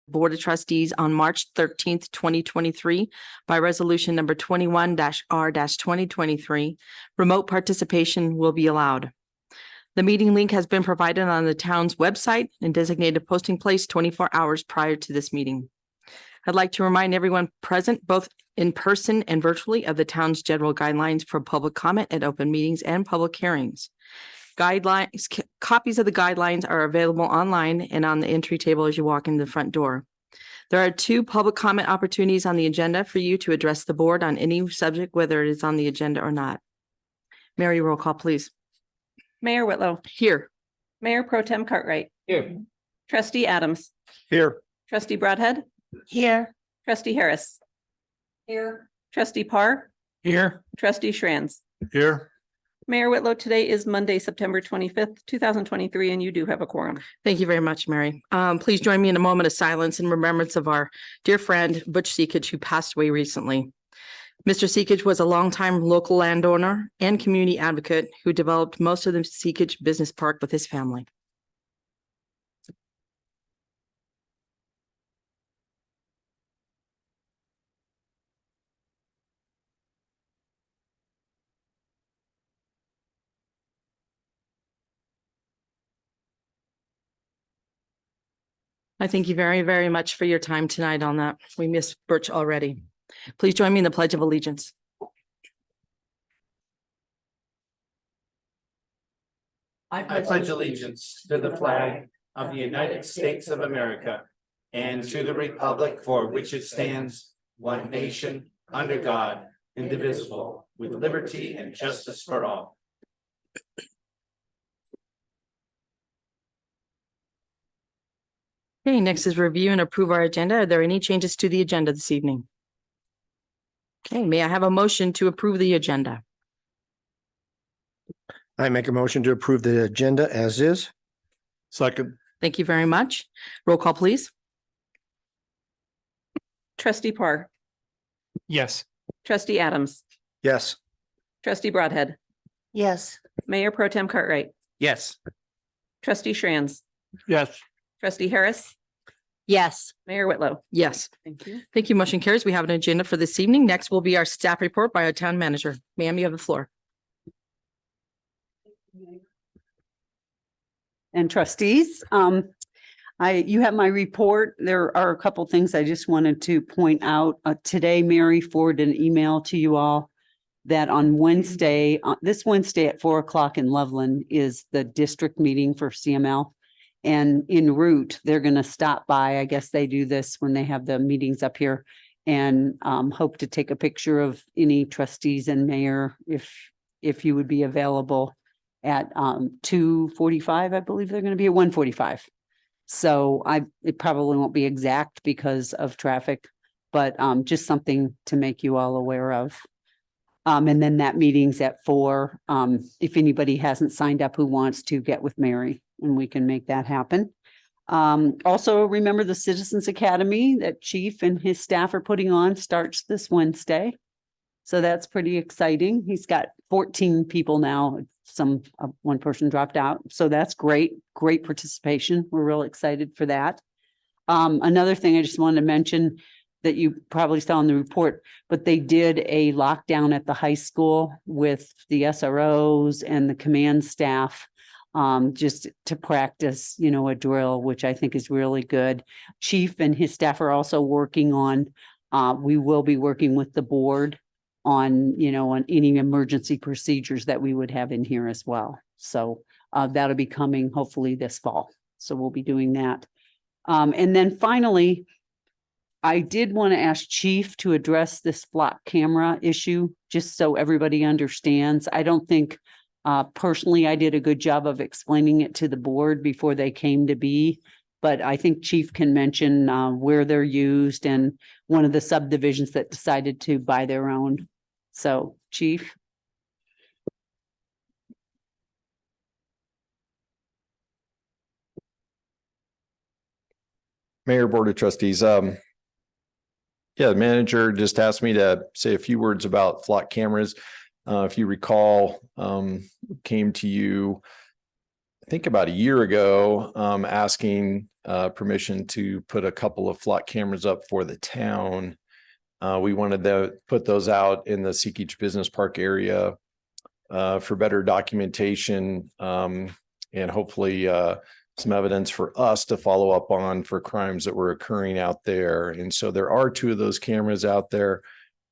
Board of Trustees on March 13th, 2023 by resolution number 21-R-2023. Remote participation will be allowed. The meeting link has been provided on the town's website and designated posting place 24 hours prior to this meeting. I'd like to remind everyone present, both in person and virtually, of the town's general guidelines for public comment at open meetings and public hearings. Copies of the guidelines are available online and on the entry table as you walk in the front door. There are 2 public comment opportunities on the agenda for you to address the board on any subject, whether it is on the agenda or not. Mary, roll call, please. Mayor Whitlow. Here. Mayor Pro Tem Cartwright. Here. Trustee Adams. Here. Trustee Broadhead. Here. Trustee Harris. Here. Trustee Parr. Here. Trustee Schranz. Here. Mayor Whitlow, today is Monday, September 25th, 2023, and you do have a quorum. Thank you very much, Mary. Please join me in a moment of silence in remembrance of our dear friend, Butch Seekage, who passed away recently. Mr. Seekage was a longtime local landowner and community advocate who developed most of the Seekage Business Park with his family. I thank you very, very much for your time tonight on that. We miss Butch already. Please join me in the Pledge of Allegiance. I pledge allegiance to the flag of the United States of America and to the republic for which it stands, one nation, under God, indivisible, with liberty and justice for all. Okay, next is review and approve our agenda. Are there any changes to the agenda this evening? Okay, may I have a motion to approve the agenda? I make a motion to approve the agenda as is. Second. Thank you very much. Roll call, please. Trustee Parr. Yes. Trustee Adams. Yes. Trustee Broadhead. Yes. Mayor Pro Tem Cartwright. Yes. Trustee Schranz. Yes. Trustee Harris. Yes. Mayor Whitlow. Yes. Thank you. Thank you. Motion carries. We have an agenda for this evening. Next will be our staff report by our town manager. Ma'am, you have the floor. And trustees, you have my report. There are a couple things I just wanted to point out. Today, Mary forwarded an email to you all that on Wednesday, this Wednesday at 4:00 in Loveland is the district meeting for CML. And en route, they're going to stop by. I guess they do this when they have the meetings up here, and hope to take a picture of any trustees and mayor if you would be available at 2:45. I believe they're going to be at 1:45. So it probably won't be exact because of traffic, but just something to make you all aware of. And then that meeting's at 4. If anybody hasn't signed up who wants to, get with Mary and we can make that happen. Also, remember the Citizens Academy that Chief and his staff are putting on starts this Wednesday. So that's pretty exciting. He's got 14 people now. One person dropped out. So that's great participation. We're real excited for that. Another thing I just wanted to mention that you probably saw in the report, but they did a lockdown at the high school with the SROs and the command staff, just to practice, a drill, which I think is really good. Chief and his staff are also working on, we will be working with the board on any emergency procedures that we would have in here as well. So that'll be coming hopefully this fall. So we'll be doing that. And then finally, I did want to ask Chief to address this flock camera issue, just so everybody understands. I don't think personally I did a good job of explaining it to the board before they came to be, but I think Chief can mention where they're used and one of the subdivisions that decided to buy their own. So, Chief. Mayor, Board of Trustees. The manager just asked me to say a few words about flock cameras. If you recall, came to you think about a year ago, asking permission to put a couple of flock cameras up for the town. We wanted to put those out in the Seekage Business Park area for better documentation, and hopefully some evidence for us to follow up on for crimes that were occurring out there. And so there are 2 of those cameras out there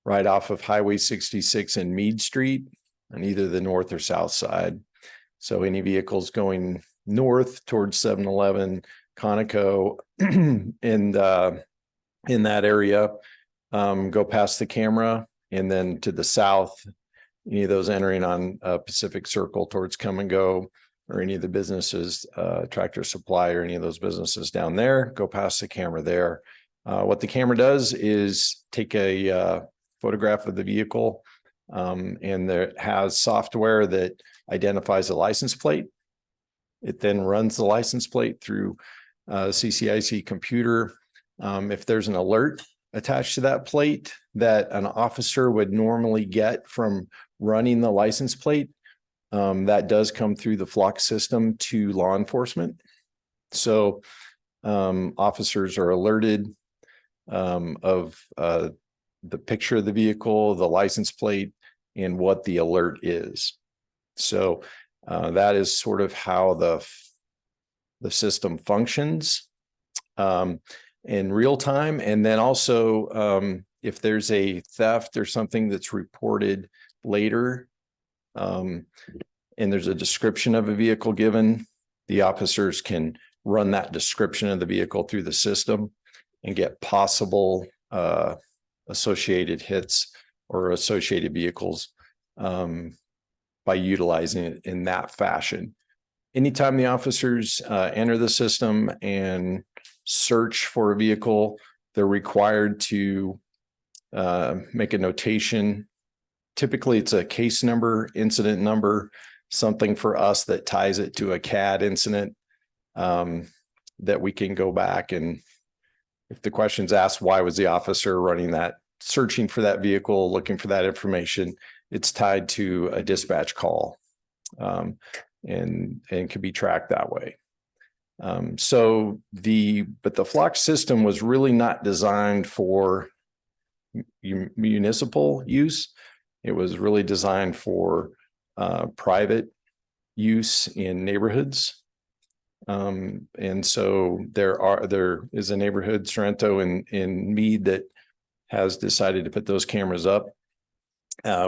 right off of Highway 66 and Mead Street on either the north or south side. So any vehicles going north towards 7-Eleven, Conoco, and in that area, go past the camera, and then to the south, any of those entering on Pacific Circle towards Come and Go, or any of the businesses, Tractor Supply, or any of those businesses down there, go past the camera there. What the camera does is take a photograph of the vehicle, and there has software that identifies the license plate. It then runs the license plate through CCIC computer. If there's an alert attached to that plate that an officer would normally get from running the license plate, that does come through the flock system to law enforcement. So officers are alerted of the picture of the vehicle, the license plate, and what the alert is. So that is sort of how the system functions in real time. And then also, if there's a theft or something that's reported later, and there's a description of a vehicle given, the officers can run that description of the vehicle through the system and get possible associated hits or associated vehicles by utilizing it in that fashion. Anytime the officers enter the system and search for a vehicle, they're required to make a notation. Typically, it's a case number, incident number, something for us that ties it to a CAD incident, that we can go back, and if the question's asked, why was the officer running that, searching for that vehicle, looking for that information, it's tied to a dispatch call, and can be tracked that way. But the flock system was really not designed for municipal use. It was really designed for private use in neighborhoods. And so there is a neighborhood, Sorrento in Mead, that has decided to put those cameras up,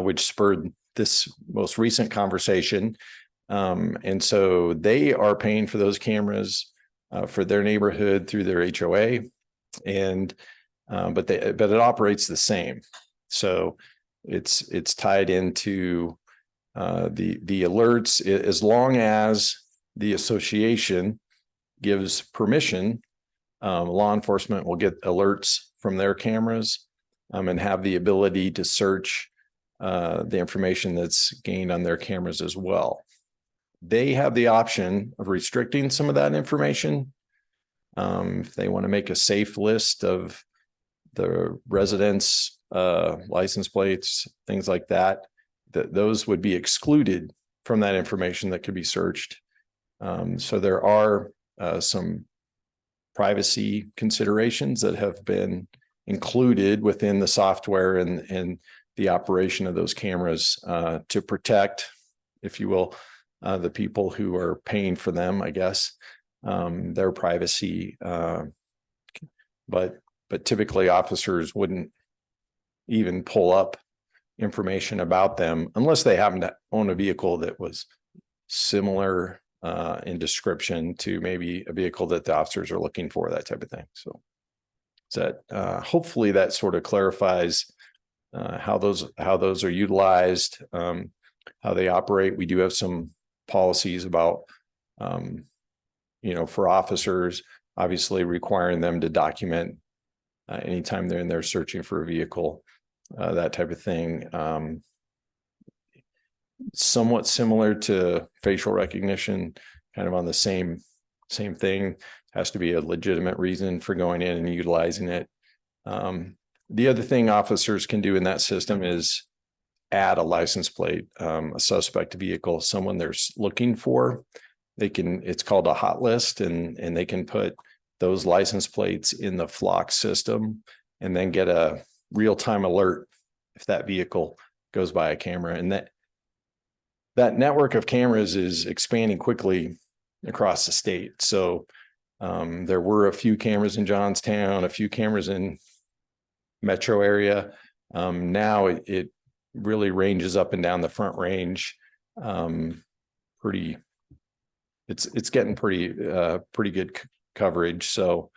which spurred this most recent conversation. And so they are paying for those cameras for their neighborhood through their HOA, and but it operates the same. So it's tied into the alerts, as long as the association gives permission. Law enforcement will get alerts from their cameras and have the ability to search the information that's gained on their cameras as well. They have the option of restricting some of that information. If they want to make a safe list of the residents' license plates, things like that, those would be excluded from that information that could be searched. So there are some privacy considerations that have been included within the software and the operation of those cameras to protect, if you will, the people who are paying for them, I guess, their privacy. But typically officers wouldn't even pull up information about them unless they happen to own a vehicle that was similar in description to maybe a vehicle that the officers are looking for, that type of thing. So hopefully that sort of clarifies how those are utilized, how they operate. We do have some policies about, for officers, obviously requiring them to document anytime they're in there searching for a vehicle, that type of thing. Somewhat similar to facial recognition, kind of on the same thing. Has to be a legitimate reason for going in and utilizing it. The other thing officers can do in that system is add a license plate, a suspect vehicle, someone they're looking for. it's called a hot list, and they can put those license plates in the flock system and then get a real-time alert if that vehicle goes by a camera. And that network of cameras is expanding quickly across the state. So there were a few cameras in Johnstown, a few cameras in metro area. Now it really ranges up and down the Front Range. It's getting pretty good coverage. So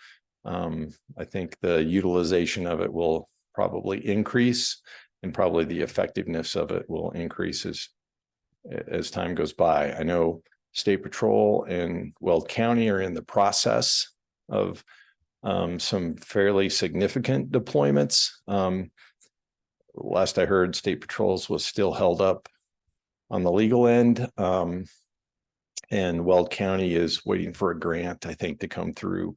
I think the utilization of it will probably increase, and probably the effectiveness of it will increase as time goes by. I know State Patrol and Weld County are in the process of some fairly significant deployments. Last I heard, State Patrols was still held up on the legal end. And Weld County is waiting for a grant, I think, to come through.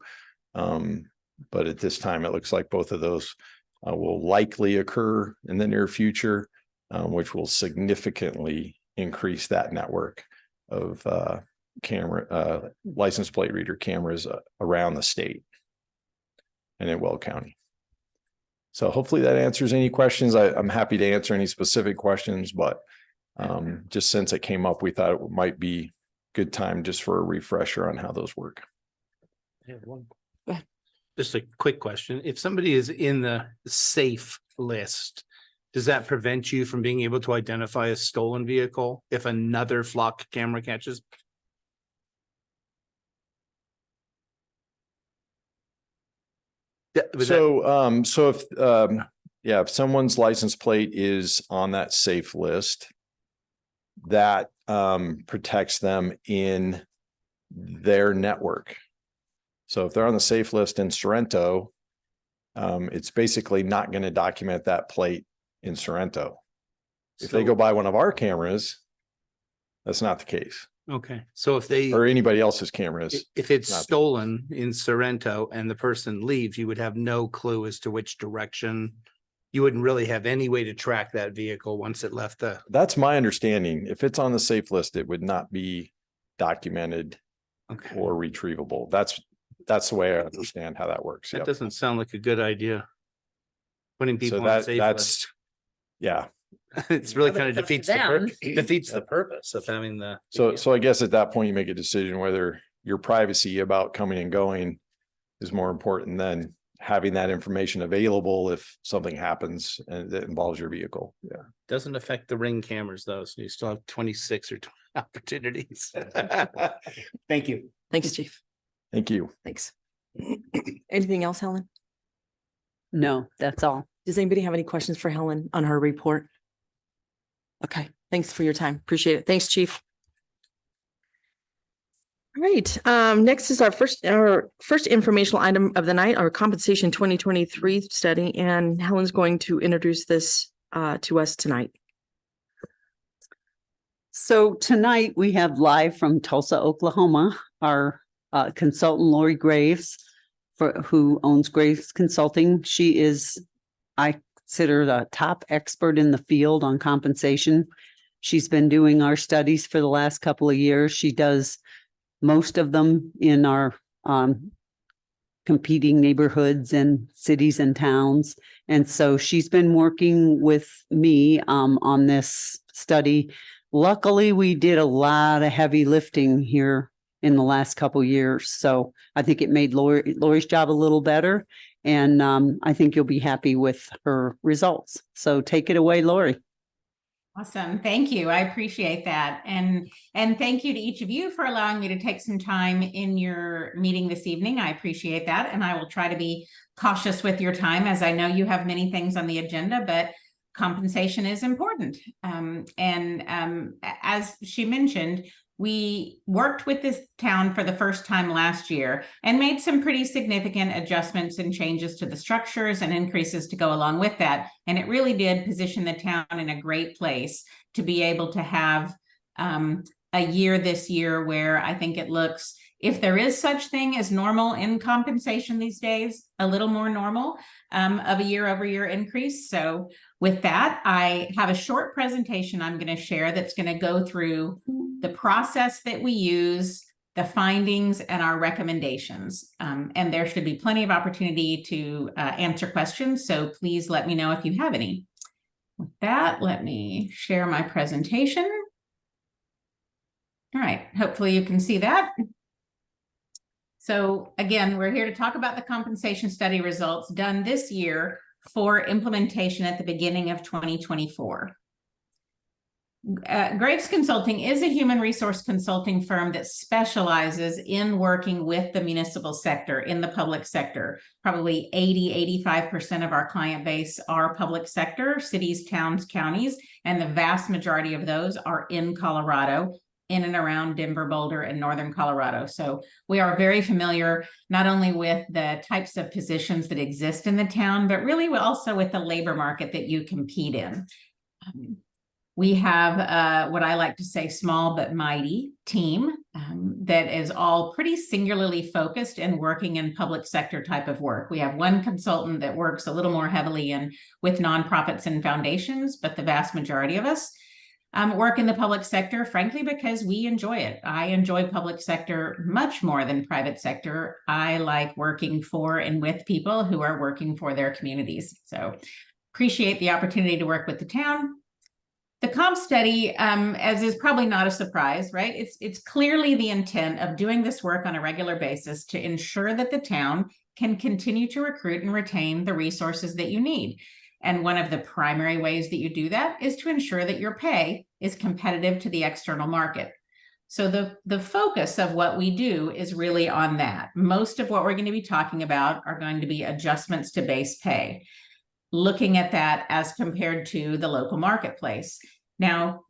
But at this time, it looks like both of those will likely occur in the near future, which will significantly increase that network of license plate reader cameras around the state and in Weld County. So hopefully that answers any questions. I'm happy to answer any specific questions, but just since it came up, we thought it might be good time just for a refresher on how those work. Just a quick question. If somebody is in the safe list, does that prevent you from being able to identify a stolen vehicle if another flock camera catches? So if someone's license plate is on that safe list, that protects them in their network. So if they're on the safe list in Sorrento, it's basically not going to document that plate in Sorrento. If they go by one of our cameras, that's not the case. Okay, so if they or anybody else's cameras. if it's not- stolen in Sorrento and the person leaves, you would have no clue as to which direction. You wouldn't really have any way to track that vehicle once it left the. That's my understanding. If it's on the safe list, it would not be documented Okay, or retrievable. That's the way I understand how that works. that Yep. doesn't sound like a good idea. Putting people So on the safe list. that's, yeah. It's really Yeah, but kind of it's up to defeats the purpose of having the. So I guess at that point you make a decision whether your privacy about coming and going is more important than having that information available if something happens and that involves your vehicle. Yeah. Doesn't affect the Ring cameras though, so you still have 26 or 20 opportunities. Thank you. Thanks, Chief. Thank you. Thanks. Anything else, Helen? No, that's all. Does anybody have any questions for Helen on her report? Okay, thanks for your time. Appreciate it. Thanks, Chief. All right, next is our first informational item of the night, our compensation 2023 study, and Helen's going to introduce this to us tonight. So tonight we have live from Tulsa, Oklahoma, our consultant Lori Graves, who owns Graves Consulting. She is, I consider, the top expert in the field on compensation. She's been doing our studies for the last couple of years. She does most of them in our competing neighborhoods and cities and towns. And so she's been working with me on this study. Luckily, we did a lot of heavy lifting here in the last couple of years. So I think it made Lori's job a little better. And I think you'll be happy with her results. So take it away, Lori. Awesome. Thank you. I appreciate that. And thank you to each of you for allowing me to take some time in your meeting this evening. I appreciate that. And I will try to be cautious with your time, as I know you have many things on the agenda, but compensation is important. As she mentioned, we worked with this town for the first time last year and made some pretty significant adjustments and changes to the structures and increases to go along with that. And it really did position the town in a great place to be able to have a year this year where I think it looks, if there is such thing as normal in compensation these days, a little more normal of a year-over-year increase. So with that, I have a short presentation I'm going to share that's going to go through the process that we use, the findings, and our recommendations. And there should be plenty of opportunity to answer questions. So please let me know if you have any. With that, let me share my presentation. All right, hopefully you can see that. So again, we're here to talk about the compensation study results done this year for implementation at the beginning of 2024. Graves Consulting is a human resource consulting firm that specializes in working with the municipal sector, in the public sector. Probably 85% of our client base are public sector, cities, towns, counties, and the vast majority of those are in Colorado, in and around Denver, Boulder, and northern Colorado. So we are very familiar not only with the types of positions that exist in the town, but really also with the labor market that you compete in. We have what I like to say, small but mighty team that is all pretty singularly focused and working in public sector type of work. We have one consultant that works a little more heavily with nonprofits and foundations, but the vast majority of us work in the public sector, frankly, because we enjoy it. I enjoy public sector much more than private sector. I like working for and with people who are working for their communities. So appreciate the opportunity to work with the town. The comp study, as is probably not a surprise, right? It's clearly the intent of doing this work on a regular basis to ensure that the town can continue to recruit and retain the resources that you need. And one of the primary ways that you do that is to ensure that your pay is competitive to the external market. So the focus of what we do is really on that. Most of what we're going to be talking about are going to be adjustments to base pay, looking at that as compared to the local marketplace. Now,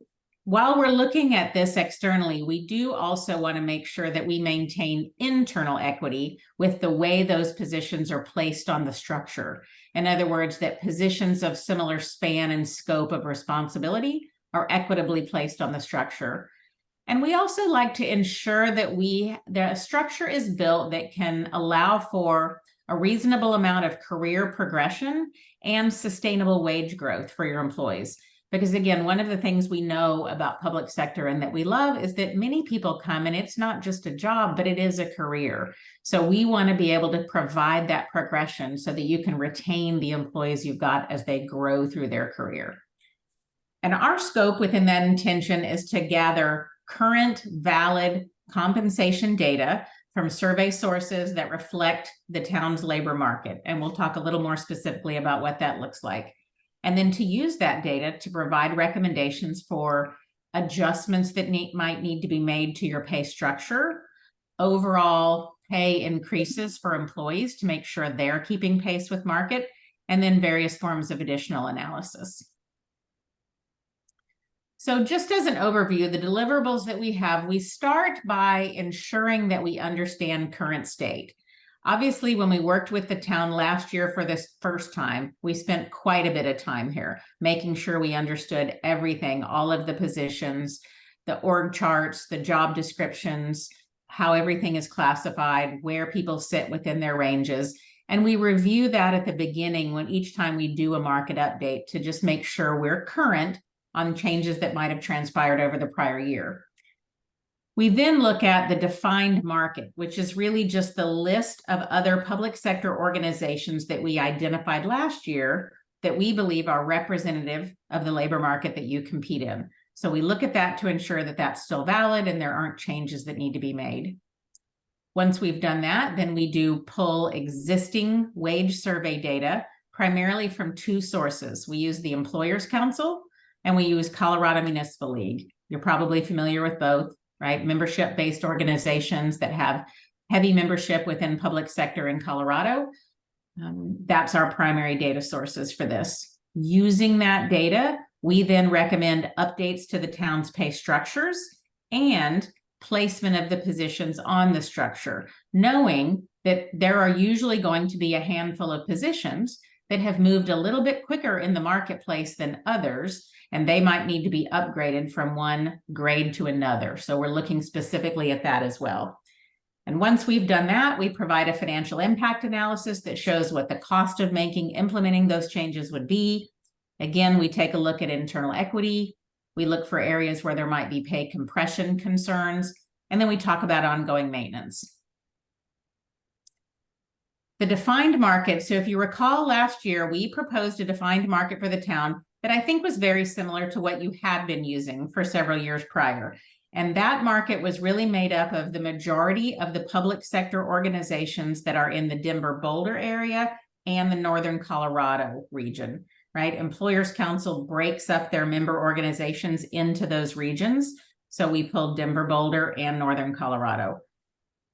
while we're looking at this externally, we do also want to make sure that we maintain internal equity with the way those positions are placed on the structure. In other words, that positions of similar span and scope of responsibility are equitably placed on the structure. And we also like to ensure that the structure is built that can allow for a reasonable amount of career progression and sustainable wage growth for your employees. Because again, one of the things we know about public sector and that we love is that many people come and it's not just a job, but it is a career. So we want to be able to provide that progression so that you can retain the employees you've got as they grow through their career. And our scope within that intention is to gather current valid compensation data from survey sources that reflect the town's labor market. And we'll talk a little more specifically about what that looks like. And then to use that data to provide recommendations for adjustments that might need to be made to your pay structure, overall pay increases for employees to make sure they're keeping pace with market, and then various forms of additional analysis. So just as an overview, the deliverables that we have, we start by ensuring that we understand current state. Obviously, when we worked with the town last year for this first time, we spent quite a bit of time here, making sure we understood everything, all of the positions, the org charts, the job descriptions, how everything is classified, where people sit within their ranges. And we review that at the beginning when each time we do a market update to just make sure we're current on changes that might have transpired over the prior year. We then look at the defined market, which is really just the list of other public sector organizations that we identified last year that we believe are representative of the labor market that you compete in. So we look at that to ensure that that's still valid and there aren't changes that need to be made. Once we've done that, then we do pull existing wage survey data, primarily from two sources. We use the Employers Council and we use Colorado Municipal League. You're probably familiar with both, right? Membership-based organizations that have heavy membership within public sector in Colorado. That's our primary data sources for this. Using that data, we then recommend updates to the town's pay structures and placement of the positions on the structure, knowing that there are usually going to be a handful of positions that have moved a little bit quicker in the marketplace than others, and they might need to be upgraded from one grade to another. So we're looking specifically at that as well. And once we've done that, we provide a financial impact analysis that shows what the cost of implementing those changes would be. Again, we take a look at internal equity. We look for areas where there might be pay compression concerns. And then we talk about ongoing maintenance. The defined market. So if you recall last year, we proposed a defined market for the town that I think was very similar to what you had been using for several years prior. And that market was really made up of the majority of the public sector organizations that are in the Denver-Boulder area and the Northern Colorado region, right? Employers Council breaks up their member organizations into those regions. So we pulled Denver-Boulder and Northern Colorado.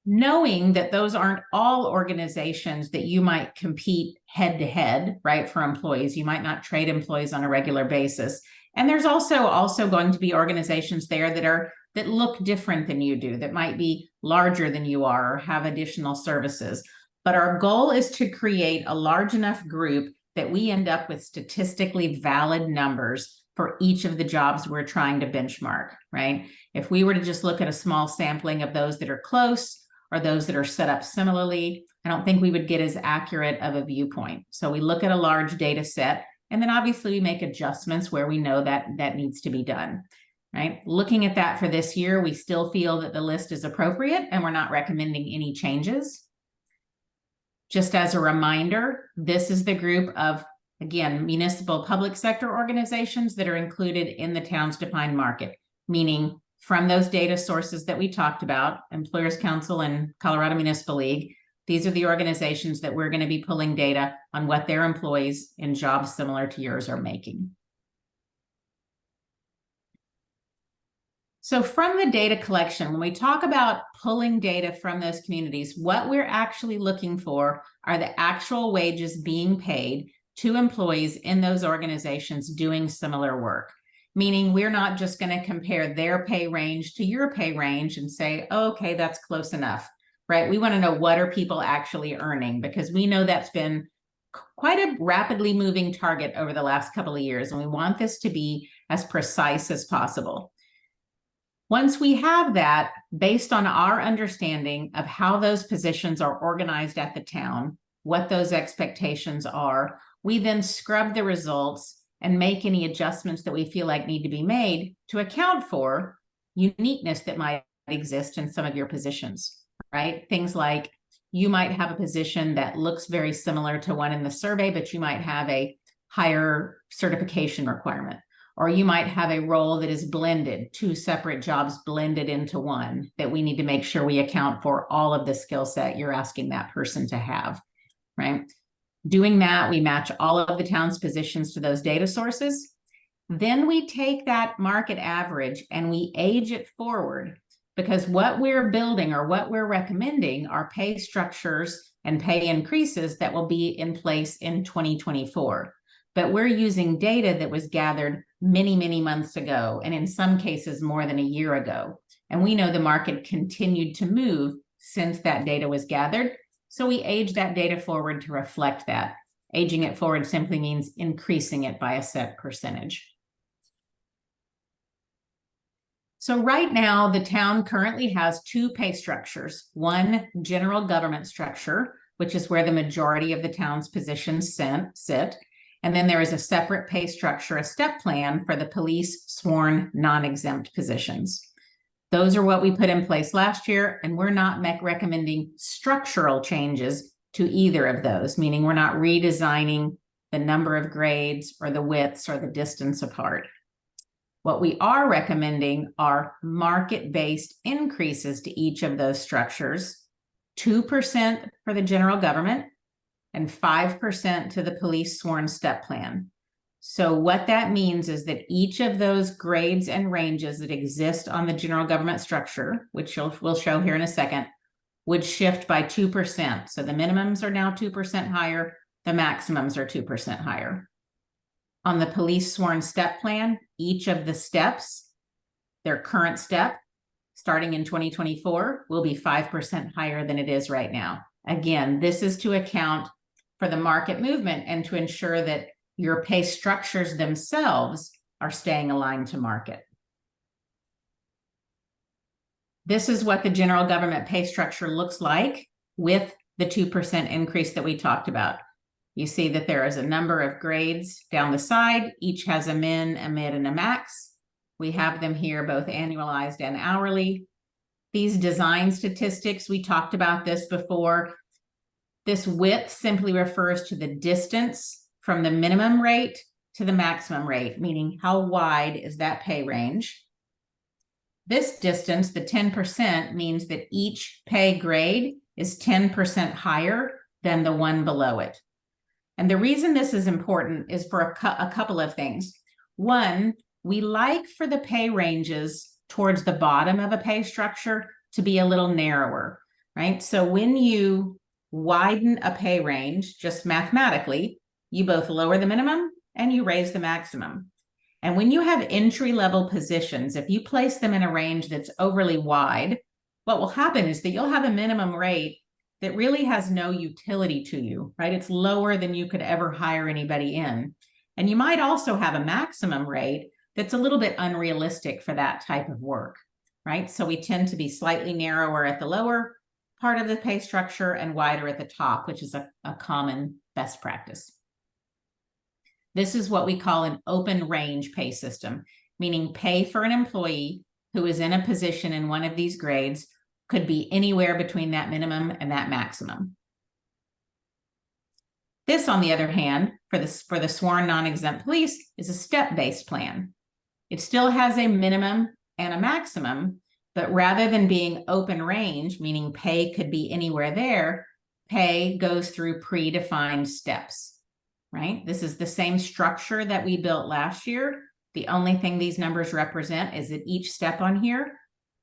Knowing that those aren't all organizations that you might compete head to head, right, for employees. You might not trade employees on a regular basis. And there's also going to be organizations there that look different than you do, that might be larger than you are or have additional services. But our goal is to create a large enough group that we end up with statistically valid numbers for each of the jobs we're trying to benchmark, right? If we were to just look at a small sampling of those that are close or those that are set up similarly, I don't think we would get as accurate of a viewpoint. So we look at a large data set, and then obviously we make adjustments where we know that that needs to be done, right? Looking at that for this year, we still feel that the list is appropriate and we're not recommending any changes. Just as a reminder, this is the group of, again, municipal public sector organizations that are included in the town's defined market, meaning from those data sources that we talked about, Employers Council and Colorado Municipal League, these are the organizations that we're going to be pulling data on what their employees in jobs similar to yours are making. So from the data collection, when we talk about pulling data from those communities, what we're actually looking for are the actual wages being paid to employees in those organizations doing similar work. Meaning we're not just going to compare their pay range to your pay range and say, oh, okay, that's close enough, right? We want to know what are people actually earning, because we know that's been quite a rapidly moving target over the last couple of years. And we want this to be as precise as possible. Once we have that, based on our understanding of how those positions are organized at the town, what those expectations are, we then scrub the results and make any adjustments that we feel like need to be made to account for uniqueness that might exist in some of your positions, right? Things like you might have a position that looks very similar to one in the survey, but you might have a higher certification requirement, or you might have a role that is blended, two separate jobs blended into one, that we need to make sure we account for all of the skill set you're asking that person to have, right? Doing that, we match all of the town's positions to those data sources. Then we take that market average and we age it forward, because what we're building or what we're recommending are pay structures and pay increases that will be in place in 2024. But we're using data that was gathered many, many months ago, and in some cases more than a year ago. And we know the market continued to move since that data was gathered. So we age that data forward to reflect that. Aging it forward simply means increasing it by a set percentage. So right now, the town currently has two pay structures. One general government structure, which is where the majority of the town's positions sit. And then there is a separate pay structure, a step plan for the police sworn non-exempt positions. Those are what we put in place last year, and we're not recommending structural changes to either of those, meaning we're not redesigning the number of grades or the widths or the distance apart. What we are recommending are market-based increases to each of those structures, 2% for the general government and 5% to the police sworn step plan. So what that means is that each of those grades and ranges that exist on the general government structure, which we'll show here in a second, would shift by 2%. So the minimums are now 2% higher, the maximums are 2% higher. On the police sworn step plan, each of the steps, their current step, starting in 2024, will be 5% higher than it is right now. Again, this is to account for the market movement and to ensure that your pay structures themselves are staying aligned to market. This is what the general government pay structure looks like with the 2% increase that we talked about. You see that there is a number of grades down the side. Each has a min, a mid, and a max. We have them here both annualized and hourly. these design statistics, we talked about this before. This width simply refers to the distance from the minimum rate to the maximum rate, meaning how wide is that pay range. This distance, the 10%, means that each pay grade is 10% higher than the one below it. And the reason this is important is for a couple of things. One, we like for the pay ranges towards the bottom of a pay structure to be a little narrower, right? So when you widen a pay range, just mathematically, you both lower the minimum and you raise the maximum. And when you have entry-level positions, if you place them in a range that's overly wide, what will happen is that you'll have a minimum rate that really has no utility to you, right? It's lower than you could ever hire anybody in. And you might also have a maximum rate that's a little bit unrealistic for that type of work, right? So we tend to be slightly narrower at the lower part of the pay structure and wider at the top, which is a common best practice. This is what we call an open range pay system, meaning pay for an employee who is in a position in one of these grades could be anywhere between that minimum and that maximum. This, on the other hand, for the sworn non-exempt police, is a step-based plan. It still has a minimum and a maximum, but rather than being open range, meaning pay could be anywhere there, pay goes through predefined steps, right? This is the same structure that we built last year. The only thing these numbers represent is that each step on here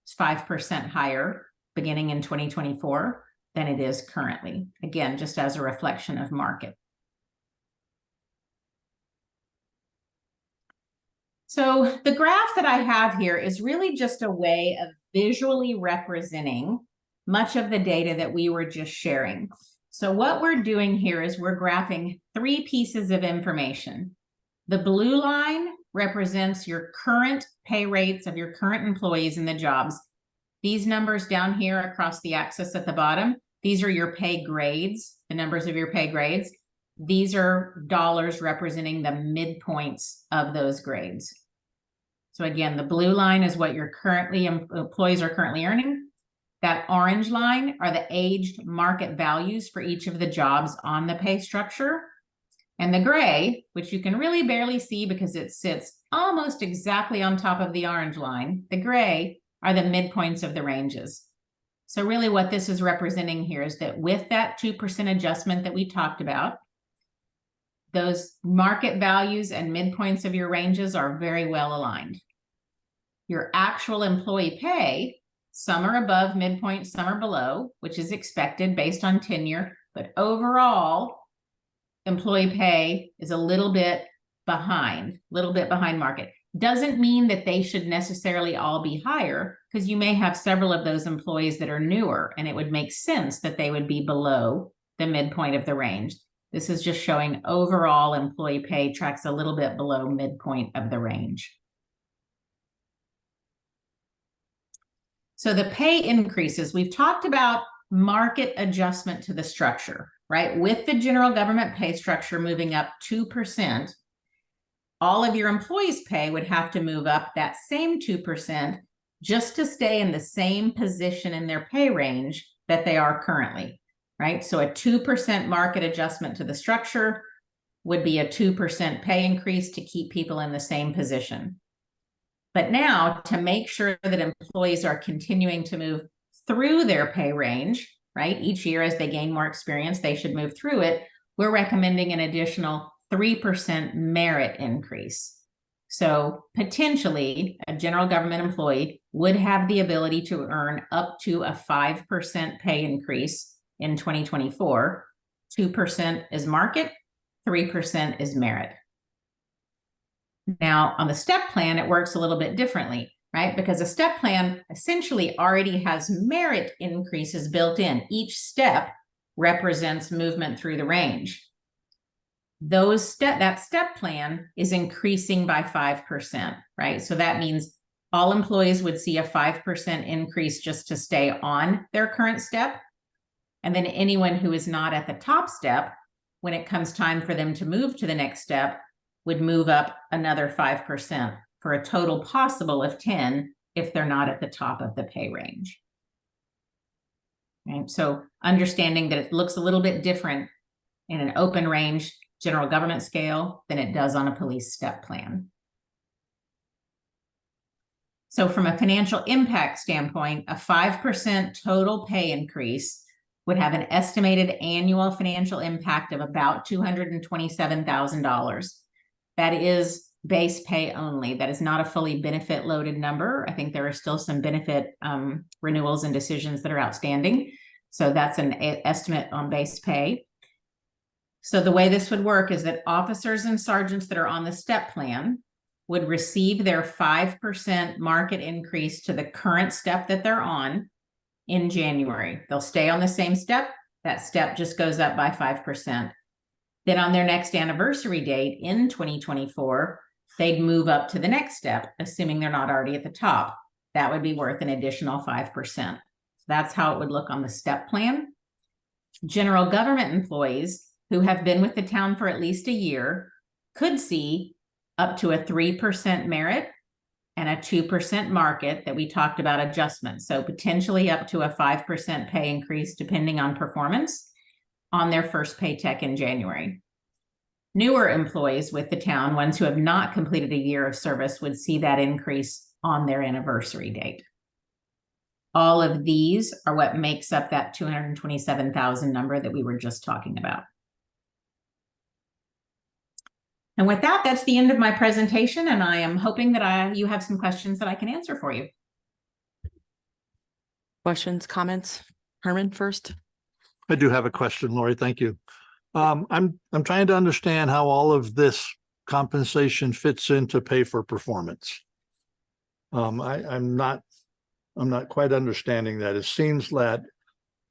is 5% higher beginning in 2024 than it is currently. Again, just as a reflection of market. So the graph that I have here is really just a way of visually representing much of the data that we were just sharing. So what we're doing here is we're graphing three pieces of information. The blue line represents your current pay rates of your current employees in the jobs. These numbers down here across the axis at the bottom, these are your pay grades, the numbers of your pay grades. These are dollars representing the midpoints of those grades. So again, the blue line is what your employees are currently earning. That orange line are the aged market values for each of the jobs on the pay structure. And the gray, which you can really barely see because it sits almost exactly on top of the orange line, the gray are the midpoints of the ranges. So really what this is representing here is that with that 2% adjustment that we talked about, those market values and midpoints of your ranges are very well aligned. Your actual employee pay, some are above midpoint, some are below, which is expected based on tenure, but overall, employee pay is a little bit behind market. Doesn't mean that they should necessarily all be higher, because you may have several of those employees that are newer, and it would make sense that they would be below the midpoint of the range. This is just showing overall employee pay tracks a little bit below midpoint of the range. So the pay increases, we've talked about market adjustment to the structure, right? With the general government pay structure moving up 2%, all of your employees' pay would have to move up that same 2% just to stay in the same position in their pay range that they are currently, right? So a 2% market adjustment to the structure would be a 2% pay increase to keep people in the same position. But now, to make sure that employees are continuing to move through their pay range, right? Each year as they gain more experience, they should move through it. We're recommending an additional 3% merit increase. So potentially a general government employee would have the ability to earn up to a 5% pay increase in 2024. 2% is market, 3% is merit. Now on the step plan, it works a little bit differently, right? Because a step plan essentially already has merit increases built in. Each step represents movement through the range. That step plan is increasing by 5%, right? So that means all employees would see a 5% increase just to stay on their current step. And then anyone who is not at the top step, when it comes time for them to move to the next step, would move up another 5% for a total possible of 10 if they're not at the top of the pay range. Right? So understanding that it looks a little bit different in an open range general government scale than it does on a police step plan. So from a financial impact standpoint, a 5% total pay increase would have an estimated annual financial impact of about $227,000. That is base pay only. That is not a fully benefit loaded number. I think there are still some benefit renewals and decisions that are outstanding. So that's an estimate on base pay. So the way this would work is that officers and sergeants that are on the step plan would receive their 5% market increase to the current step that they're on in January. They'll stay on the same step. That step just goes up by 5%. Then on their next anniversary date in 2024, they'd move up to the next step, assuming they're not already at the top. That would be worth an additional 5%. That's how it would look on the step plan. General government employees who have been with the town for at least a year could see up to a 3% merit and a 2% market that we talked about adjustments. So potentially up to a 5% pay increase depending on performance on their first paycheck in January. Newer employees with the town, ones who have not completed a year of service, would see that increase on their anniversary date. All of these are what makes up that 227,000 number that we were just talking about. And with that, that's the end of my presentation, and I am hoping that you have some questions that I can answer for you. Questions, comments? Herman first. I do have a question, Lori. Thank you. I'm trying to understand how all of this compensation fits into pay for performance. I'm not quite understanding that. It seems that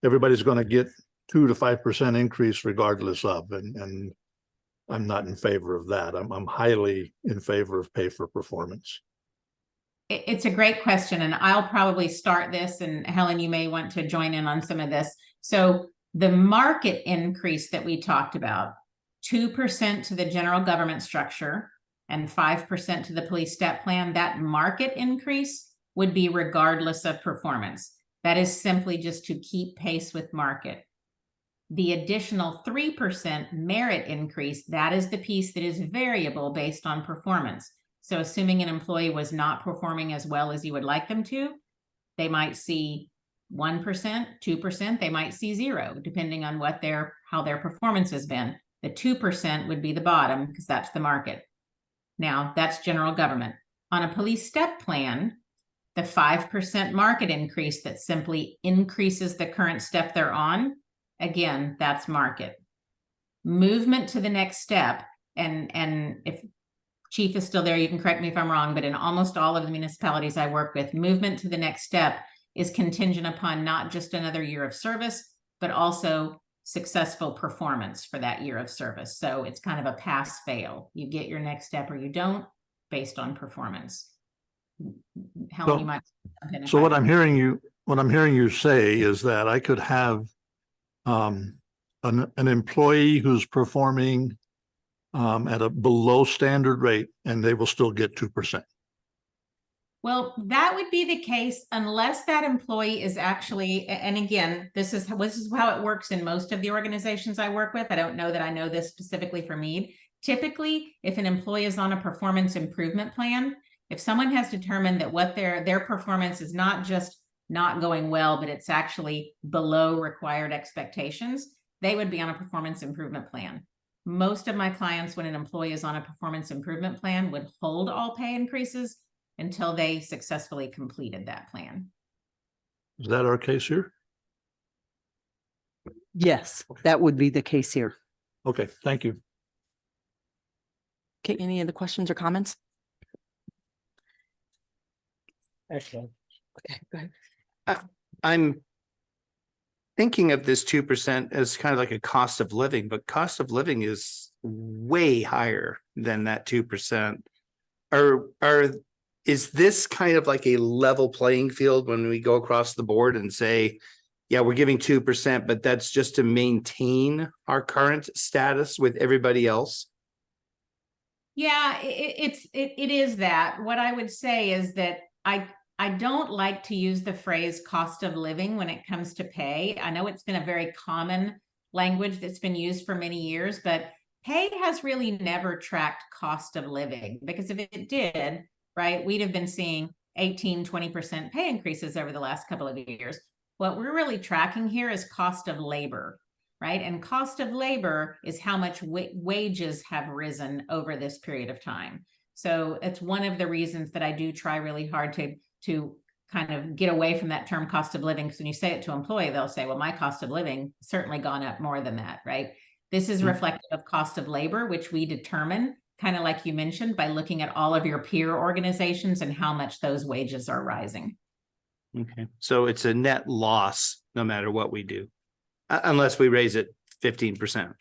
everybody's going to get 2 to 5% increase regardless of, and I'm not in favor of that. I'm highly in favor of pay for performance. It's a great question, and I'll probably start this, and Helen, you may want to join in on some of this. So the market increase that we talked about, 2% to the general government structure and 5% to the police step plan, that market increase would be regardless of performance. That is simply just to keep pace with market. The additional 3% merit increase, that is the piece that is variable based on performance. So assuming an employee was not performing as well as you would like them to, they might see 1%, 2%, they might see 0, depending on how their performance has been. The 2% would be the bottom because that's the market. Now, that's general government. On a police step plan, the 5% market increase that simply increases the current step they're on, again, that's market. Movement to the next step, and if Chief is still there, you can correct me if I'm wrong, but in almost all of the municipalities I work with, movement to the next step is contingent upon not just another year of service, but also successful performance for that year of service. So it's kind of a pass-fail. You get your next step or you don't based on performance. Helen, you might. So what I'm hearing you say is that I could have an employee who's performing at a below standard rate and they will still get 2%. Well, that would be the case unless that employee is actually, and again, this is how it works in most of the organizations I work with. I don't know that I know this specifically for Mead. Typically, if an employee is on a performance improvement plan, if someone has determined that what their performance is not just not going well, but it's actually below required expectations, they would be on a performance improvement plan. Most of my clients, when an employee is on a performance improvement plan, would hold all pay increases until they successfully completed that plan. Is that our case here? Yes, that would be the case here. Okay, thank you. Okay, any other questions or comments? Excellent. Okay, go ahead. I'm thinking of this 2% as kind of like a cost of living, but cost of living is way higher than that 2%. Is this kind of like a level playing field when we go across the board and say, yeah, we're giving 2%, but that's just to maintain our current status with everybody else? Yeah, it is that. What I would say is that I don't like to use the phrase cost of living when it comes to pay. I know it's been a very common language that's been used for many years, but pay has really never tracked cost of living, because if it did, right, we'd have been seeing 18, 20% pay increases over the last couple of years. What we're really tracking here is cost of labor, right? And cost of labor is how much wages have risen over this period of time. So it's one of the reasons that I do try really hard to kind of get away from that term cost of living, because when you say it to an employee, they'll say, well, my cost of living certainly gone up more than that, right? This is reflective of cost of labor, which we determine, kind of like you mentioned, by looking at all of your peer organizations and how much those wages are rising. Okay, so it's a net loss no matter what we do, unless we raise it 15%.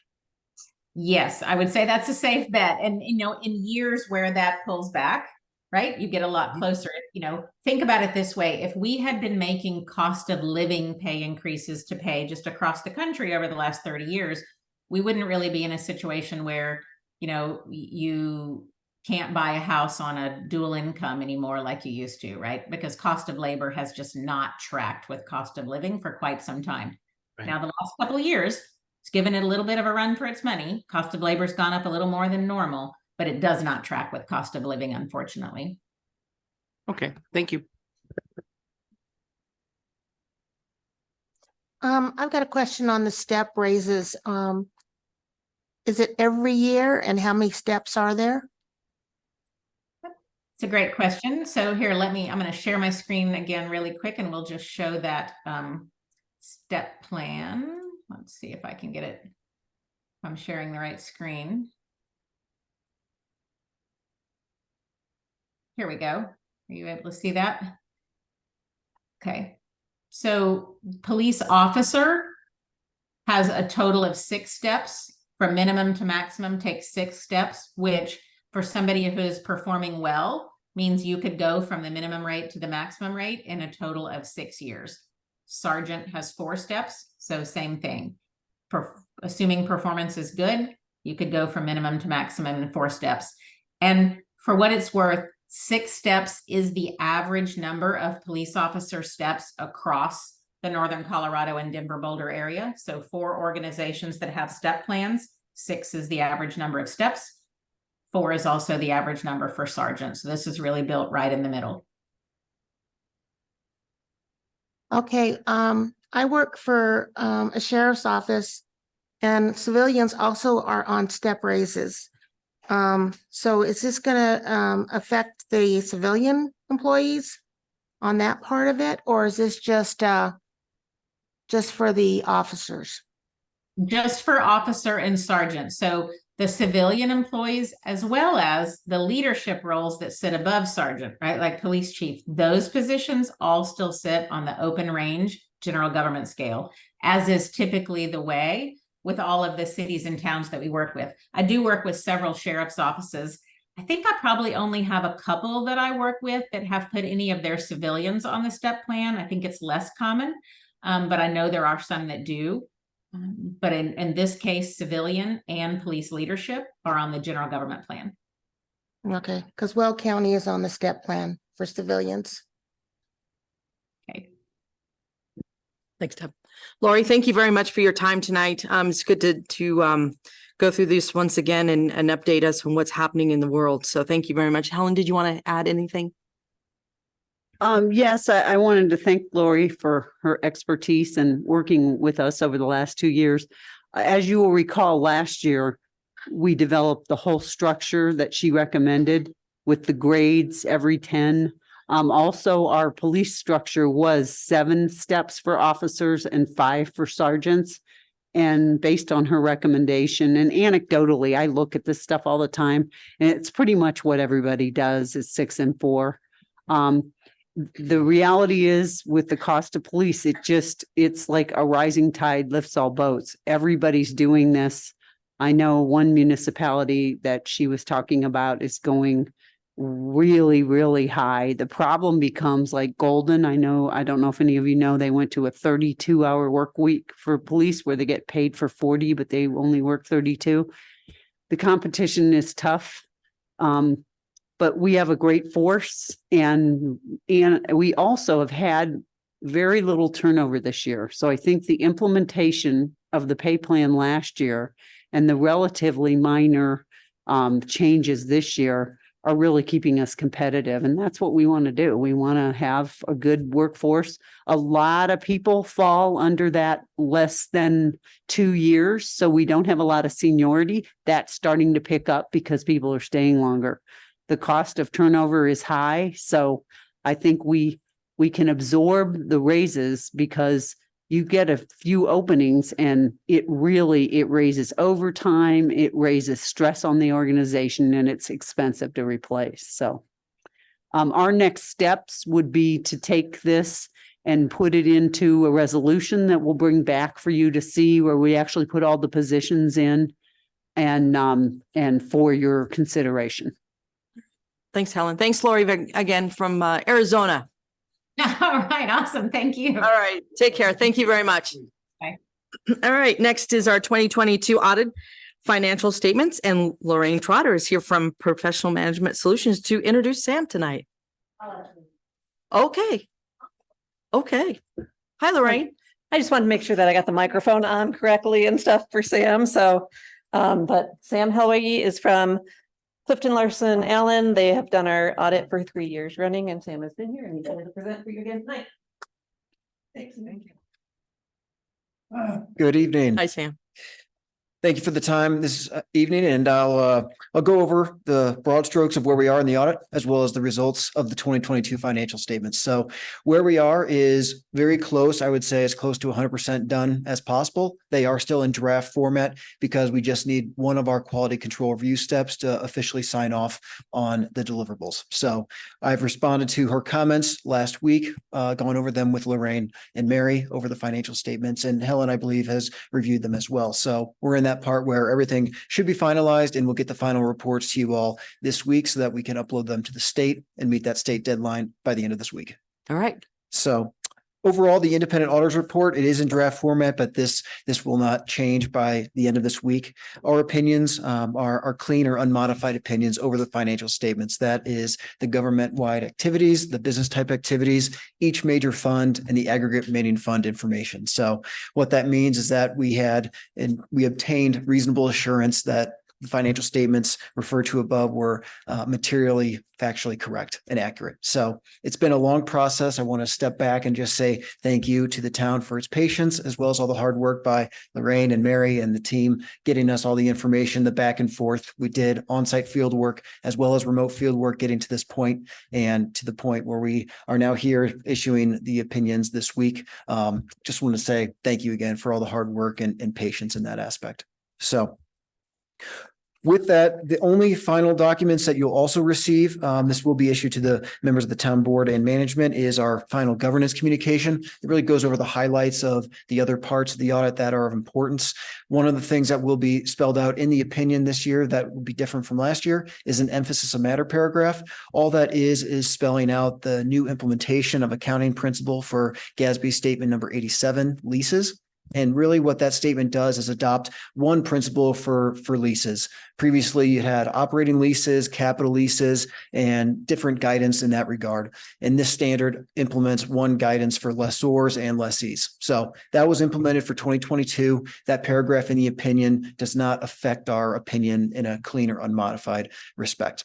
Yes, I would say that's a safe bet. And, you know, in years where that pulls back, right, you get a lot closer. You know, think about it this way. If we had been making cost of living pay increases to pay just across the country over the last 30 years, we wouldn't really be in a situation where, you know, you can't buy a house on a dual income anymore like you used to, right? Because cost of labor has just not tracked with cost of living for quite some time. Right. Now, the last couple of years, it's given it a little bit of a run for its money. Cost of labor's gone up a little more than normal, but it does not track with cost of living, unfortunately. Okay, thank you. I've got a question on the step raises. Is it every year, and how many steps are there? It's a great question. So here, I'm going to share my screen again really quick, and we'll just show that step plan. Let's see if I can get it. If I'm sharing the right screen. Here we go. Are you able to see that? Okay. So police officer has a total of 6 steps. From minimum to maximum takes 6 steps, which for somebody who is performing well means you could go from the minimum rate to the maximum rate in a total of 6 years. Sergeant has 4 steps, so same thing. Assuming performance is good, you could go from minimum to maximum in 4 steps. And for what it's worth, 6 steps is the average number of police officer steps across the Northern Colorado and Denver Boulder area. So 4 organizations that have step plans, 6 is the average number of steps. 4 is also the average number for sergeant. So this is really built right in the middle. Okay, I work for a sheriff's office, and civilians also are on step raises. So is this gonna affect the civilian employees on that part of it, or is this just for the officers? Just for officer and sergeant. So the civilian employees, as well as the leadership roles that sit above sergeant, right? Like police chief, those positions all still sit on the open range general government scale, as is typically the way with all of the cities and towns that we work with. I do work with several sheriff's offices. I think I probably only have a couple that I work with that have put any of their civilians on the step plan. I think it's less common, but I know there are some that do. But in this case, civilian and police leadership are on the general government plan. Okay, because Weld County is on the step plan for civilians. Okay. Thanks, Deb. Lori, thank you very much for your time tonight. It's good to go through this once again and update us on what's happening in the world. So thank you very much. Helen, did you want to add anything? Yes, I wanted to thank Lori for her expertise and working with us over the last 2 years. As you will recall, last year, we developed the whole structure that she recommended with the grades every 10. Also, our police structure was 7 steps for officers and 5 for sergeants. And based on her recommendation, and anecdotally, I look at this stuff all the time, and it's pretty much what everybody does is 6 and 4. The reality is with the cost of police, it's like a rising tide lifts all boats. Everybody's doing this. I know one municipality that she was talking about is going really, really high. The problem becomes like Golden. I don't know if any of you know, they went to a 32-hour work week for police where they get paid for 40, but they only work 32. The competition is tough. but we have a great force and we also have had very little turnover this year. So I think the implementation of the pay plan last year and the relatively minor changes this year are really keeping us competitive. And that's what we want to do. We want to have a good workforce. A lot of people fall under that less than 2 years. So we don't have a lot of seniority. That's starting to pick up because people are staying longer. The cost of turnover is high. So I think we can absorb the raises because you get a few openings and it raises overtime, it raises stress on the organization, and it's expensive to replace. So our next steps would be to take this and put it into a resolution that we'll bring back for you to see, where we actually put all the positions in and for your consideration. Thanks, Helen. Thanks, Lori, again from Arizona. All right, awesome. Thank you. All right, take care. Thank you very much. Bye. All right, next is our 2022 audit financial statements, and Lorraine Trotter is here from Professional Management Solutions to introduce Sam tonight. Okay. Hi, Lorraine. I just wanted to make sure that I got the microphone on correctly and stuff for Sam. So, but Sam Helwig is from Clifton Larson Allen. They have done our audit for 3 years running, and Sam has been here and he's going to present for you again tonight. Thanks. Thank you. Good evening. Hi, Sam. Thank you for the time this evening, and I'll go over the broad strokes of where we are in the audit, as well as the results of the 2022 financial statements. So where we are is very close. I would say as close to 100% done as possible. They are still in draft format because we just need one of our quality control review steps to officially sign off on the deliverables. So I've responded to her comments last week, going over them with Lorraine and Mary over the financial statements, and Helen, I believe, has reviewed them as well. So we're in that part where everything should be finalized, and we'll get the final reports to you all this week so that we can upload them to the state and meet that state deadline by the end of this week. All right. So overall, the independent auditors report, it is in draft format, but this will not change by the end of this week. Our opinions are clean or unmodified opinions over the financial statements. That is the government-wide activities, the business type activities, each major fund, and the aggregate remaining fund information. So what that means is that we obtained reasonable assurance that the financial statements referred to above were materially, factually correct and accurate. So it's been a long process. I want to step back and just say thank you to the town for its patience, as well as all the hard work by Lorraine and Mary and the team getting us all the information, the back and forth. We did on-site field work as well as remote field work getting to this point, and to the point where we are now here issuing the opinions this week. Just want to say thank you again for all the hard work and patience in that aspect. So with that, the only final documents that you'll also receive, this will be issued to the members of the town board and management, is our final governance communication. It really goes over the highlights of the other parts of the audit that are of importance. One of the things that will be spelled out in the opinion this year that will be different from last year is an emphasis of matter paragraph. All that is spelling out the new implementation of accounting principle for GASB statement number 87, leases. And really what that statement does is adopt one principle for leases. Previously, you had operating leases, capital leases, and different guidance in that regard. And this standard implements one guidance for lessors and lessees. So that was implemented for 2022. That paragraph in the opinion does not affect our opinion in a clean or unmodified respect.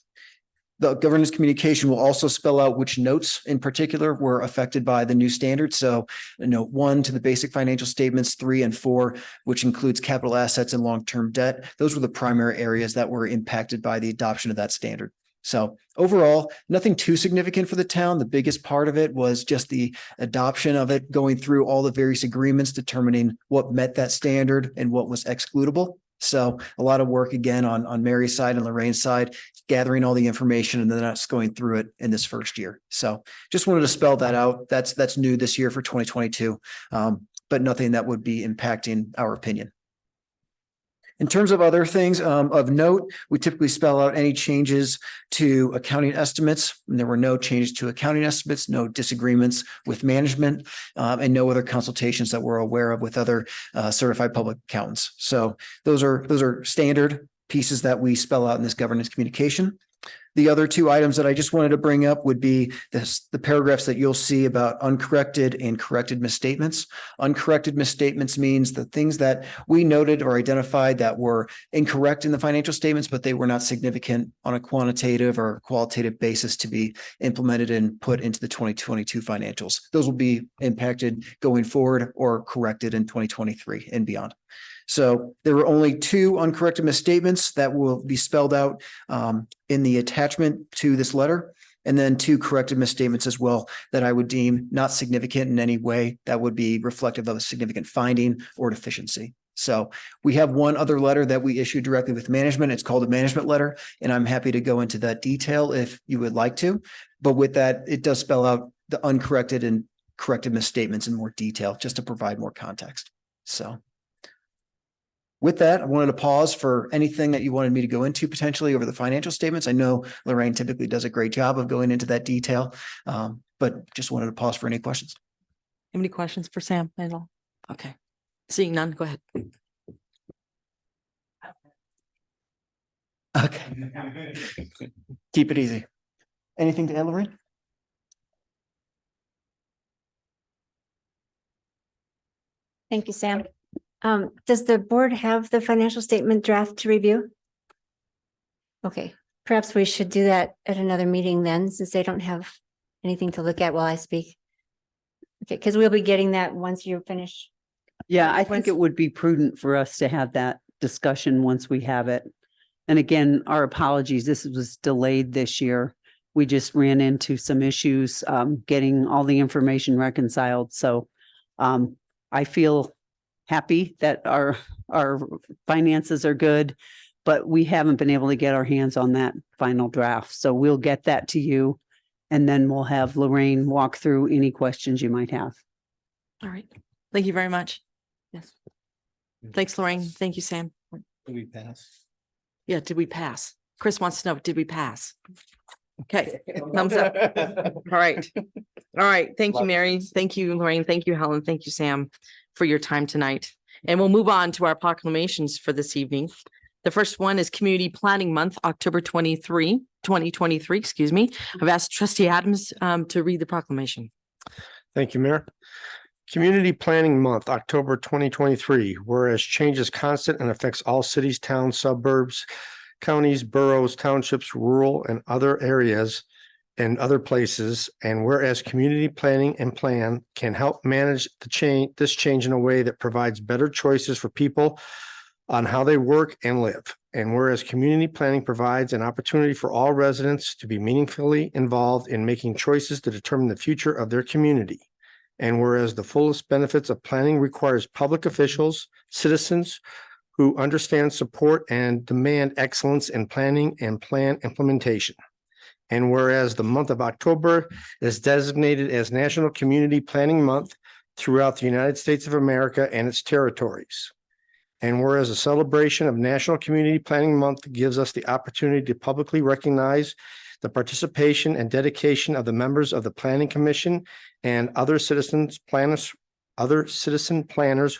The governance communication will also spell out which notes in particular were affected by the new standard. So note 1 to the basic financial statements, 3 and 4, which includes capital assets and long-term debt. Those were the primary areas that were impacted by the adoption of that standard. So overall, nothing too significant for the town. The biggest part of it was just the adoption of it, going through all the various agreements, determining what met that standard and what was excludable. So a lot of work again on Mary's side and Lorraine's side, gathering all the information and then us going through it in this first year. So just wanted to spell that out. That's new this year for 2022, but nothing that would be impacting our opinion. In terms of other things of note, we typically spell out any changes to accounting estimates. And there were no changes to accounting estimates, no disagreements with management, and no other consultations that we're aware of with other certified public accountants. So those are standard pieces that we spell out in this governance communication. The other two items that I just wanted to bring up would be the paragraphs that you'll see about uncorrected and corrected misstatements. Uncorrected misstatements means the things that we noted or identified that were incorrect in the financial statements, but they were not significant on a quantitative or qualitative basis to be implemented and put into the 2022 financials. Those will be impacted going forward or corrected in 2023 and beyond. So there were only two uncorrected misstatements that will be spelled out in the attachment to this letter, and then two corrected misstatements as well that I would deem not significant in any way that would be reflective of a significant finding or deficiency. So we have one other letter that we issued directly with management. It's called a management letter, and I'm happy to go into that detail if you would like to. But with that, it does spell out the uncorrected and corrected misstatements in more detail, just to provide more context. So with that, I wanted to pause for anything that you wanted me to go into potentially over the financial statements. I know Lorraine typically does a great job of going into that detail, but just wanted to pause for any questions. Any questions for Sam at all? Okay. Seeing none, go ahead. Okay. Keep it easy. Anything to add, Lorraine? Thank you, Sam. Does the board have the financial statement draft to review? Okay, perhaps we should do that at another meeting then, since they don't have anything to look at while I speak. Okay, because we'll be getting that once you finish. Yeah, I think it would be prudent for us to have that discussion once we have it. And again, our apologies, this was delayed this year. We just ran into some issues getting all the information reconciled. So I feel happy that our finances are good, but we haven't been able to get our hands on that final draft. So we'll get that to you, and then we'll have Lorraine walk through any questions you might have. All right. Thank you very much. Yes. Thanks, Lorraine. Thank you, Sam. Do we pass? Yeah, did we pass? Chris wants to know, did we pass? Okay, thumbs up. All right. All right. Thank you, Mary. Thank you, Lorraine. Thank you, Helen. Thank you, Sam, for your time tonight. And we'll move on to our proclamations for this evening. The first one is Community Planning Month, October 2023, excuse me. I've asked Trustee Adams to read the proclamation. Thank you, Mayor. Community Planning Month, October 2023, whereas change is constant and affects all cities, towns, suburbs, counties, boroughs, townships, rural and other areas and other places. And whereas community planning and plan can help manage this change in a way that provides better choices for people on how they work and live. And whereas community planning provides an opportunity for all residents to be meaningfully involved in making choices to determine the future of their community. And whereas the fullest benefits of planning requires public officials, citizens who understand, support, and demand excellence in planning and plan implementation. And whereas the month of October is designated as National Community Planning Month throughout the United States of America and its territories. And whereas a celebration of National Community Planning Month gives us the opportunity to publicly recognize the participation and dedication of the members of the Planning Commission and other citizen planners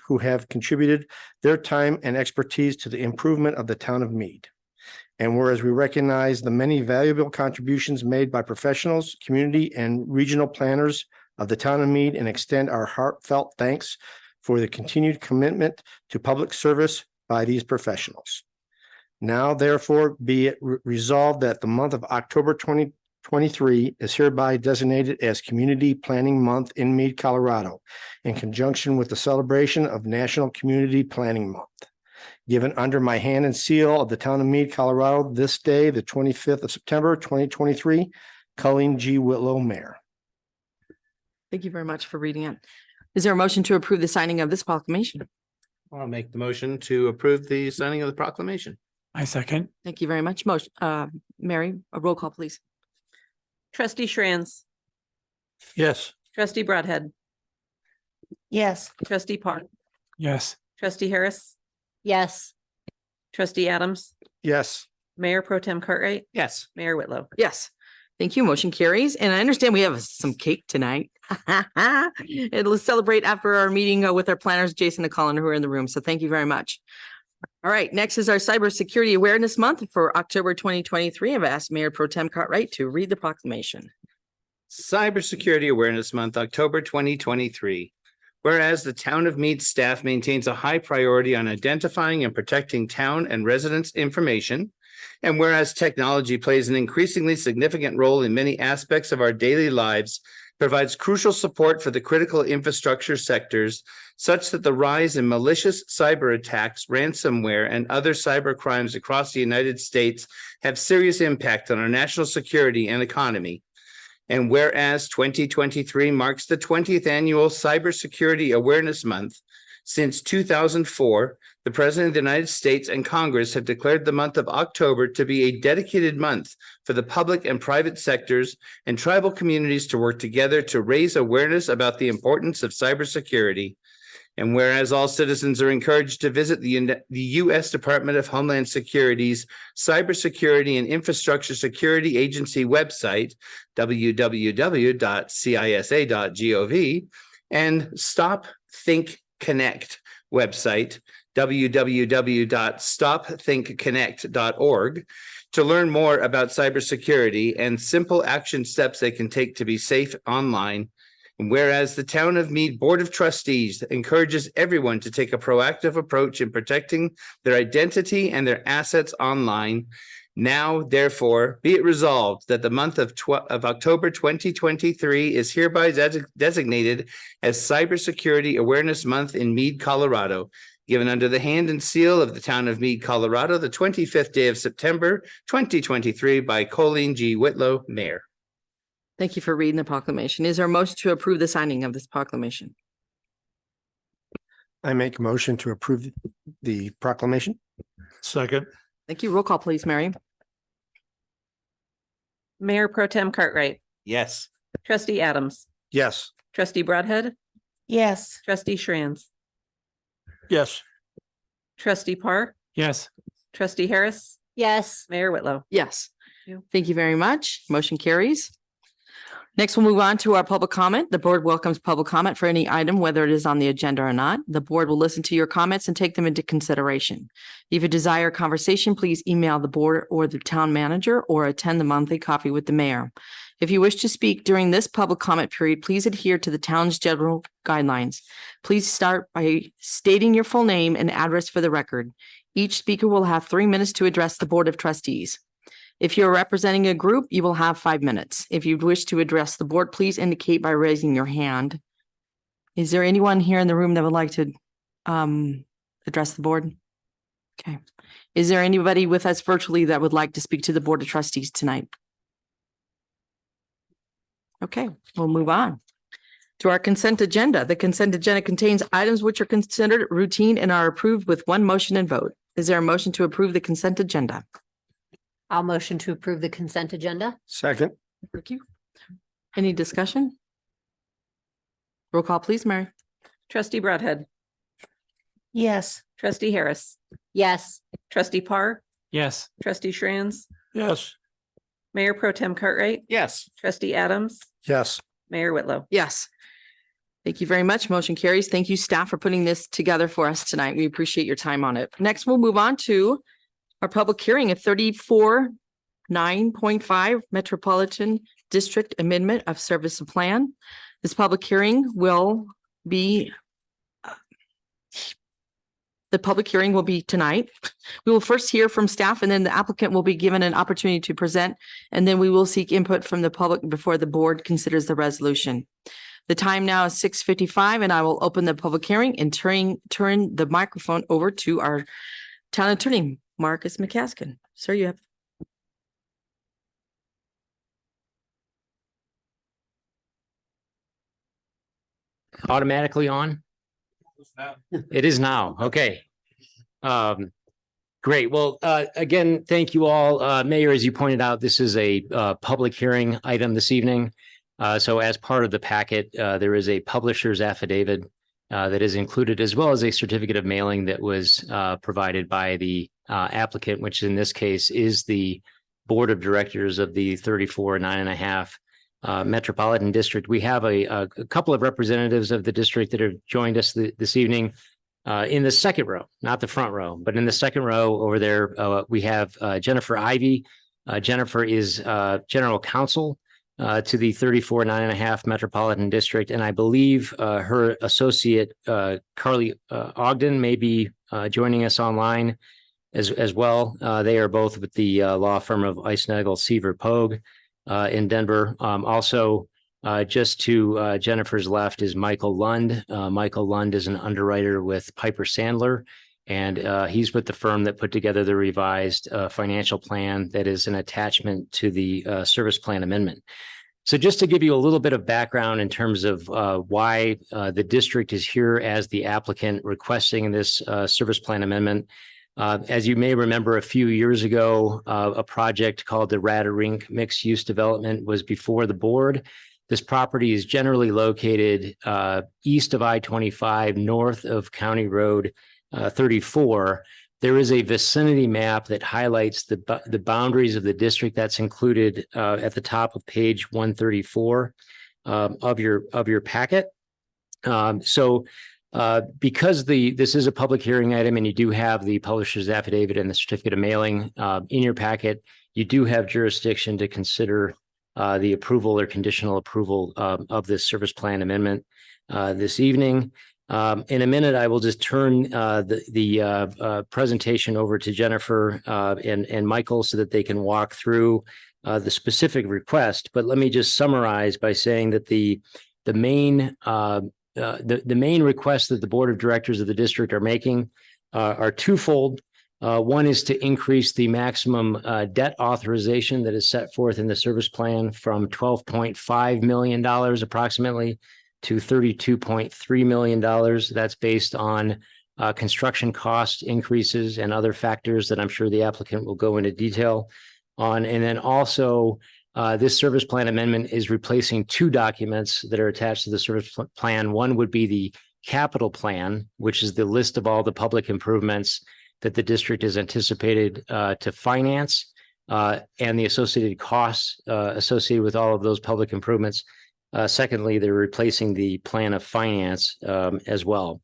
who have contributed their time and expertise to the improvement of the town of Mead. And whereas we recognize the many valuable contributions made by professionals, community, and regional planners of the town of Mead, and extend our heartfelt thanks for the continued commitment to public service by these professionals. Now, therefore, be it resolved that the month of October 2023 is hereby designated as Community Planning Month in Mead, Colorado, in conjunction with the celebration of National Community Planning Month. Given under my hand and seal of the town of Mead, Colorado, this day, the 25th of September, 2023, Colleen G. Whitlow, Mayor. Thank you very much for reading it. Is there a motion to approve the signing of this proclamation? I'll make the motion to approve the signing of the proclamation. I second. Thank you very much. Motion, Mary, a roll call, please. Trustee Shranz, Yes. trustee Broadhead, Yes. trustee Park, Yes. trustee Harris, Yes. trustee Adams, Yes. Mayor Pro Tem Cartwright, Yes. Mayor Whitlow. Yes. Thank you. Motion carries. And I understand we have some cake tonight. And let's celebrate after our meeting with our planners, Jason and Colin, who are in the room. So thank you very much. All right, next is our Cybersecurity Awareness Month for October 2023. I've asked Mayor Pro Tem Cartwright to read the proclamation. Cybersecurity Awareness Month, October 2023. Whereas the town of Mead staff maintains a high priority on identifying and protecting town and residents' information. And whereas technology plays an increasingly significant role in many aspects of our daily lives, provides crucial support for the critical infrastructure sectors, such that the rise in malicious cyber attacks, ransomware, and other cyber crimes across the United States have serious impact on our national security and economy. And whereas 2023 marks the 20th annual Cybersecurity Awareness Month, since 2004, the President of the United States and Congress have declared the month of October to be a dedicated month for the public and private sectors and tribal communities to work together to raise awareness about the importance of cybersecurity. And whereas all citizens are encouraged to visit the U.S. Department of Homeland Security's Cybersecurity and Infrastructure Security Agency website, www.cisa.gov, and Stop, Think, Connect website, www.stopthinkconnect.org, to learn more about cybersecurity and simple action steps they can take to be safe online. And whereas the Town of Mead Board of Trustees encourages everyone to take a proactive approach in protecting their identity and their assets online, now, therefore, be it resolved that the month of October 2023 is hereby designated as Cybersecurity Awareness Month in Mead, Colorado, given under the hand and seal of the Town of Mead, Colorado, the 25th day of September 2023 by Colleen G. Whitlow, Mayor. Thank you for reading the proclamation. Is there a motion to approve the signing of this proclamation? I make a motion to approve the proclamation. Second. Thank you. Roll call, please, Mary. Mayor Pro Tem Cartwright, Yes. trustee Adams, Yes. trustee Broadhead, Yes. trustee Shranz, Yes. trustee Parr, Yes. trustee Harris, Yes. Mayor Whitlow. Yes. you. Thank you very much. Motion carries. Next, we'll move on to our public comment. The board welcomes public comment for any item, whether it is on the agenda or not. The board will listen to your comments and take them into consideration. If you desire conversation, please email the board or the town manager or attend the monthly coffee with the mayor. If you wish to speak during this public comment period, please adhere to the town's general guidelines. Please start by stating your full name and address for the record. Each speaker will have 3 minutes to address the Board of Trustees. If you're representing a group, you will have 5 minutes. If you wish to address the board, please indicate by raising your hand. Is there anyone here in the room that would like to address the board? Okay. Is there anybody with us virtually that would like to speak to the Board of Trustees tonight? Okay, we'll move on to our consent agenda. The consent agenda contains items which are considered routine and are approved with one motion and vote. Is there a motion to approve the consent agenda? I'll motion to approve the consent agenda. Second. Thank you. Any discussion? Roll call, please, Mary. Trustee Broadhead, Yes. trustee Harris, Yes. trustee Parr, Yes. trustee Shranz, Yes. Mayor Pro Tem Cartwright, Yes. trustee Adams, Yes. Mayor Whitlow. Yes. Thank you very much. Motion carries. Thank you, staff, for putting this together for us tonight. We appreciate your time on it. Next, we'll move on to our public hearing at 34-9.5 Metropolitan District Amendment of Service Plan. This public hearing will be tonight. We will first hear from staff and then the applicant will be given an opportunity to present. And then we will seek input from the public before the board considers the resolution. The time now is 6:55 and I will open the public hearing and turn the microphone over to our town attorney, Marcus McCaskill. Sir, you have. Automatically on? It is now. Okay. Great. Well, again, thank you all. Mayor, as you pointed out, this is a public hearing item this evening. So as part of the packet, there is a publisher's affidavit that is included, as well as a certificate of mailing that was provided by the applicant, which in this case is the board of directors of the 34-9.5 Metropolitan District. We have a couple of representatives of the district that have joined us this evening. In the second row, not the front row, but in the second row over there, we have Jennifer Ivy. Jennifer is General Counsel to the 34.5 Metropolitan District, and I believe her associate Carly Ogden may be joining us online as well. They are both with the law firm of Eisnagel Seaver Pogue in Denver. Also, just to Jennifer's left is Michael Lund. Michael Lund is an underwriter with Piper Sandler, and he's with the firm that put together the revised financial plan that is an attachment to the service plan amendment. So just to give you a little bit of background in terms of why the district is here as the applicant requesting this service plan amendment. As you may remember, a few years ago, a project called the Radderink Mixed Use Development was before the board. This property is generally located east of I-25, north of County Road 34. There is a vicinity map that highlights the boundaries of the district that's included at the top of page 134 of your packet. Because this is a public hearing item and you do have the publisher's affidavit and the certificate of mailing in your packet, you do have jurisdiction to consider the approval or conditional approval of this service plan amendment this evening. In a minute, I will just turn the presentation over to Jennifer and Michael so that they can walk through the specific request. But let me just summarize by saying that the main requests that the board of directors of the district are making are twofold. One is to increase the maximum debt authorization that is set forth in the service plan from $12.5 million approximately to $32.3 million. That's based on construction cost increases and other factors that I'm sure the applicant will go into detail on. And then also, this service plan amendment is replacing two documents that are attached to the service plan. One would be the capital plan, which is the list of all the public improvements that the district is anticipated to finance and the associated costs associated with all of those public improvements. Secondly, they're replacing the plan of finance as well.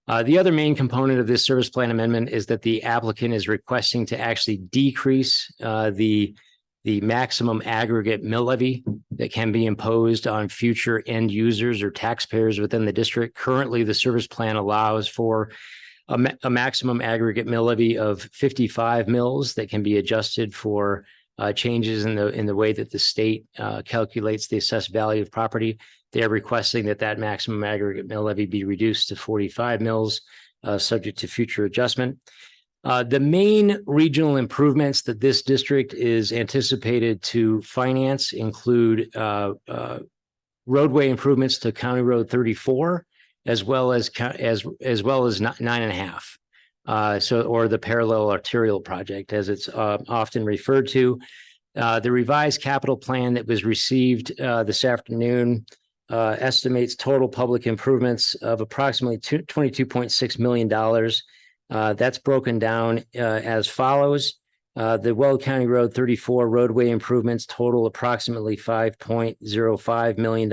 The other main component of this service plan amendment is that the applicant is requesting to actually decrease the maximum aggregate mill levy that can be imposed on future end users or taxpayers within the district. Currently, the service plan allows for a maximum aggregate mill levy of 55 mills that can be adjusted for changes in the way that the state calculates the assessed value of property. They are requesting that maximum aggregate mill levy be reduced to 45 mills, subject to future adjustment. The main regional improvements that this district is anticipated to finance include roadway improvements to County Road 34, as well as 9.5. Or the parallel arterial project, as it's often referred to. The revised capital plan that was received this afternoon estimates total public improvements of approximately $22.6 million. That's broken down as follows. The Weld County Road 34 roadway improvements total approximately $5.05 million.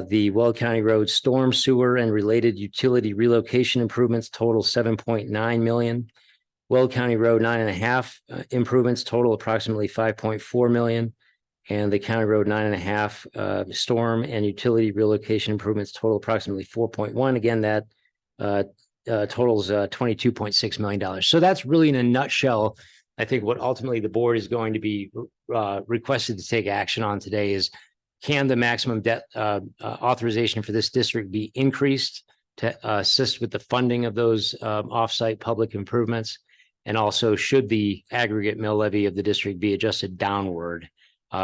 The Weld County Road storm sewer and related utility relocation improvements total $7.9 million. Weld County Road 9.5 improvements total approximately $5.4 million. And the County Road 9.5 storm and utility relocation improvements total approximately 4.1. Again, that totals $22.6 million. So that's really in a nutshell, I think what ultimately the board is going to be requested to take action on today is, can the maximum debt authorization for this district be increased to assist with the funding of those offsite public improvements? And also, should the aggregate mill levy of the district be adjusted downward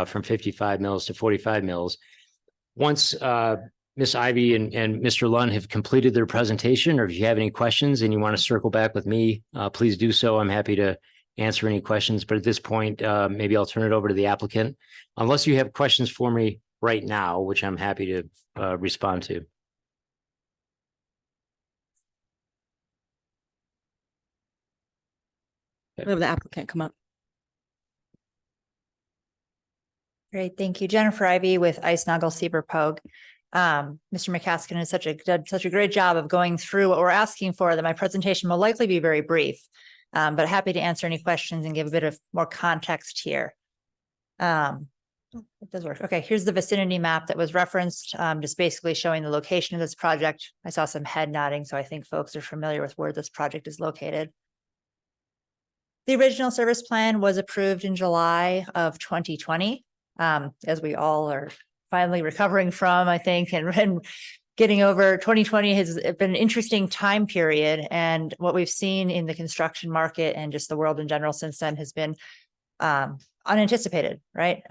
from 55 mills to 45 mills? Once Ms. Ivy and Mr. Lund have completed their presentation, or if you have any questions and you want to circle back with me, please do so. I'm happy to answer any questions. But at this point, maybe I'll turn it over to the applicant, unless you have questions for me right now, which I'm happy to respond to. Have the applicant come up. Great, thank you. Jennifer Ivy with Eisnagel Seaver Pogue. Mr. McCaskill has done such a great job of going through what we're asking for that my presentation will likely be very brief. But happy to answer any questions and give a bit of more context here. It does work. Okay, here's the vicinity map that was referenced, just basically showing the location of this project. I saw some head nodding, so I think folks are familiar with where this project is located. The original service plan was approved in July of 2020, as we all are finally recovering from, I think, and getting over 2020 has been an interesting time period. And what we've seen in the construction market and just the world in general since then has been unanticipated, right?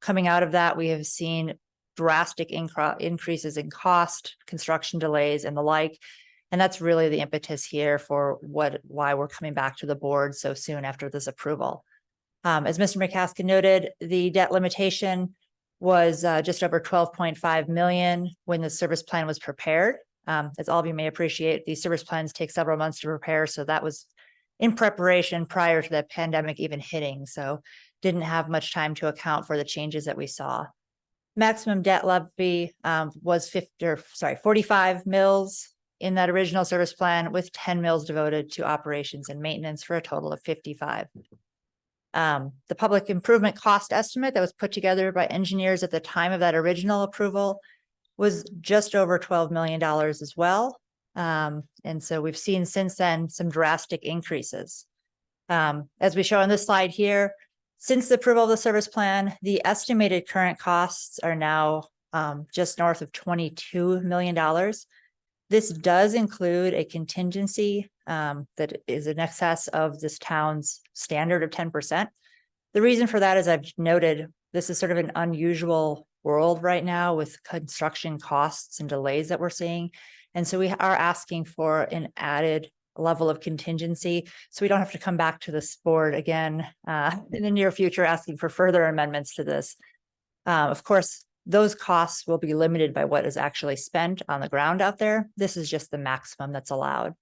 Coming out of that, we have seen drastic increases in cost, construction delays and the like. And that's really the impetus here for why we're coming back to the board so soon after this approval. As Mr. McCaskill noted, the debt limitation was just over 12.5 million when the service plan was prepared. As all of you may appreciate, these service plans take several months to prepare. So that was in preparation prior to the pandemic even hitting. So didn't have much time to account for the changes that we saw. Maximum debt levy was 45 mils in that original service plan, with 10 mils devoted to operations and maintenance for a total of 55. The public improvement cost estimate that was put together by engineers at the time of that original approval was just over $12 million as well. And so we've seen since then some drastic increases. As we show on this slide here, since the approval of the service plan, the estimated current costs are now just north of $22 million. This does include a contingency that is in excess of this town's standard of 10%. The reason for that, as I've noted, this is sort of an unusual world right now with construction costs and delays that we're seeing. And so we are asking for an added level of contingency so we don't have to come back to this board again in the near future asking for further amendments to this. Of course, those costs will be limited by what is actually spent on the ground out there. This is just the maximum that's allowed.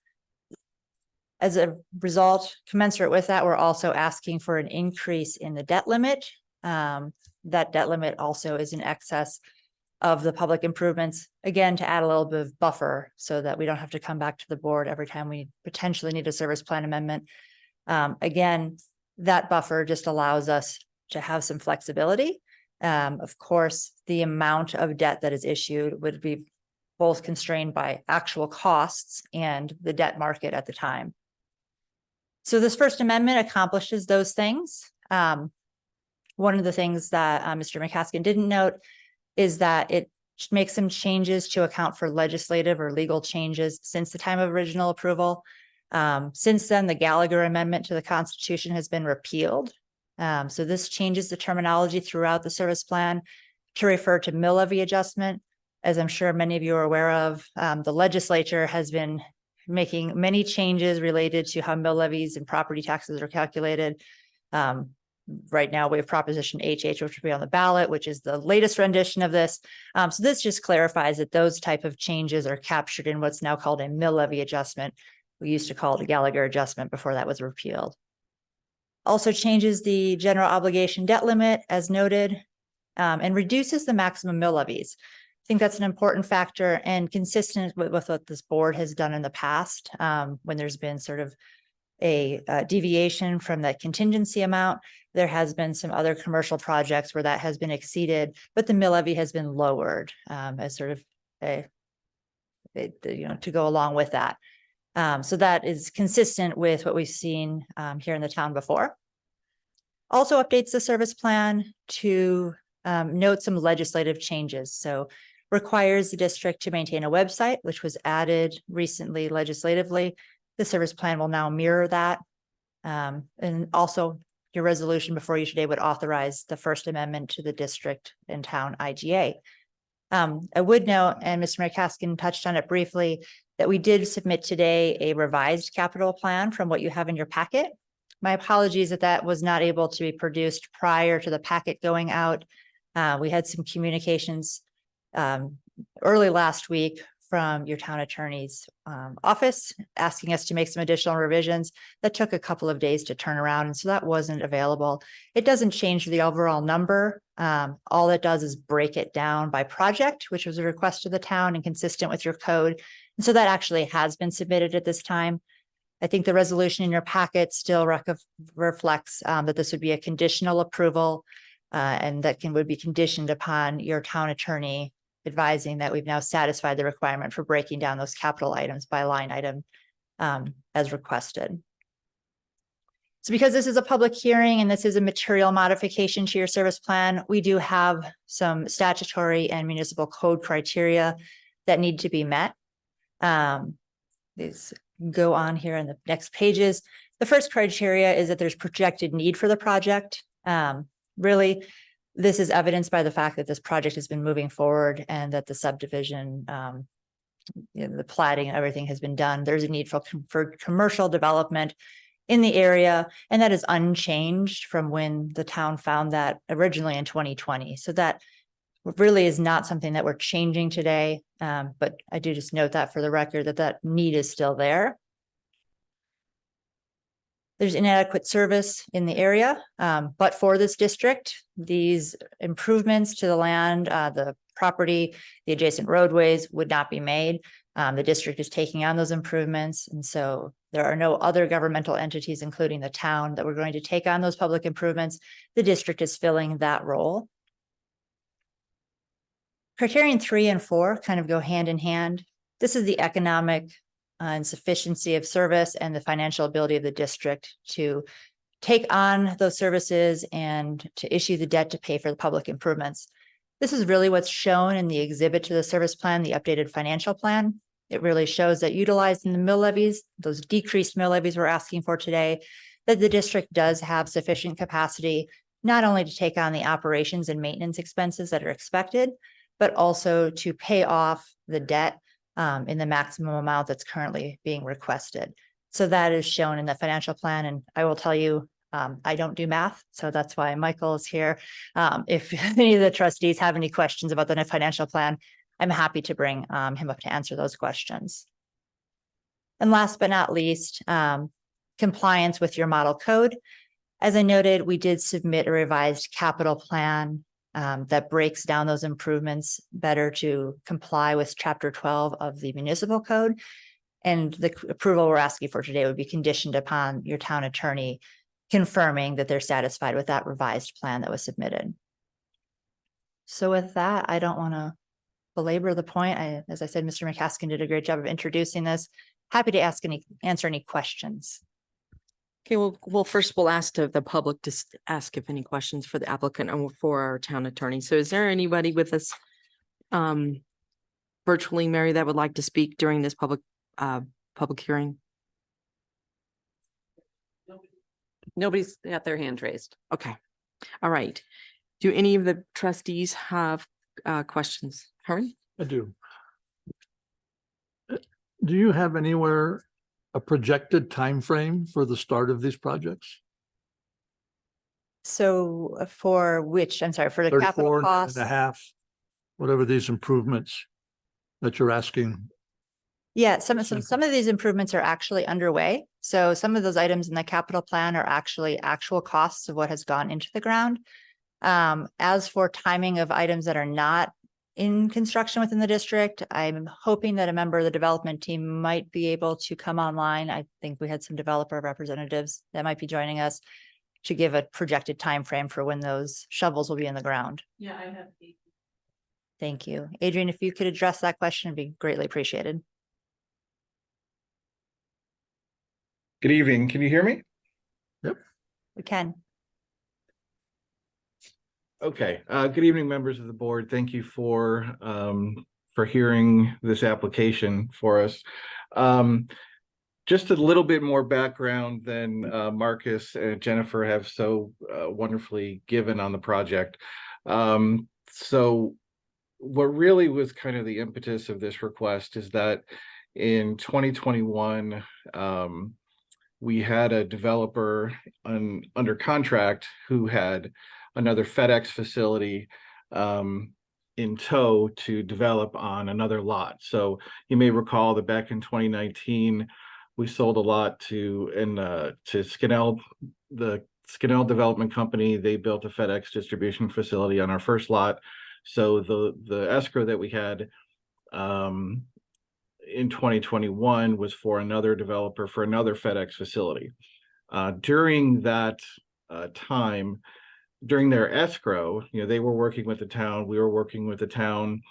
As a result, commensurate with that, we're also asking for an increase in the debt limit. That debt limit also is in excess of the public improvements, again, to add a little bit of buffer so that we don't have to come back to the board every time we potentially need a service plan amendment. Again, that buffer just allows us to have some flexibility. Of course, the amount of debt that is issued would be both constrained by actual costs and the debt market at the time. So this first amendment accomplishes those things. One of the things that Mr. McCaskill didn't note is that it makes some changes to account for legislative or legal changes since the time of original approval. Since then, the Gallagher Amendment to the Constitution has been repealed. So this changes the terminology throughout the service plan to refer to mill levy adjustment. As I'm sure many of you are aware of, the legislature has been making many changes related to how mill levies and property taxes are calculated. Right now, we have Proposition HH, which will be on the ballot, which is the latest rendition of this. So this just clarifies that those type of changes are captured in what's now called a mill levy adjustment. We used to call it a Gallagher adjustment before that was repealed. Also changes the general obligation debt limit as noted, and reduces the maximum mill levies. I think that's an important factor and consistent with what this board has done in the past, when there's been sort of a deviation from that contingency amount. There has been some other commercial projects where that has been exceeded, but the mill levy has been lowered as sort of to go along with that. So that is consistent with what we've seen here in the town before. Also updates the service plan to note some legislative changes. So requires the district to maintain a website, which was added recently legislatively. The service plan will now mirror that. And also your resolution before you today would authorize the First Amendment to the district and town IGA. I would note, and Mr. McCaskill touched on it briefly, that we did submit today a revised capital plan from what you have in your packet. My apologies that that was not able to be produced prior to the packet going out. We had some communications early last week from your town attorney's office, asking us to make some additional revisions. That took a couple of days to turn around, and so that wasn't available. It doesn't change the overall number. All it does is break it down by project, which was a request of the town and consistent with your code. And so that actually has been submitted at this time. I think the resolution in your packet still reflects that this would be a conditional approval, and that would be conditioned upon your town attorney advising that we've now satisfied the requirement for breaking down those capital items by line item as requested. So because this is a public hearing and this is a material modification to your service plan, we do have some statutory and municipal code criteria that need to be met. These go on here in the next pages. The first criteria is that there's projected need for the project. Really, this is evidenced by the fact that this project has been moving forward and that the subdivision, the platting, everything has been done. There's a need for commercial development in the area, and that is unchanged from when the town found that originally in 2020. So that really is not something that we're changing today, but I do just note that for the record that need is still there. There's inadequate service in the area, but for this district, these improvements to the land, the property, the adjacent roadways would not be made. The district is taking on those improvements, and so there are no other governmental entities, including the town, that we're going to take on those public improvements. The district is filling that role. Criterion 3 and 4 kind of go hand in hand. This is the economic and sufficiency of service and the financial ability of the district to take on those services and to issue the debt to pay for the public improvements. This is really what's shown in the exhibit to the service plan, the updated financial plan. It really shows that utilizing the mill levies, those decreased mill levies we're asking for today, that the district does have sufficient capacity, not only to take on the operations and maintenance expenses that are expected, but also to pay off the debt in the maximum amount that's currently being requested. So that is shown in the financial plan. And I will tell you, I don't do math, so that's why Michael is here. If any of the trustees have any questions about the financial plan, I'm happy to bring him up to answer those questions. And last but not least, compliance with your model code. As I noted, we did submit a revised capital plan that breaks down those improvements better to comply with Chapter 12 of the municipal code. And the approval we're asking for today would be conditioned upon your town attorney confirming that they're satisfied with that revised plan that was submitted. So with that, I don't want to belabor the point. As I said, Mr. McCaskill did a great job of introducing this. Happy to answer any questions. Okay, well, first we'll ask the public to ask if any questions for the applicant and for our town attorney. So is there anybody with us virtually, Mary, that would like to speak during this public hearing? Nobody's got their hand raised. Okay. All right. Do any of the trustees have questions? Harry? I do. Do you have anywhere a projected time frame for the start of these projects? So for which, I'm sorry, for the capital 34 costs? and a half, whatever these improvements that you're asking. Yeah, some of these improvements are actually underway. So some of those items in the capital plan are actually actual costs of what has gone into the ground. As for timing of items that are not in construction within the district, I'm hoping that a member of the development team might be able to come online. I think we had some developer representatives that might be joining us to give a projected time frame for when those shovels will be in the ground. Yeah, I have. Thank you. Adrian, if you could address that question, it'd be greatly appreciated. Good evening. Can you hear me? We can. Okay. Good evening, members of the board. Thank you for hearing this application for us. Just a little bit more background than Marcus and Jennifer have so wonderfully given on the project. So what really was kind of the impetus of this request is that in 2021, we had a developer under contract who had another FedEx facility in tow to develop on another lot. So you may recall that back in 2019, we sold a lot to Skinnell, the Skinnell Development Company. They built a FedEx distribution facility on our first lot. So the escrow that we had in 2021 was for another developer for another FedEx facility. During that time, during their escrow, they were working with the town, we were working with the town,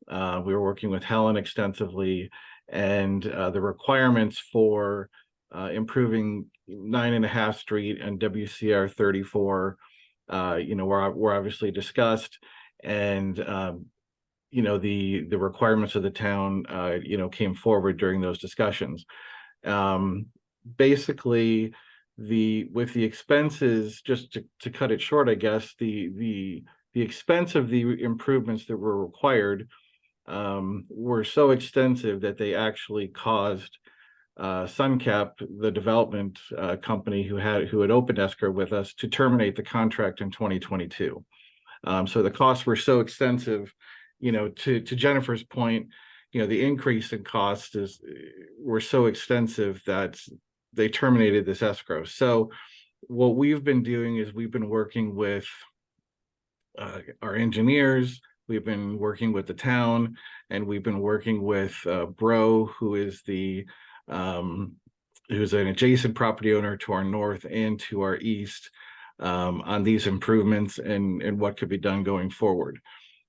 we were working with Helen extensively, and the requirements for improving 9.5 Street and WCR 34, were obviously discussed, and the requirements of the town, came forward during those discussions. Basically, with the expenses, just to cut it short, I guess, the expense of the improvements that were required were so extensive that they actually caused Suncap, the development company who had opened escrow with us, to terminate the contract in 2022. So the costs were so extensive, to Jennifer's point, the increase in costs were so extensive that they terminated this escrow. So what we've been doing is we've been working with our engineers, we've been working with the town, and we've been working with Bro, who is who's an adjacent property owner to our north and to our east, on these improvements and what could be done going forward.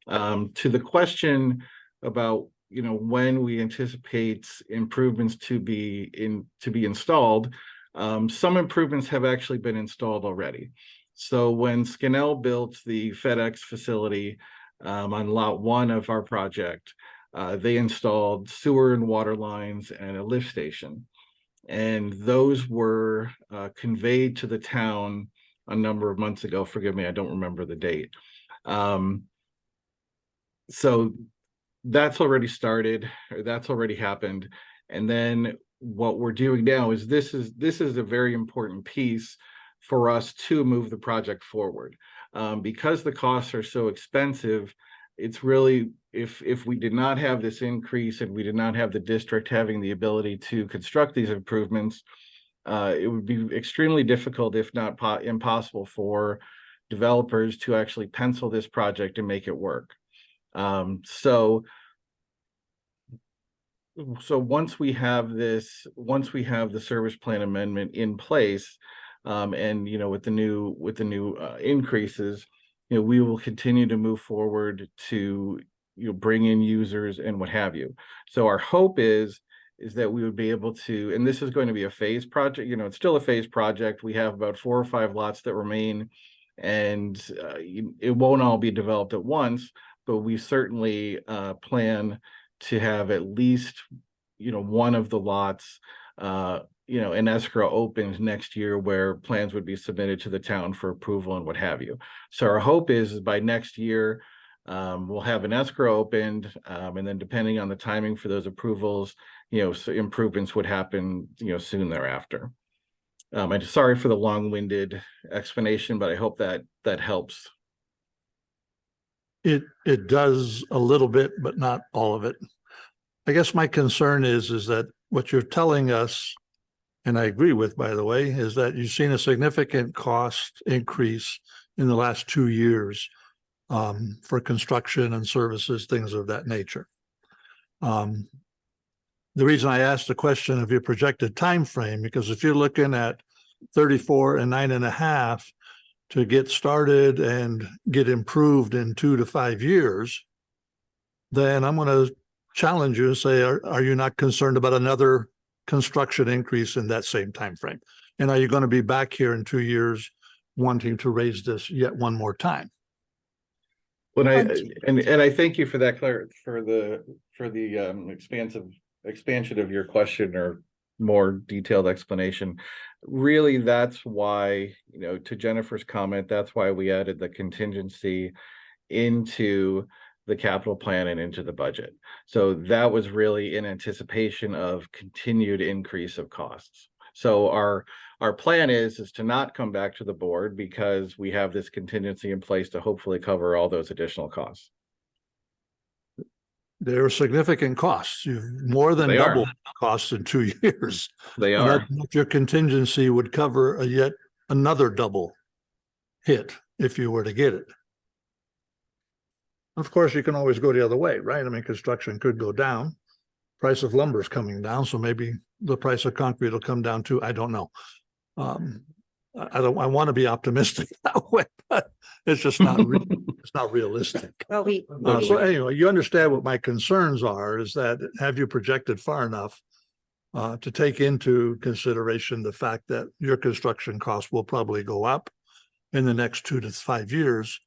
To the question about when we anticipate improvements to be installed, some improvements have actually been installed already. So when Skinnell built the FedEx facility on lot 1 of our project, they installed sewer and water lines and a lift station, and those were conveyed to the town a number of months ago. Forgive me, I don't remember the date. So that's already started, or that's already happened. And then what we're doing now is this is a very important piece for us to move the project forward. Because the costs are so expensive, it's really, if we did not have this increase and we did not have the district having the ability to construct these improvements, it would be extremely difficult, if not impossible, for developers to actually pencil this project and make it work. So once we have the service plan amendment in place, and with the new increases, we will continue to move forward to bring in users and what have you. So our hope is that we would be able to, and this is going to be a phase project. It's still a phase project. We have about 4 or 5 lots that remain, and it won't all be developed at once, but we certainly plan to have at least one of the lots an escrow opens next year, where plans would be submitted to the town for approval and what have you. So our hope is by next year we'll have an escrow opened, and then depending on the timing for those approvals, so improvements would happen soon thereafter. I'm sorry for the long-winded explanation, but I hope that helps. It does a little bit, but not all of it. I guess my concern is that what you're telling us, and I agree with, by the way, is that you've seen a significant cost increase in the last 2 years for construction and services, things of that nature. The reason I asked the question of your projected time frame, because if you're looking at 34 and 9.5 to get started and get improved in 2 to 5 years, then I'm going to challenge you and say, are you not concerned about another construction increase in that same time frame? And are you going to be back here in 2 years wanting to raise this yet one more time? When I thank you for that, Claire, for the expansion of your question, or more detailed explanation. Really, that's why, to Jennifer's comment, that's why we added the contingency into the capital plan and into the budget. So that was really in anticipation of continued increase of costs. So our plan is to not come back to the board, because we have this contingency in place to hopefully cover all those additional costs. There are significant costs. You've more than They are. doubled the costs in 2 years. They And are. your contingency would cover yet another double hit if you were to get it. Of course, you can always go the other way, right? I mean, construction could go down. Price of lumber is coming down, so maybe the price of concrete will come down too. I don't know. I want to be optimistic that way, but it's just not, it's not realistic. Well, So anyway, you understand what my concerns are, is that have you projected far enough to take into consideration the fact that your construction costs will probably go up in the next 2 to 5 years?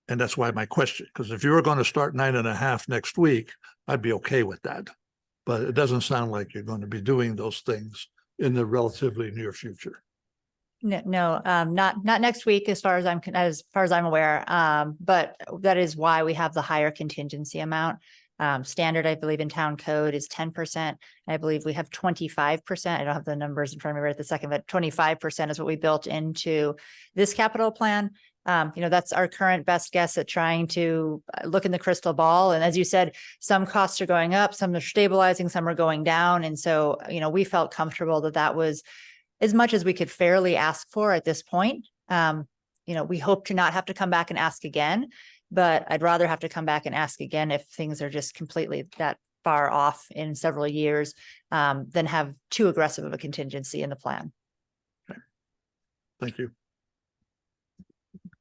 And that's why my question, because if you were going to start 9.5 next week, I'd be okay with that. But it doesn't sound like you're going to be doing those things in the relatively near future. No, not next week, as far as I'm aware. But that is why we have the higher contingency amount. Standard, I believe, in town code is 10%. I believe we have 25%. I don't have the numbers in front of me right at the second, but 25% is what we built into this capital plan. That's our current best guess at trying to look in the crystal ball. And as you said, some costs are going up, some are stabilizing, some are going down. And so, we felt comfortable that that was as much as we could fairly ask for at this point. We hope to not have to come back and ask again, but I'd rather have to come back and ask again if things are just completely that far off in several years, than have too aggressive of a contingency in the plan. Okay. Thank you.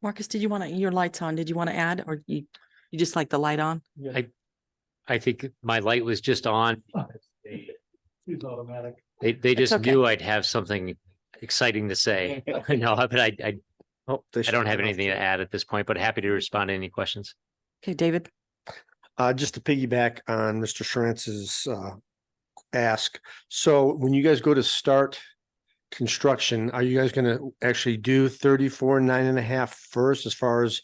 Marcus, your light's on. Did you want to add, or you just like the light on? I think my light was just on. It's automatic. They just okay. knew I'd have something exciting to say. No, but I don't have anything to add at this point, but happy to respond to any questions. Okay, David. Just to piggyback on Mr. Schrantz's ask. So when you guys go to start construction, are you guys going to actually do 34 9.5 first, as far as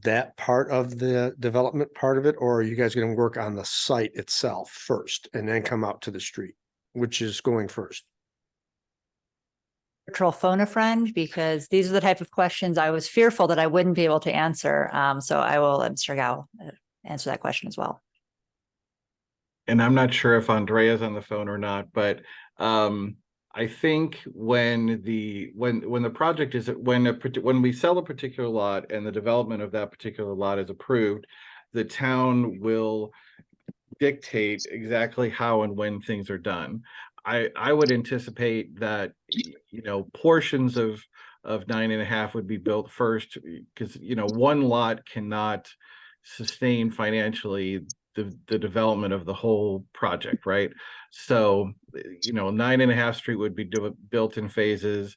that part of the development part of it, or are you guys going to work on the site itself first and then come out to the street, which is going first? Virtual phone a friend, because these are the type of questions I was fearful that I wouldn't be able to answer. So I will, Mr. Gao, answer that question as well. And I'm not sure if Andrea's on the phone or not, but I think when the project is when we sell a particular lot and the development of that particular lot is approved, the town will dictate exactly how and when things are done. I would anticipate that portions of 9.5 would be built first, because one lot cannot sustain financially the development of the whole project, right? So 9.5 Street would be built in phases,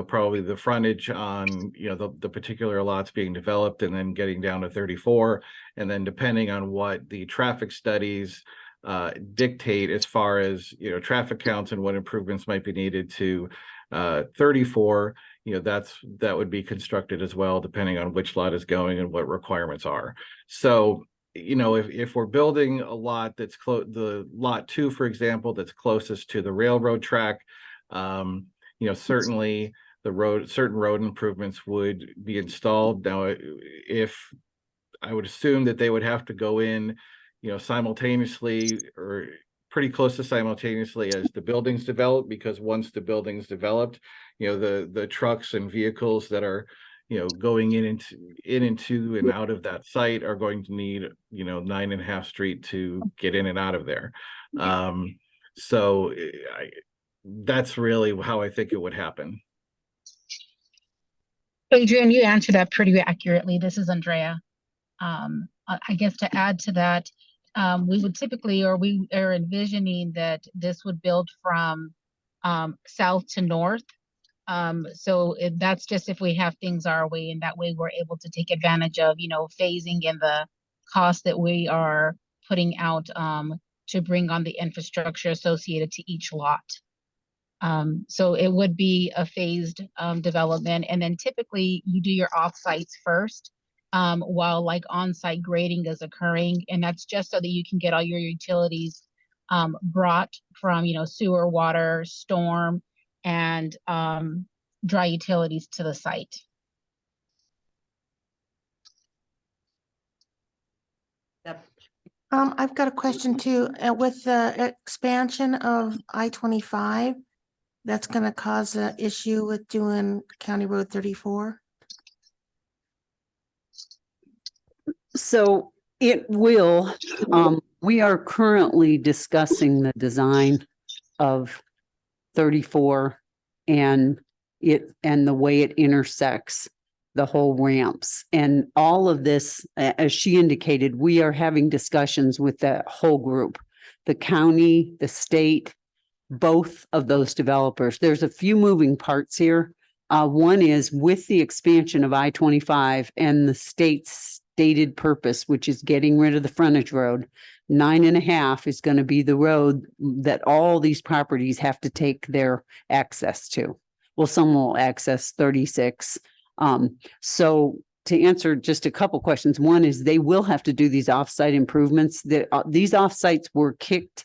probably the frontage on the particular lots being developed, and then getting down to 34, and then depending on what the traffic studies dictate as far as traffic counts and what improvements might be needed to 34, that would be constructed as well, depending on which lot is going and what requirements are. So if we're building a lot that's the lot 2, for example, that's closest to the railroad track, certainly certain road improvements would be installed. Now, if I would assume that they would have to go in, simultaneously or pretty close to simultaneously as the buildings develop, because once the buildings developed, the trucks and vehicles that are going into and out of that site are going to need 9.5 Street to get in and out of there. So that's really how I think it would happen. Adrian, you answered that pretty accurately. This is Andrea. I guess to add to that, we would typically, or we are envisioning that this would build from south to north. So that's just if we have things our way, and that way we're able to take advantage of, phasing and the cost that we are putting out to bring on the infrastructure associated to each lot. So it would be a phased development, and then typically you do your off-sites first while like on-site grading is occurring, and that's just so that you can get all your utilities brought from sewer, water, storm, and dry utilities to the site. Yep. I've got a question too. With the expansion of I-25, that's gonna cause an issue with doing County Road 34? So it will, we are currently discussing the design of 34 and the way it intersects the whole ramps and all of this, as she indicated, we are having discussions with the whole group, the county, the state, both of those developers. There's a few moving parts here. One is with the expansion of I-25 and the state's stated purpose, which is getting rid of the frontage road, 9.5 is going to be the road that all these properties have to take their access to. Well, some will access 36. So to answer just a couple questions, one is they will have to do these offsite improvements. These offsites were kicked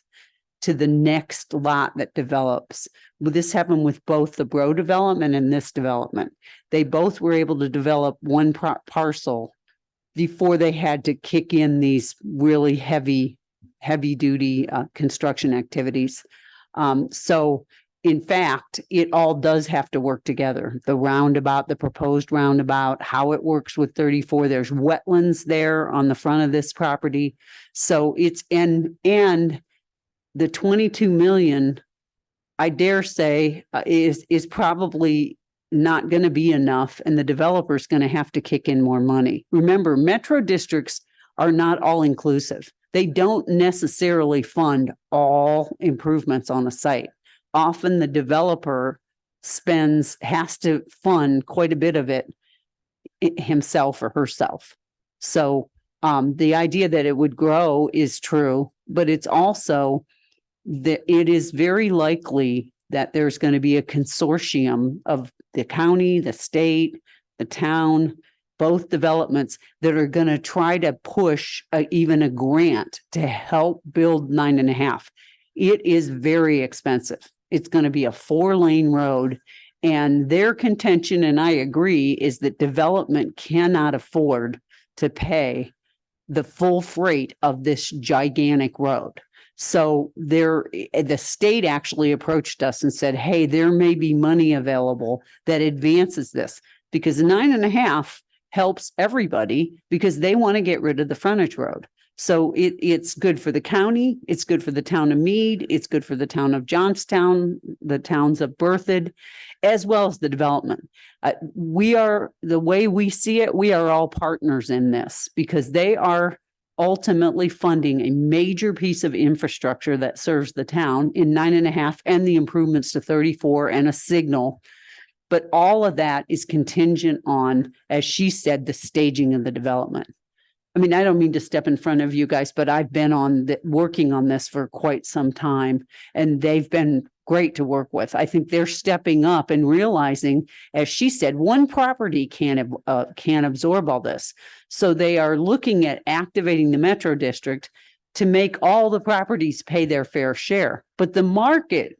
to the next lot that develops. Well, this happened with both the Bro development and this development. They both were able to develop one parcel before they had to kick in these really heavy duty construction activities. So in fact, it all does have to work together. The roundabout, the proposed roundabout, how it works with 34, there's wetlands there on the front of this property. So it's, and the 22 million, I dare say, is probably not going to be enough, and the developer's going to have to kick in more money. Remember, metro districts are not all inclusive. They don't necessarily fund all improvements on a site. Often the developer has to fund quite a bit of it himself or herself. So the idea that it would grow is true, but it's also that it is very likely that there's going to be a consortium of the county, the state, the town, both developments that are going to try to push even a grant to help build 9.5. It is very expensive. It's going to be a 4-lane road. And their contention, and I agree, is that development cannot afford to pay the full freight of this gigantic road. So the state actually approached us and said, hey, there may be money available that advances this, because 9.5 helps everybody because they want to get rid of the frontage road. So it's good for the county, it's good for the town of Mead, it's good for the town of Johnstown, the towns of Berthoud, as well as the development. The way we see it, we are all partners in this because they are ultimately funding a major piece of infrastructure that serves the town in 9.5 and the improvements to 34 and a signal. But all of that is contingent on, as she said, the staging of the development. I mean, I don't mean to step in front of you guys, but I've been working on this for quite some time, and they've been great to work with. I think they're stepping up and realizing, as she said, one property can't absorb all this. So they are looking at activating the Metro District to make all the properties pay their fair share. But the market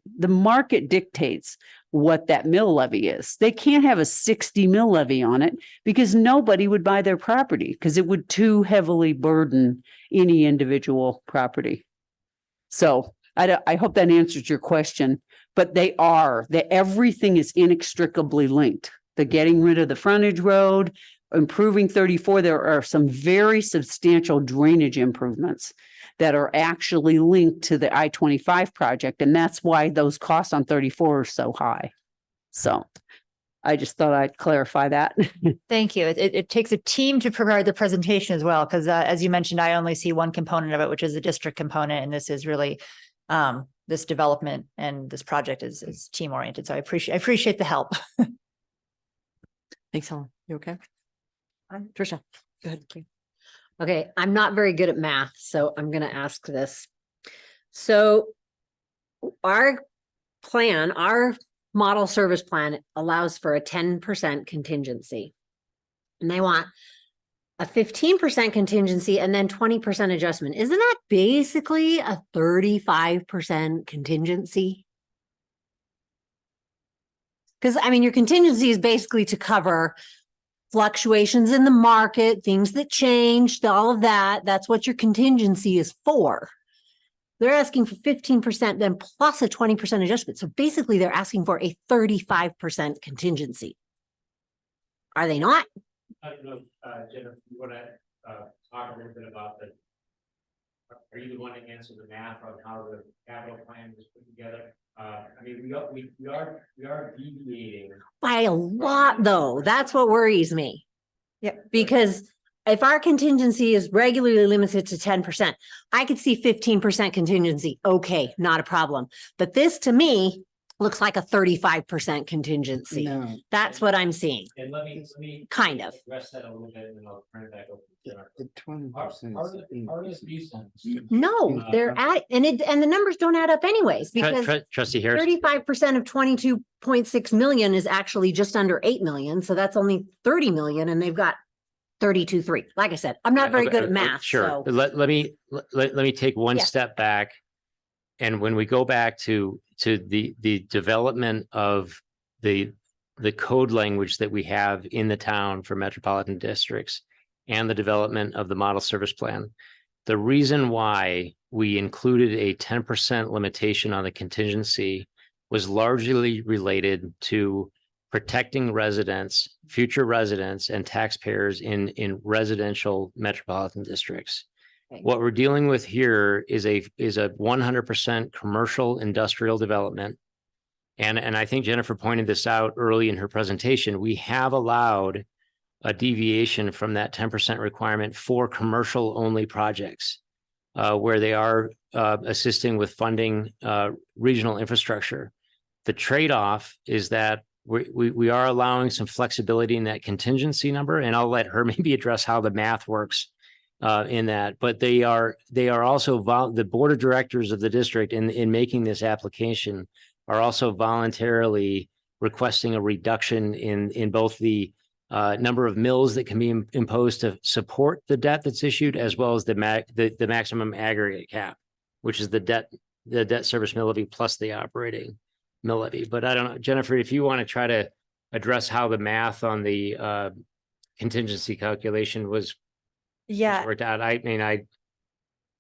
dictates what that mill levy is. They can't have a 60 mill levy on it because nobody would buy their property because it would too heavily burden any individual property. So I hope that answers your question, but everything is inextricably linked. The getting rid of the frontage road, improving 34, there are some very substantial drainage improvements that are actually linked to the I-25 project. And that's why those costs on 34 are so high. So I just thought I'd clarify that. Thank you. It takes a team to prepare the presentation as well, because as you mentioned, I only see one component of it, which is the district component. And this is really this development and this project is team oriented. So I appreciate the help. Thanks, Helen. You okay? Tricia, go ahead. Okay, I'm not very good at math, so I'm going to ask this. So our model service plan allows for a 10% contingency. And they want a 15% contingency and then 20% adjustment. Isn't that basically a 35% contingency? Because I mean, your contingency is basically to cover fluctuations in the market, things that changed, all of that. That's what your contingency is for. They're asking for 15%, then plus a 20% adjustment. So basically they're asking for a 35% contingency. Are they not? I don't know, Jennifer, you want to talk a little bit about the, are you the one to answer the math on how the capital plan was put together? I mean, we are deviating. By a lot, though. That's what worries me. Yep. Because if our contingency is regularly limited to 10%, I could see 15% contingency. Okay, not a problem. But this to me looks like a 35% contingency. No. That's what I'm seeing. And let me Kind of. address that a little bit, and then I'll turn it back over to Jennifer. The 20%. No, they're at, and the numbers don't add up anyways, because Trustee Harris. 35% of 22.6 million is actually just under 8 million. So that's only 30 million, and they've got 32.3. Like I said, I'm not very good at math. Sure. So Let me take one Yeah. step back. And when we go back to the development of the code language that we have in the town for metropolitan districts and the development of the model service plan, the reason why we included a 10% limitation on the contingency was largely related to protecting residents, future residents and taxpayers in residential metropolitan districts. What we're dealing with here is a 100% commercial industrial development. And I think Jennifer pointed this out early in her presentation. We have allowed a deviation from that 10% requirement for commercial only projects, where they are assisting with funding regional infrastructure. The trade-off is that we are allowing some flexibility in that contingency number, and I'll let her maybe address how the math works in that. But they are also the board of directors of the district in making this application are also voluntarily requesting a reduction in both the number of mills that can be imposed to support the debt that's issued, as well as the maximum aggregate cap, which is the debt service mill levy plus the operating mill levy. But I don't know, Jennifer, if you want to try to address how the math on the contingency calculation was worked out.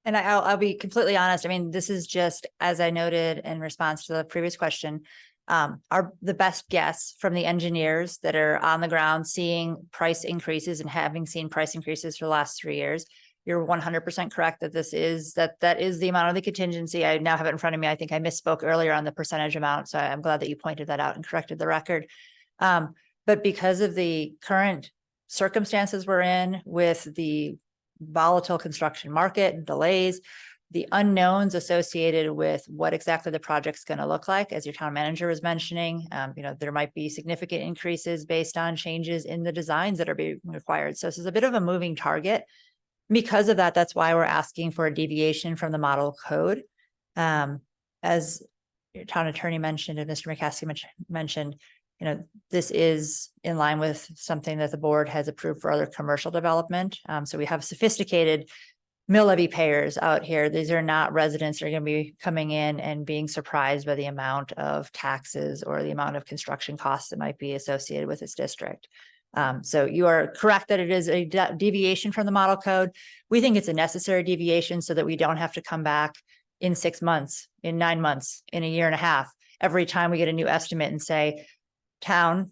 And I'll be completely honest. I mean, this is just, as I noted in response to the previous question, the best guess from the engineers that are on the ground seeing price increases and having seen price increases for the last 3 years. You're 100% correct that that is the amount of the contingency. I now have it in front of me. I think I misspoke earlier on the percentage amount. So I'm glad that you pointed that out and corrected the record. But because of the current circumstances we're in with the volatile construction market, delays, the unknowns associated with what exactly the project's going to look like, as your town manager was mentioning, there might be significant increases based on changes in the designs that are being required. So this is a bit of a moving target. Because of that, that's why we're asking for a deviation from the model code. As your town attorney mentioned and Mr. McCaskey mentioned, this is in line with something that the board has approved for other commercial development. So we have sophisticated mill levy payers out here. These are not residents that are going to be coming in and being surprised by the amount of taxes or the amount of construction costs that might be associated with this district. So you are correct that it is a deviation from the model code. We think it's a necessary deviation so that we don't have to come back in 6 months, in 9 months, in a year and a half, every time we get a new estimate and say, town,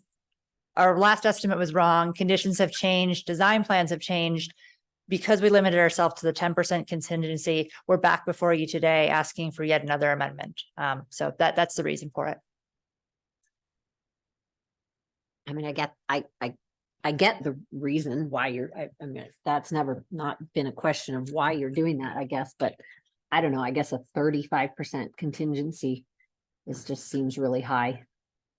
our last estimate was wrong. Conditions have changed. Design plans have changed. Because we limited ourselves to the 10% contingency, we're back before you today asking for yet another amendment. So that's the reason for it. I mean, I get the reason why I mean, that's never not been a question of why you're doing that, I guess, but I don't know, I guess a 35% contingency just seems really high.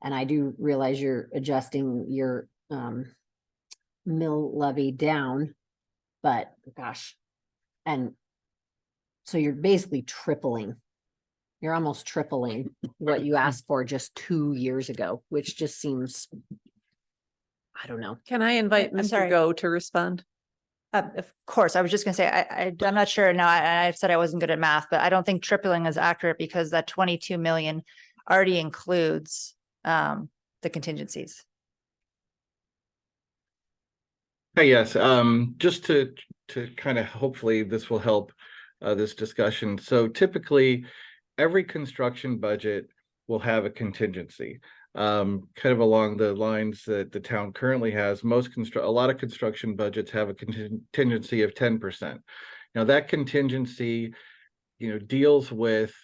And I do realize you're adjusting your mill levy down, but gosh, and so you're basically tripling. You're almost tripling what you asked for just 2 years ago, which just seems, I don't know. Can I invite I'm Mr. sorry. Go to respond? Of course, I was just going to say, I'm not sure now. I said I wasn't good at math, but I don't think tripling is accurate because that 22 million already includes the contingencies. Hi, yes, just to kind of, hopefully this will help this discussion. So typically, every construction budget will have a contingency. Kind of along the lines that the town currently has, a lot of construction budgets have a contingency of 10%. Now that contingency, deals with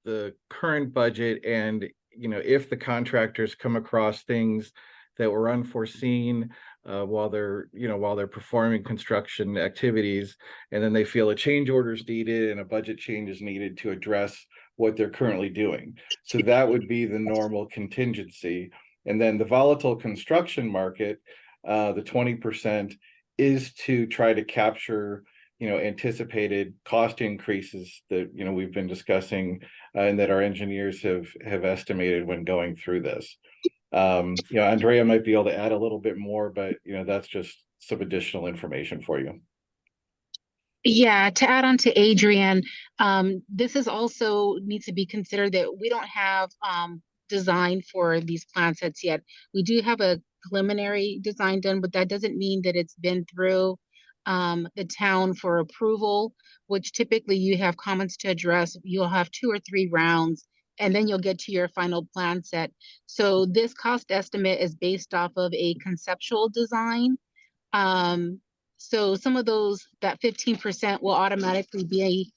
the current budget, and if the contractors come across things that were unforeseen while they're performing construction activities, and then they feel a change order is needed and a budget change is needed to address what they're currently doing. So that would be the normal contingency. And then the volatile construction market, the 20%, is to try to capture anticipated cost increases that we've been discussing and that our engineers have estimated when going through this. Andrea might be able to add a little bit more, but that's just some additional information for you. Yeah, to add on to Adrian, this is also needs to be considered that we don't have design for these plan sets yet. We do have a preliminary design done, but that doesn't mean that it's been through the town for approval, which typically you have comments to address. You'll have 2 or 3 rounds, and then you'll get to your final plan set. So this cost estimate is based off of a conceptual design. So some of that 15% will automatically be,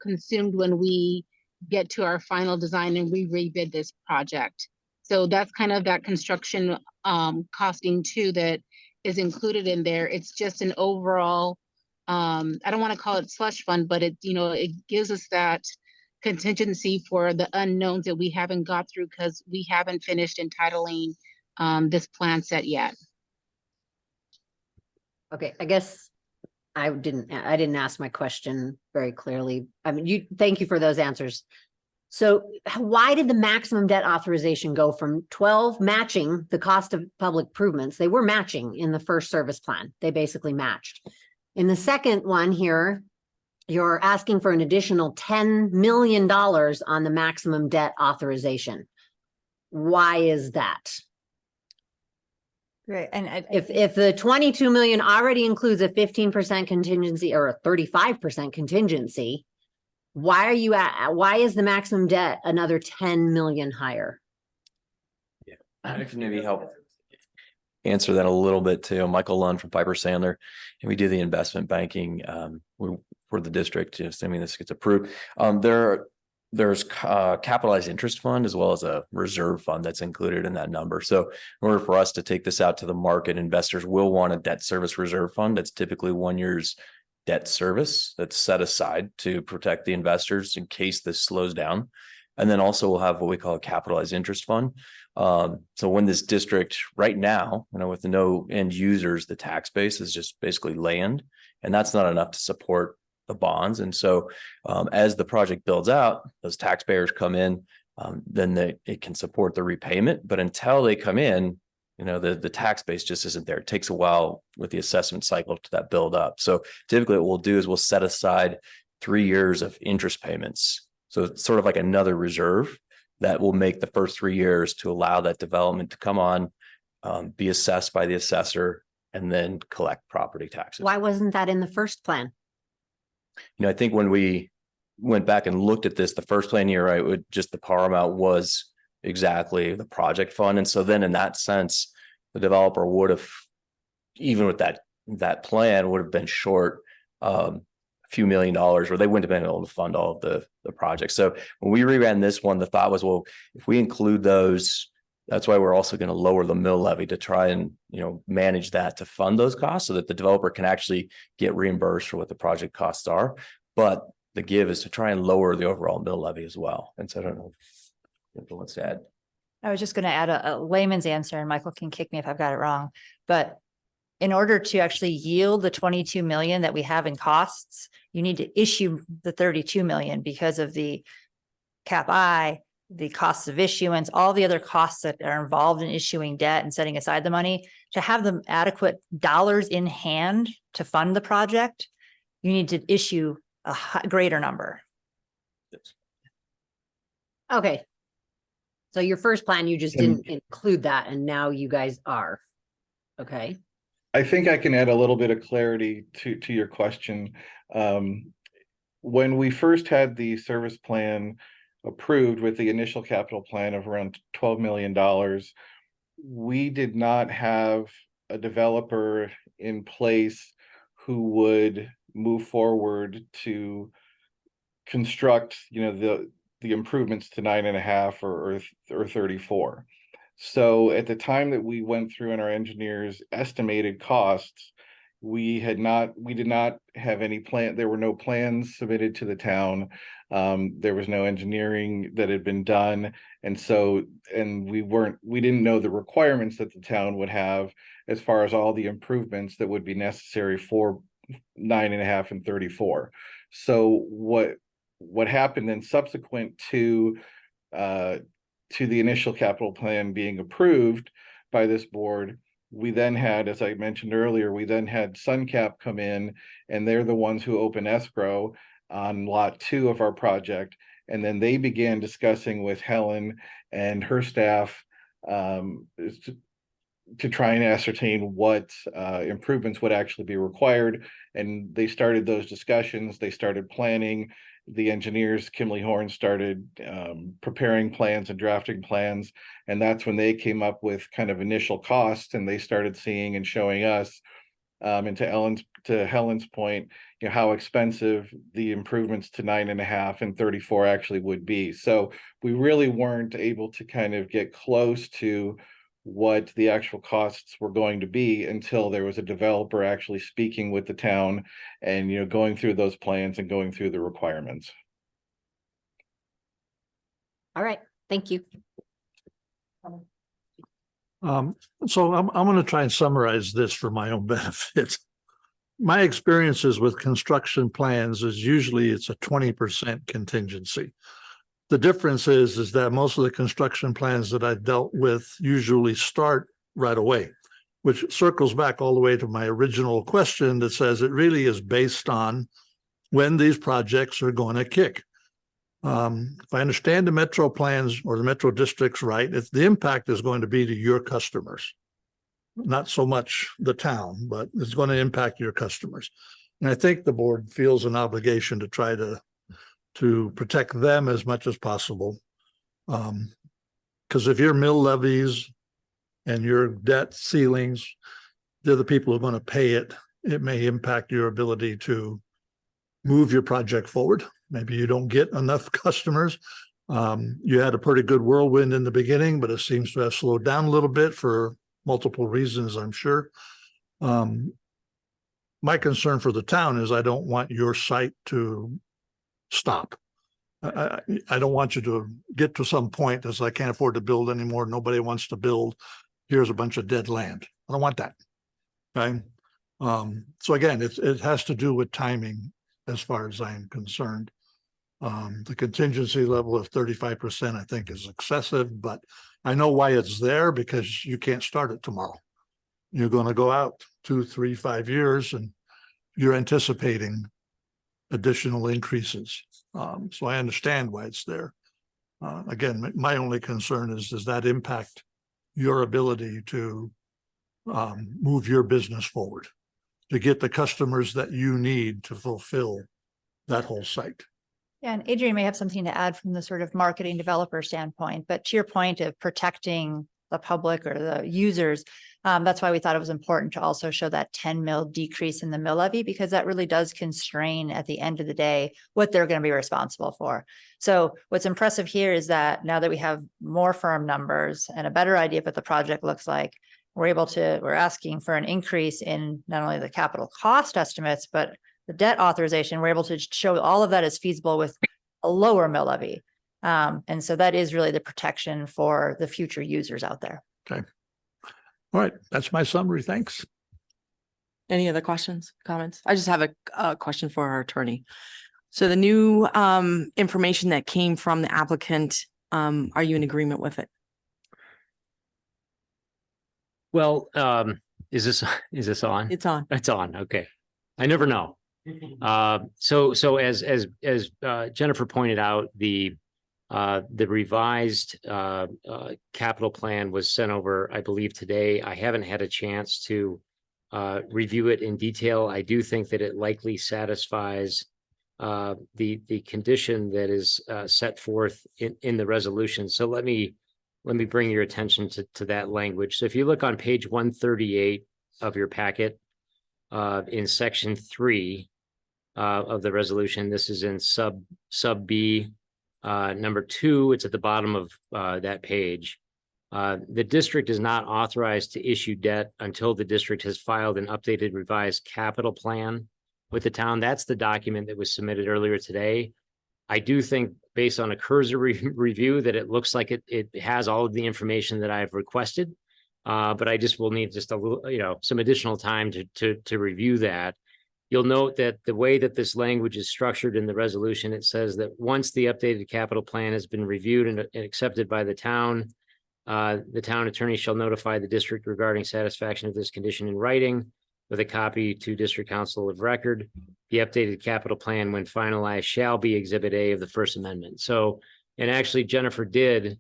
consumed when we get to our final design and we rebid this project. So that's kind of that construction costing too that is included in there. It's just an overall, I don't want to call it slush fund, but it gives us that contingency for the unknowns that we haven't got through because we haven't finished entitling this plan set yet. Okay, I guess I didn't ask my question very clearly. I mean, thank you for those answers. So why did the maximum debt authorization go from 12 matching the cost of public improvements? They were matching in the first service plan. They basically matched. In the second one here, you're asking for an additional $10 million on the maximum debt authorization. Why is that? Great. And If the 22 million already includes a 15% contingency or a 35% contingency, why is the maximum debt another 10 million higher? Yeah, I can maybe help answer that a little bit too. Michael Lund from Piper Sandler, and we do the investment banking for the district. Assuming this gets approved, there's capitalized interest fund as well as a reserve fund that's included in that number. So in order for us to take this out to the market, investors will want a debt service reserve fund that's typically 1 year's debt service that's set aside to protect the investors in case this slows down. And then also we'll have what we call a capitalized interest fund. So when this district right now, with no end users, the tax base is just basically land, and that's not enough to support the bonds. And so as the project builds out, those taxpayers come in, then it can support the repayment. But until they come in, the tax base just isn't there. It takes a while with the assessment cycle to that build up. So typically what we'll do is we'll set aside 3 years of interest payments. So it's sort of like another reserve that will make the first 3 years to allow that development to come on, be assessed by the assessor, and then collect property taxes. Why wasn't that in the first plan? I think when we went back and looked at this, the first plan year, right, just the par amount was exactly the project fund. And so then in that sense, the developer would have, even with that plan, would have been short a few $1 million, or they wouldn't have been able to fund all of the projects. So when we reran this one, the thought was, well, if we include those, that's why we're also going to lower the mill levy to try and manage that to fund those costs so that the developer can actually get reimbursed for what the project costs are. But the give is to try and lower the overall mill levy as well. And so I don't know if wants to add. I was just going to add a layman's answer, and Michael can kick me if I've got it wrong. But in order to actually yield the 22 million that we have in costs, you need to issue the 32 million because of the cap I, the costs of issuance, all the other costs that are involved in issuing debt and setting aside the money. To have the adequate dollars in hand to fund the project, you need to issue a greater number. Okay. So your first plan, you just didn't include that, and now you guys are. Okay. I think I can add a little bit of clarity to your question. When we first had the service plan approved with the initial capital plan of around $12 million, we did not have a developer in place who would move forward to construct, the improvements to 9.5 or 34. So at the time that we went through and our engineers estimated costs, we did not have any plan. There were no plans submitted to the town. There was no engineering that had been done. And we didn't know the requirements that the town would have as far as all the improvements that would be necessary for 9.5 and 34. So what happened then subsequent to the initial capital plan being approved by this board, we then had, as I mentioned earlier, we then had SunCap come in, and they're the ones who open escrow on lot 2 of our project. And then they began discussing with Helen and her staff to try and ascertain what improvements would actually be required. And they started those discussions, they started planning. The engineers, Kimley Horn, started preparing plans and drafting plans. And that's when they came up with kind of initial costs, and they started seeing and showing us, and to Helen's point, how expensive the improvements to 9.5 and 34 actually would be. So we really weren't able to kind of get close to what the actual costs were going to be until there was a developer actually speaking with the town and, going through those plans and going through the requirements. All right, thank you. So I'm going to try and summarize this for my own benefit. My experiences with construction plans is usually it's a 20% contingency. The difference is that most of the construction plans that I've dealt with usually start right away, which circles back all the way to my original question that says it really is based on when these projects are going to kick. If I understand the metro plans or the metro districts right, the impact is going to be to your customers, not so much the town, but it's going to impact your customers. And I think the board feels an obligation to try to protect them as much as possible. Because if your mill levies and your debt ceilings, they're the people who are going to pay it, it may impact your ability to move your project forward. Maybe you don't get enough customers. You had a pretty good whirlwind in the beginning, but it seems to have slowed down a little bit for multiple reasons, I'm sure. My concern for the town is I don't want your site to stop. I don't want you to get to some point as I can't afford to build anymore. Nobody wants to build. Here's a bunch of dead land. I don't want that. Okay. So again, it has to do with timing as far as I'm concerned. The contingency level of 35%, I think, is excessive, but I know why it's there, because you can't start it tomorrow. You're going to go out 2, 3, 5 years, and you're anticipating additional increases. So I understand why it's there. Again, my only concern is, does that impact your ability to move your business forward, to get the customers that you need to fulfill that whole site? Yeah, and Adrian may have something to add from the sort of marketing developer standpoint, but to your point of protecting the public or the users, that's why we thought it was important to also show that 10 mil decrease in the mill levy, because that really does constrain at the end of the day what they're going to be responsible for. So what's impressive here is that now that we have more firm numbers and a better idea of what the project looks like, we're asking for an increase in not only the capital cost estimates, but the debt authorization. We're able to show all of that is feasible with a lower mill levy. And so that is really the protection for the future users out there. Okay. All right. That's my summary. Thanks. Any other questions, comments? I just have a question for our attorney. So the new information that came from the applicant, are you in agreement with it? Well, is this on? It's on. It's on. Okay. I never know. So as Jennifer pointed out, the revised capital plan was sent over, I believe, today. I haven't had a chance to review it in detail. I do think that it likely satisfies the condition that is set forth in the resolution. So let me bring your attention to that language. So if you look on page 138 of your packet, in section 3 of the resolution, this is in sub B, number 2, it's at the bottom of that page. The district is not authorized to issue debt until the district has filed an updated revised capital plan with the town. That's the document that was submitted earlier today. I do think, based on a cursory review, that it looks like it has all of the information that I've requested. But I just will need just a little, some additional time to review that. You'll note that the way that this language is structured in the resolution, it says that once the updated capital plan has been reviewed and accepted by the town attorney shall notify the district regarding satisfaction of this condition in writing with a copy to district council of record. The updated capital plan, when finalized, shall be Exhibit A of the First Amendment. So, and actually Jennifer did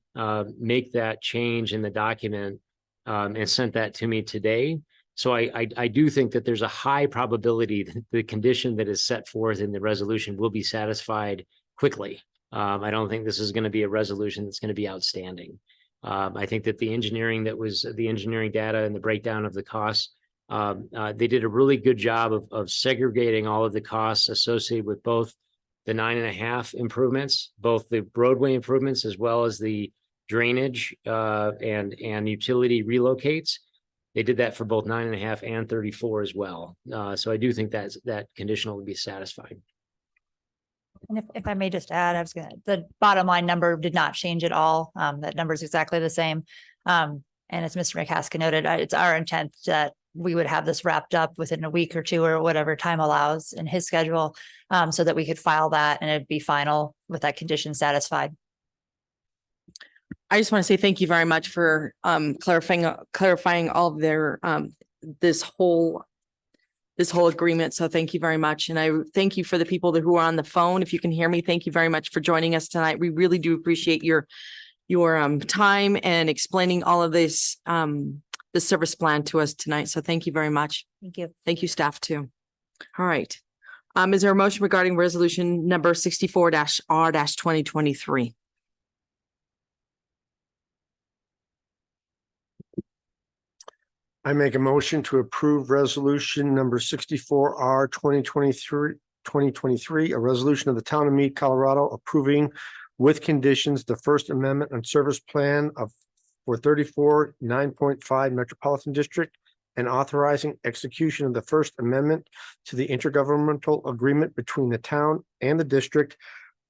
make that change in the document and sent that to me today. So I do think that there's a high probability that the condition that is set forth in the resolution will be satisfied quickly. I don't think this is going to be a resolution that's going to be outstanding. I think that the engineering data and the breakdown of the costs, they did a really good job of segregating all of the costs associated with both the 9.5 improvements, both the roadway improvements, as well as the drainage and utility relocates. They did that for both 9.5 and 34 as well. So I do think that conditional would be satisfied. And if I may just add, the bottom line number did not change at all. That number is exactly the same. And as Mr. McCaskill noted, it's our intent that we would have this wrapped up within a week or two or whatever time allows in his schedule, so that we could file that and it'd be final with that condition satisfied. I just want to say thank you very much for clarifying all of their this whole agreement. So thank you very much. And I thank you for the people who are on the phone. If you can hear me, thank you very much for joining us tonight. We really do appreciate your time and explaining all of this the service plan to us tonight. So thank you very much. Thank you. Thank you, staff, too. All right. Is there a motion regarding resolution number 64-R-2023? I make a motion to approve resolution number 64R 2023, a resolution of the town of Mead, Colorado, approving with conditions the First Amendment and Service Plan for 34 9.5 Metropolitan District and authorizing execution of the First Amendment to the intergovernmental agreement between the town and the district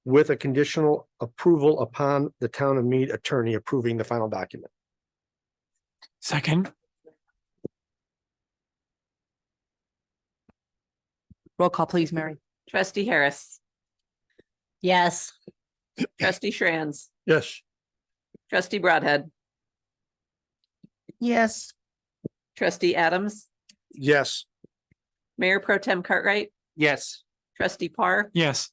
with a conditional approval upon the town of Mead attorney approving the final document. Second. Roll call, please, Mary. Trustee Harris, Yes. trustee Shranz, Yes. trustee Broadhead, Yes. trustee Adams, Yes. Mayor Pro Tem Cartwright, Yes. trustee Parr, Yes.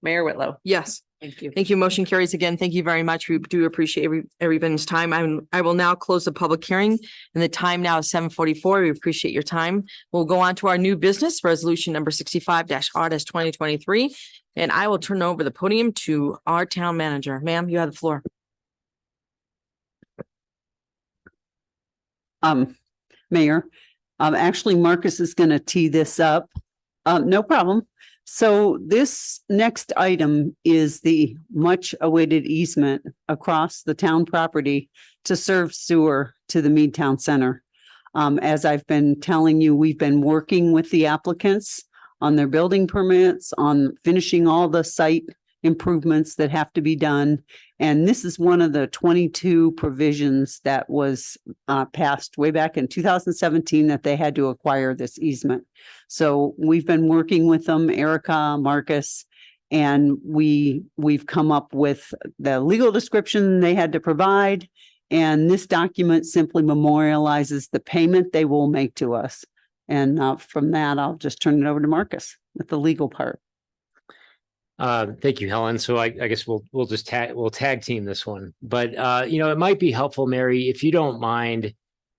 Mayor Whitlow. Yes. Thank you. Thank you. Motion carries again. Thank you very much. We do appreciate everyone's time. I will now close the public hearing and the time now is 7:44. We appreciate your time. We'll go on to our new business resolution number 65-R-2023. And I will turn over the podium to our town manager. Ma'am, you have the floor. Mayor, actually Marcus is going to tee this up. No problem. So this next item is the much awaited easement across the town property to serve sewer to the Mead Town Center. As I've been telling you, we've been working with the applicants on their building permits, on finishing all the site improvements that have to be done. And this is one of the 22 provisions that was passed way back in 2017 that they had to acquire this easement. So we've been working with them, Erica, Marcus, and we've come up with the legal description they had to provide. And this document simply memorializes the payment they will make to us. And from that, I'll just turn it over to Marcus with the legal part. Thank you, Helen. So I guess we'll tag team this one, but it might be helpful, Mary, if you don't mind,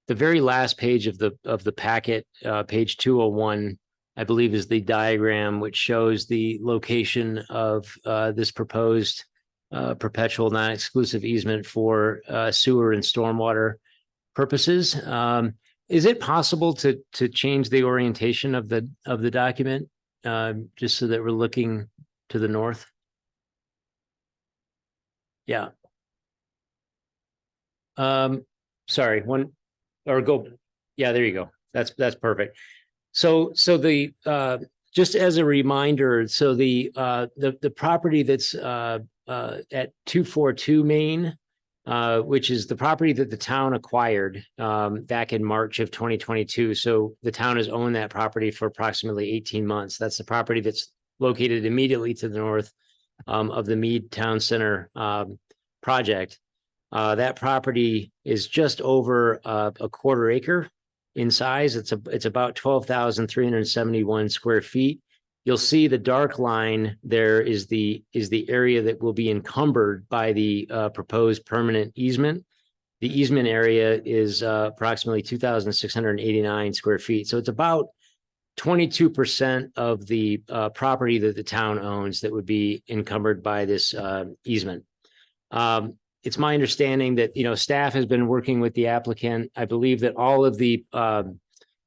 the very last page of the packet, page 201, I believe is the diagram which shows the location of this proposed perpetual non-exclusive easement for sewer and stormwater purposes. Is it possible to change the orientation of the document just so that we're looking to the north? Yeah. Sorry, one or go. Yeah, there you go. That's perfect. So the just as a reminder, so the property that's at 242 Main, which is the property that the town acquired back in March of 2022. So the town has owned that property for approximately 18 months. That's the property that's located immediately to the north of the Mead Town Center project. That property is just over a quarter acre in size. It's about 12,371 square feet. You'll see the dark line there is the area that will be encumbered by the proposed permanent easement. The easement area is approximately 2,689 square feet. So it's about 22% of the property that the town owns that would be encumbered by this easement. It's my understanding that, staff has been working with the applicant. I believe that all of the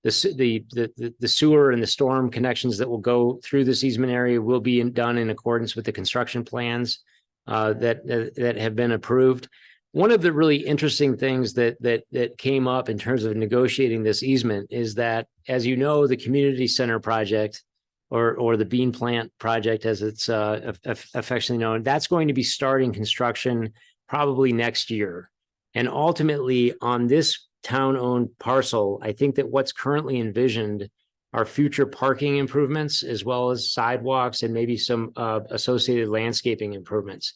sewer and the storm connections that will go through this easement area will be done in accordance with the construction plans that have been approved. One of the really interesting things that came up in terms of negotiating this easement is that, as you know, the community center project or the bean plant project, as it's affectionately known, that's going to be starting construction probably next year. And ultimately on this town-owned parcel, I think that what's currently envisioned are future parking improvements as well as sidewalks and maybe some associated landscaping improvements.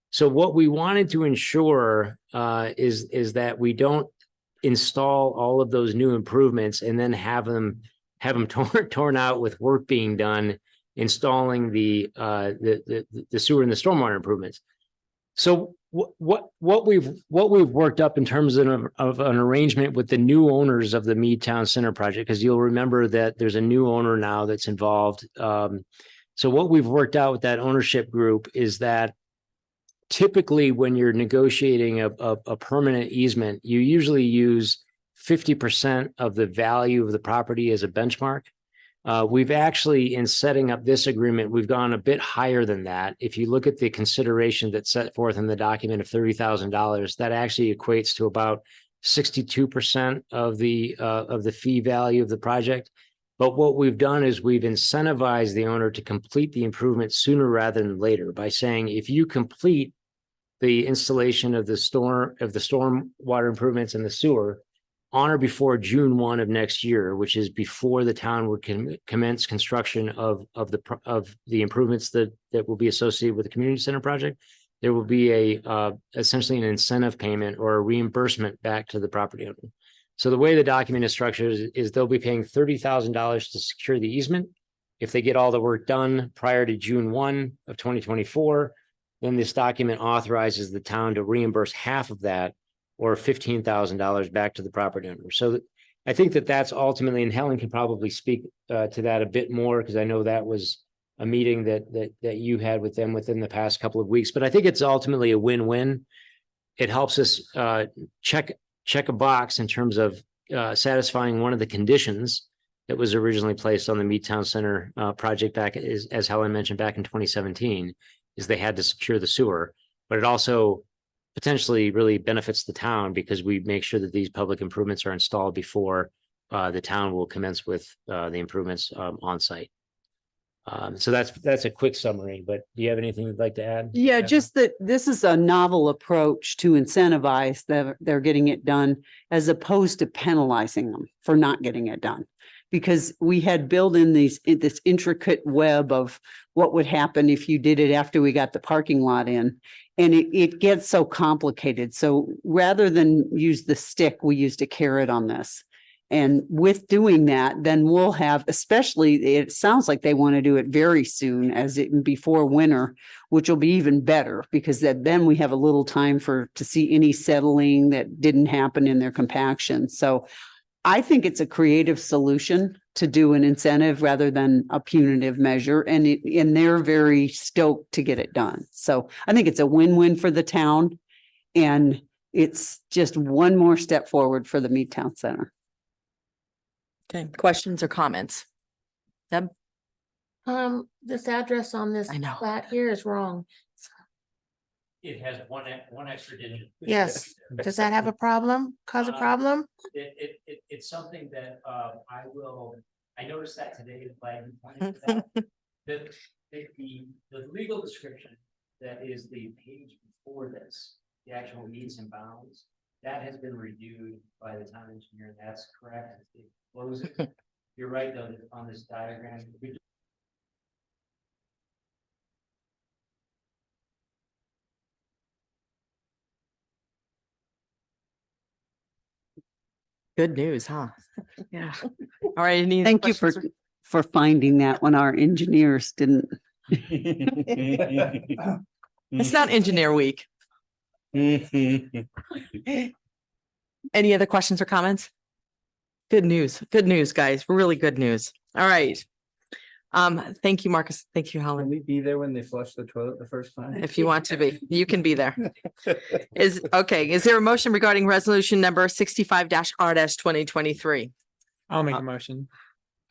So what we wanted to ensure is that we don't install all of those new improvements and then have them torn out with work being done installing the sewer and the stormwater improvements. So what we've worked up in terms of an arrangement with the new owners of the Mead Town Center project, because you'll remember that there's a new owner now that's involved. So what we've worked out with that ownership group is that typically when you're negotiating a permanent easement, you usually use 50% of the value of the property as a benchmark. We've actually, in setting up this agreement, we've gone a bit higher than that. If you look at the consideration that's set forth in the document of $30,000, that actually equates to about 62% of the fee value of the project. But what we've done is we've incentivized the owner to complete the improvement sooner rather than later by saying, if you complete the installation of the stormwater improvements and the sewer on or before June 1 of next year, which is before the town would commence construction of the improvements that will be associated with the community center project, there will be essentially an incentive payment or a reimbursement back to the property owner. So the way the document is structured is they'll be paying $30,000 to secure the easement. If they get all the work done prior to June 1 of 2024, then this document authorizes the town to reimburse half of that, or $15,000 back to the property owner. So I think that that's ultimately, and Helen can probably speak to that a bit more, because I know that was a meeting that you had with them within the past couple of weeks. But I think it's ultimately a win-win. It helps us check a box in terms of satisfying one of the conditions that was originally placed on the Mead Town Center project back, as Helen mentioned, back in 2017, is they had to secure the sewer. But it also potentially really benefits the town because we make sure that these public improvements are installed before the town will commence with the improvements on site. So that's a quick summary, but do you have anything you'd like to add? Yeah, just that this is a novel approach to incentivize that they're getting it done as opposed to penalizing them for not getting it done. Because we had built in this intricate web of what would happen if you did it after we got the parking lot in. And it gets so complicated. So rather than use the stick, we used a carrot on this. And with doing that, then we'll have, especially, it sounds like they want to do it very soon as it before winter, which will be even better because then we have a little time to see any settling that didn't happen in their compaction. So I think it's a creative solution to do an incentive rather than a punitive measure. And they're very stoked to get it done. So I think it's a win-win for the town. And it's just one more step forward for the Mead Town Center. Okay, questions or comments? Deb? This address on this I know. plat here is wrong. It has one extra digit. Yes. Does that have a problem? Cause a problem? It's something that I noticed that today, like, the legal description that is the page before this, the actual meets and bounds, that has been reviewed by the town engineer, and that's correct. It closes. You're right, though, on this diagram. Good news, huh? Yeah. All right. Any Thank you questions for finding that when our engineers didn't. It's not engineer week. Any other questions or comments? Good news. Good news, guys. Really good news. All right. Thank you, Marcus. Thank you, Helen. Can we be there when they flush the toilet the first time? If you want to be, you can be there. Is there a motion regarding resolution number 65-R-2023? I'll make a motion.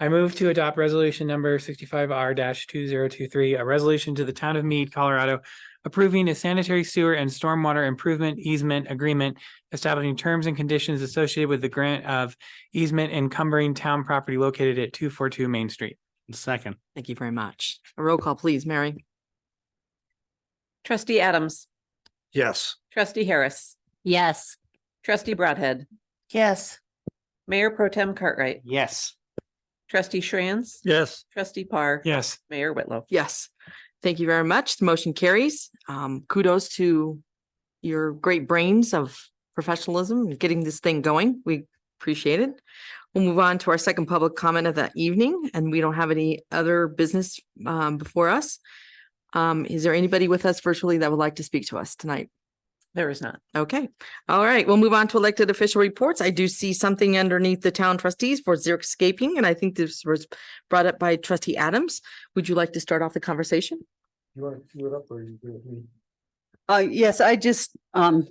I move to adopt resolution number 65R-2023, a resolution to the town of Mead, Colorado, approving a sanitary sewer and stormwater improvement easement agreement, establishing terms and conditions associated with the grant of easement encumbering town property located at 242 Main Street. Second. Thank you very much. A roll call, please, Mary. Trustee Adams, Yes. trustee Harris, Yes. trustee Broadhead, Yes. Mayor Pro Tem Cartwright, Yes. trustee Schranz, Yes. trustee Parr. Yes. Mayor Whitlow. Yes. Thank you very much. The motion carries. Kudos to your great brains of professionalism and getting this thing going. We appreciate it. We'll move on to our second public comment of the evening, and we don't have any other business before us. Is there anybody with us virtually that would like to speak to us tonight? There is not. Okay. All right. We'll move on to elected official reports. I do see something underneath the town trustees for xeriscaping, and I think this was brought up by trustee Adams. Would you like to start off the conversation? You want to do it up or you do it with me? Yes, I just,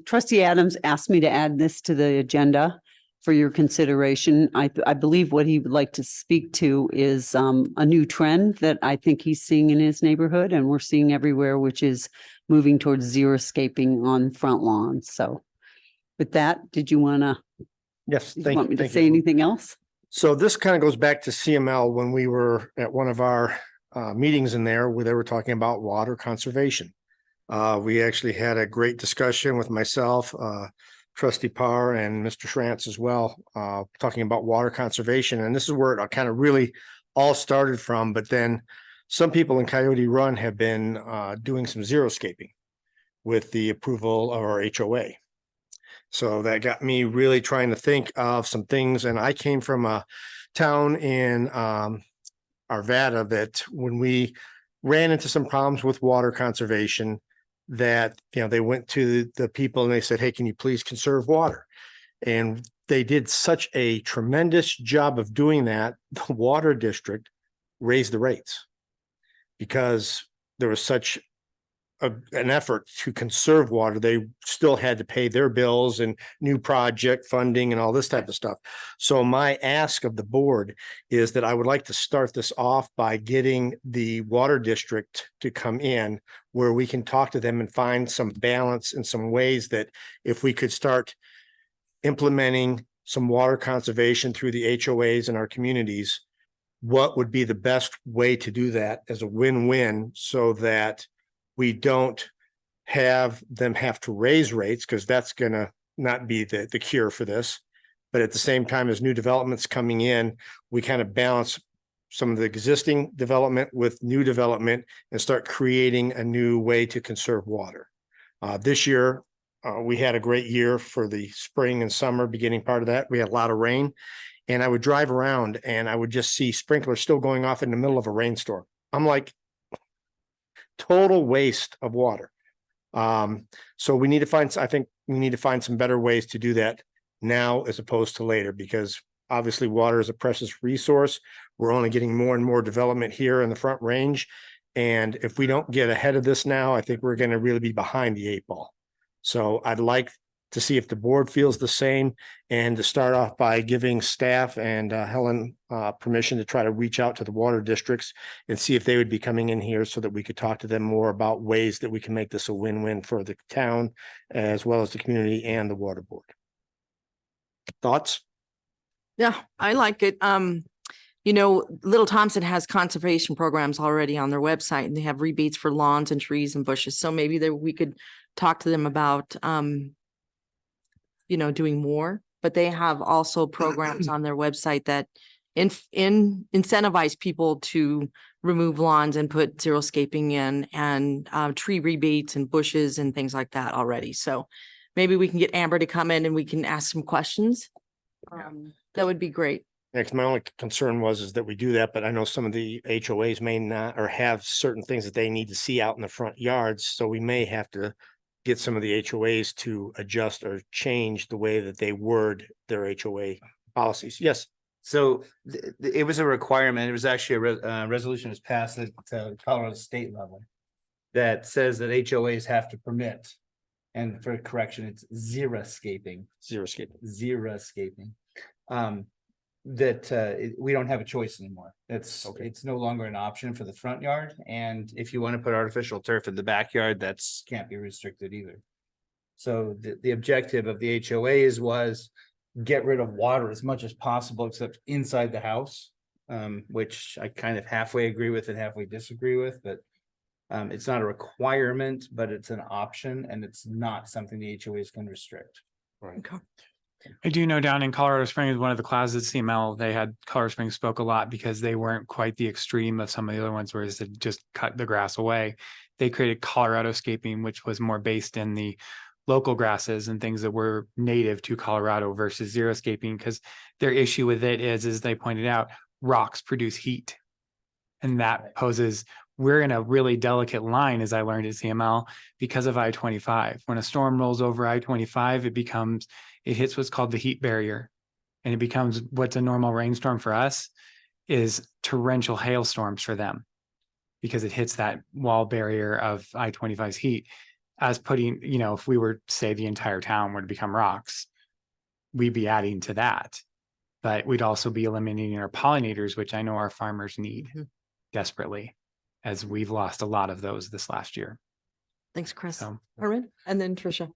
trustee Adams asked me to add this to the agenda for your consideration. I believe what he would like to speak to is a new trend that I think he's seeing in his neighborhood and we're seeing everywhere, which is moving towards xeriscaping on front lawns. So with that, did you want to? Yes. You Thank want me to thank say you. anything else? So this kind of goes back to CML when we were at one of our meetings in there where they were talking about water conservation. We actually had a great discussion with myself, trustee Parr and Mr. Schranz as well, talking about water conservation. And this is where it kind of really all started from. But then some people in Coyote Run have been doing some xeriscaping with the approval of our HOA. So that got me really trying to think of some things. And I came from a town in Arvada that when we ran into some problems with water conservation, that, you know, they went to the people and they said, hey, can you please conserve water? And they did such a tremendous job of doing that. The water district raised the rates because there was such an effort to conserve water. They still had to pay their bills and new project funding and all this type of stuff. So my ask of the board is that I would like to start this off by getting the water district to come in where we can talk to them and find some balance in some ways that if we could start implementing some water conservation through the HOAs in our communities, what would be the best way to do that as a win-win so that we don't have them have to raise rates, because that's going to not be the cure for this. But at the same time, as new developments coming in, we kind of balance some of the existing development with new development and start creating a new way to conserve water. This year, we had a great year for the spring and summer beginning part of that. We had a lot of rain. And I would drive around and I would just see sprinklers still going off in the middle of a rainstorm. I'm like, total waste of water. So we need to find, I think we need to find some better ways to do that now as opposed to later, because obviously water is a precious resource. We're only getting more and more development here in the Front Range. And if we don't get ahead of this now, I think we're going to really be behind the 8 ball. So I'd like to see if the board feels the same, and to start off by giving staff and Helen permission to try to reach out to the water districts and see if they would be coming in here so that we could talk to them more about ways that we can make this a win-win for the town as well as the community and the water board. Thoughts? Yeah, I like it. You know, Little Thompson has conservation programs already on their website, and they have rebates for lawns and trees and bushes. So maybe that we could talk to them about, you know, doing more, but they have also programs on their website that incentivize people to remove lawns and put xeriscaping in, and tree rebates and bushes and things like that already. So maybe we can get Amber to come in and we can ask some questions. That would be great. Next, my only concern is that we do that, but I know some of the HOAs may not, or have certain things that they need to see out in the front yards. So we may have to get some of the HOAs to adjust or change the way that they word their HOA policies. Yes. So it was a requirement. It was actually a resolution was passed at Colorado state level that says that HOAs have to permit, and for correction, it's xeriscaping. Xeriscaping. We don't have a choice anymore. It's no longer an option for the front yard. And if you want to put artificial turf in the backyard, that's can't be restricted either. So the objective of the HOAs was get rid of water as much as possible, except inside the house, which I kind of halfway agree with and halfway disagree with, but it's not a requirement, but it's an option, and it's not something the HOAs can restrict. Right. Okay. I do know down in Colorado Springs, one of the classes at CML, they had Colorado Springs spoke a lot because they weren't quite the extreme of some of the other ones, whereas they just cut the grass away. They created Colorado Scaping, which was more based in the local grasses and things that were native to Colorado versus xeriscaping, because their issue with it is, as they pointed out, rocks produce heat. And that poses, we're in a really delicate line, as I learned at CML, because of I-25. When a storm rolls over I-25, it hits what's called the heat barrier, and it becomes what's a normal rainstorm for us is torrential hailstorms for them, because it hits that wall barrier of I-25's heat. As putting, you know, if we were to say the entire town were to become rocks, we'd be adding to that, but we'd also be eliminating our pollinators, which I know our farmers need desperately, as we've lost a lot of those this last year. Thanks, Chris. So, Armin, and then Tricia.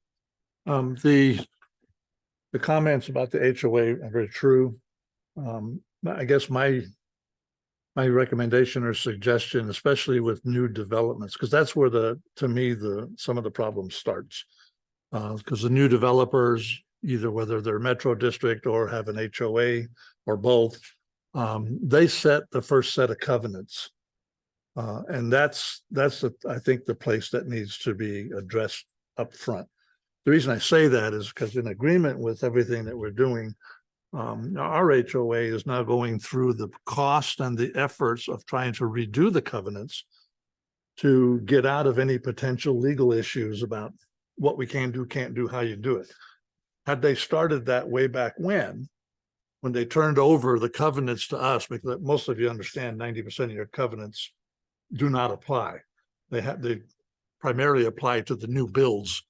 The comments about the HOA are very true. I guess my recommendation or suggestion, especially with new developments, because that's where to me some of the problem starts. Because the new developers, either whether they're Metro District or have an HOA or both, they set the first set of covenants. And that's I think the place that needs to be addressed up front. The reason I say that is because in agreement with everything that we're doing, our HOA is now going through the cost and the efforts of trying to redo the covenants to get out of any potential legal issues about what we can do, can't do, how you do it. Had they started that way back when they turned over the covenants to us, because most of you understand 90% of your covenants do not apply. They primarily apply to the new builds.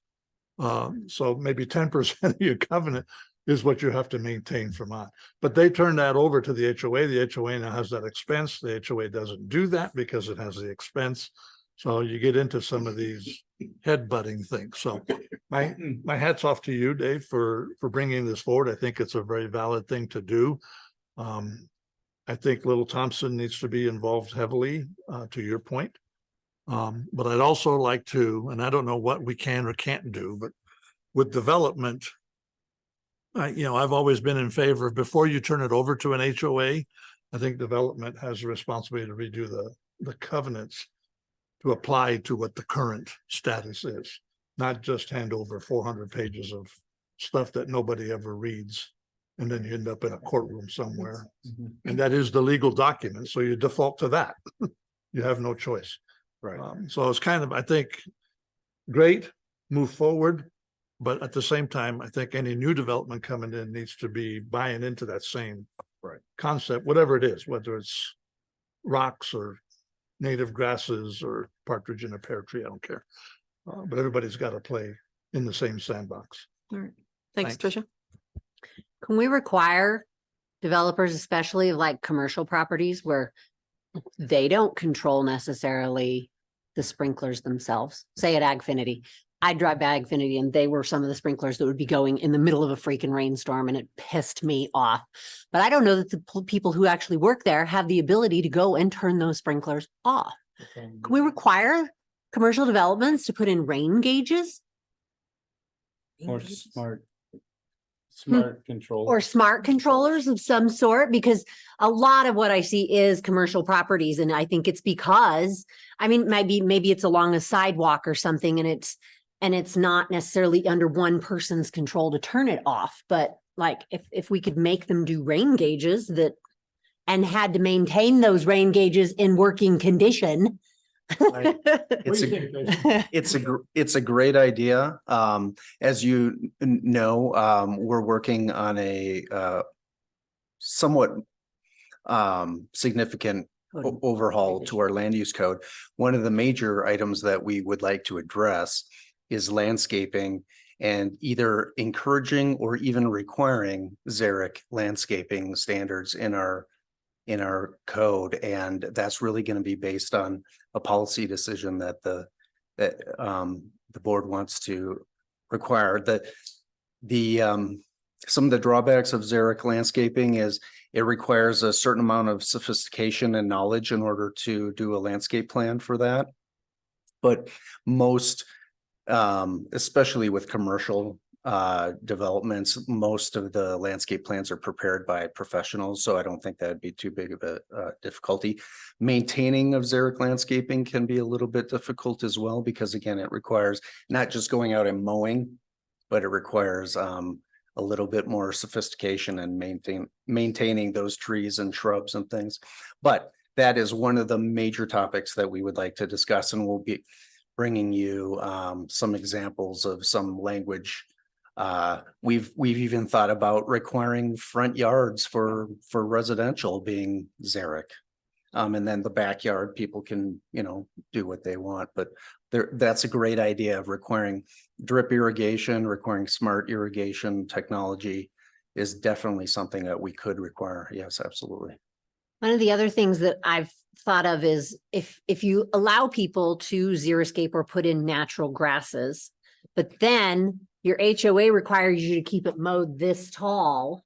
So maybe 10% of your covenant is what you have to maintain from on. But they turn that over to the HOA. The HOA now has that expense. The HOA doesn't do that because it has the expense. So you get into some of these head-butting things. So my hat's off to you, Dave, for bringing this forward. I think it's a very valid thing to do. I think Little Thompson needs to be involved heavily, to your point. But I'd also like to, and I don't know what we can or can't do, but with development, I've always been in favor of, before you turn it over to an HOA, I think development has a responsibility to redo the covenants to apply to what the current status is, not just hand over 400 pages of stuff that nobody ever reads. And then you end up in a courtroom somewhere. And that is the legal document. So you default to that. You have no choice. Right. So it's kind of, I think, great, move forward. But at the same time, I think any new development coming in needs to be buying into that same concept, whatever it is, whether it's rocks or native grasses or partridge in a pear tree, I don't care. But everybody's got to play in the same sandbox. All right. Thanks, Tricia. Can we require developers, especially like commercial properties where they don't control necessarily the sprinklers themselves? Say at Agfinity, I drive by Agfinity and they were some of the sprinklers that would be going in the middle of a freaking rainstorm and it pissed me off. But I don't know that the people who actually work there have the ability to go and turn those sprinklers off. Can we require commercial developments to put in rain gauges? Or smart control. Or smart controllers of some sort, because a lot of what I see is commercial properties. And I think it's because, I mean, maybe it's along a sidewalk or something and it's not necessarily under one person's control to turn it off. But like, if we could make them do rain gauges and had to maintain those rain gauges in working condition. It's a great idea. As you know, we're working on a somewhat significant overhaul to our land use code. One of the major items that we would like to address is landscaping and either encouraging or even requiring Xeric landscaping standards in our code. And that's really going to be based on a policy decision that the board wants to require. Some of the drawbacks of Xeric landscaping is it requires a certain amount of sophistication and knowledge in order to do a landscape plan for that. But most, especially with commercial developments, most of the landscape plans are prepared by professionals, so I don't think that'd be too big of a difficulty. Maintaining of Xeric landscaping can be a little bit difficult as well, because again, it requires not just going out and mowing, but it requires a little bit more sophistication and maintaining those trees and shrubs and things. But that is one of the major topics that we would like to discuss, and we'll be bringing you some examples of some language. We've even thought about requiring front yards for residential being Xeric. And then the backyard, people can, do what they want, but that's a great idea of requiring drip irrigation, requiring smart irrigation technology is definitely something that we could require. Yes, absolutely. One of the other things that I've thought of is if you allow people to xeriscape or put in natural grasses, but then your HOA requires you to keep it mowed this tall.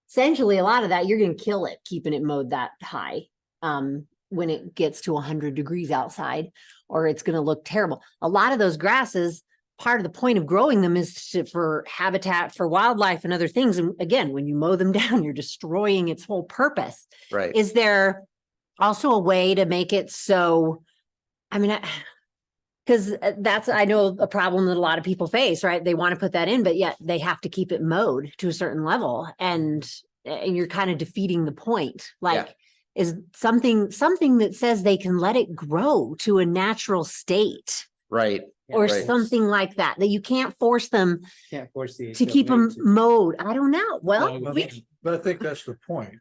Essentially, a lot of that, you're going to kill it, keeping it mowed that high when it gets to 100 degrees outside, or it's going to look terrible. A lot of those grasses, part of the point of growing them is for habitat for wildlife and other things. And again, when you mow them down, you're destroying its whole purpose. Right. Is there also a way to make it so, because that's, I know, a problem that a lot of people face, right? They want to put that in, but yet they have to keep it mowed to a certain level. And you're kind of defeating the point. Like, is something that says they can let it grow to a natural state. Right. Or something like that, that you can't force them Can't force the to keep them mowed. I don't know. Well, But I think that's the point.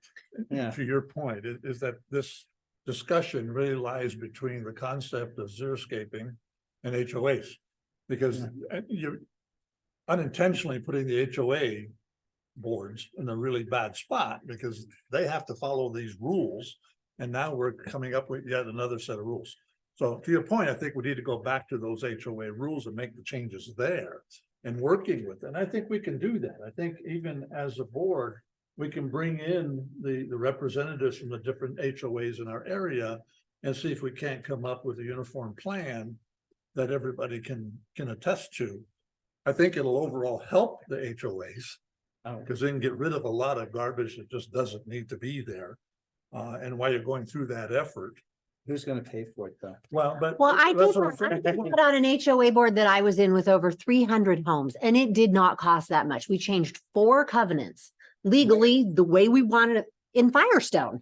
Yeah. To your point, is that this discussion really lies between the concept of xeriscaping and HOAs. Because you're unintentionally putting the HOA boards in a really bad spot because they have to follow these rules. And now we're coming up with yet another set of rules. So to your point, I think we need to go back to those HOA rules and make the changes there and working with it. And I think we can do that. I think even as a board, we can bring in the representatives from the different HOAs in our area and see if we can't come up with a uniform plan that everybody can attest to. I think it'll overall help the HOAs because they can get rid of a lot of garbage that just doesn't need to be there. And while you're going through that effort, who's going to pay for it though? Well, I did put on an HOA board that I was in with over 300 homes, and it did not cost that much. We changed 4 covenants. legally the way we wanted it in Firestone.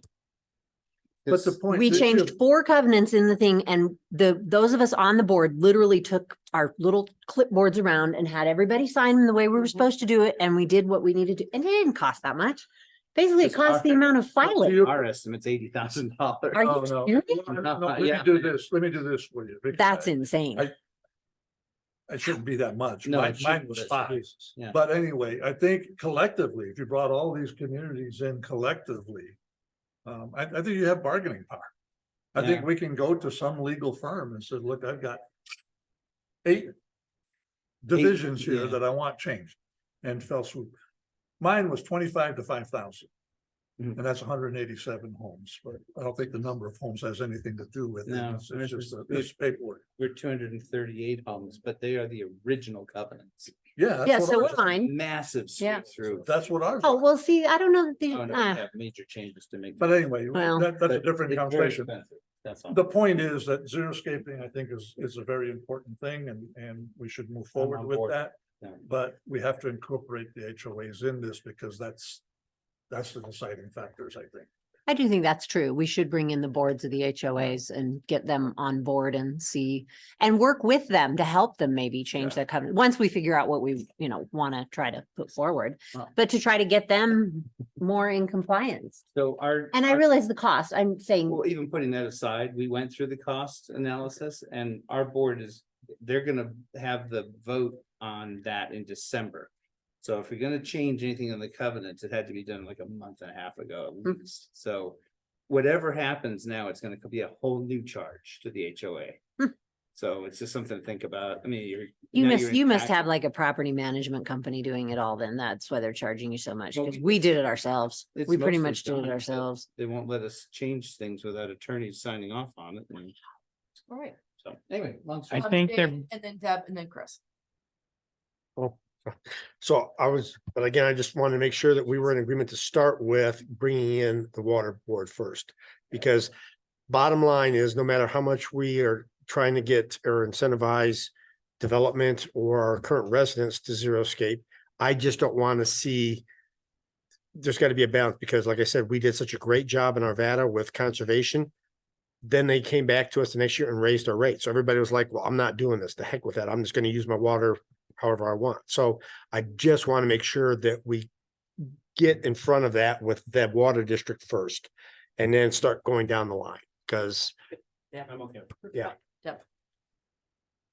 But the point. We that changed you- 4 covenants in the thing, and those of us on the board literally took our little clipboards around and had everybody sign them the way we were supposed to do it, and we did what we needed to, and it didn't cost that much. Basically, it Just cost the our- amount of filing. Our estimate's $80,000. Are you Oh, no. serious? No, let Yeah. me do this, let me do this for you. because That's I- insane. It shouldn't be that much. No, Mine it shouldn't, was but it's 5. Jesus. Yeah. But anyway, I think collectively, if you brought all these communities in collectively, I think you have bargaining power. I think Yeah. we can go to some legal firm and say, look, I've got 8 divisions here yeah. that I want changed, and fell swoop. Mine was 25 to 5,000. Mhm. And that's 187 homes, but I don't think the number of homes has anything to do with it. No, It's ours just was- it's paperwork. We're 238 homes, but they are the original covenants. Yeah. Yeah, that's so what we're fine. Massive Yeah. sweep through. That's what ours. Oh, well, see, I don't know that Oh, no, we have major changes to make. But anyway, Well, that's a But different it's very conversation. expensive, that's all. The point is that xeriscaping, I think, is a very important thing, and we should move forward on with board. that. Yeah. But we have to incorporate the HOAs in this, because that's the deciding factors, I think. I do think that's true. We should bring in the boards of the HOAs and get them on board and see, and work with them to help them maybe change that covenant. Once we figure out what we, want to try to put forward, Well- but to try to get them more in compliance. So And I realize the cost, I'm saying, Well, even putting that aside, we went through the cost analysis and our board they're gonna have the vote on that in December. So if you're gonna change anything on the covenants, it had to be done like a month and a half ago at least. So whatever happens now, it's gonna be a whole new charge to the HOA. So it's just something to think about. I mean, you now must, you're you must impacting- have like a property management company doing it all then. That's why they're charging you so much, Well, because we did it ourselves. It's We pretty mostly much did done, it but ourselves. They won't let us change things without attorneys signing off on it. And All right. so anyway, long I story. think they're, And then Deb and then Chris. So but again, I just wanted to make sure that we were in agreement to start with bringing in the water board first. Because bottom line is, no matter how much we are trying to get or incentivize development or our current residents to xeriscape, I just don't want to see. There's got to be a balance, because like I said, we did such a great job in Arvada with conservation. Then they came back to us the next year and raised our rate. So everybody was like, well, I'm not doing this. The heck with that. I'm just going to use my water however I want. So I just want to make sure that we get in front of that with that water district first, and then start going down the line, because Yeah, I'm okay. yeah.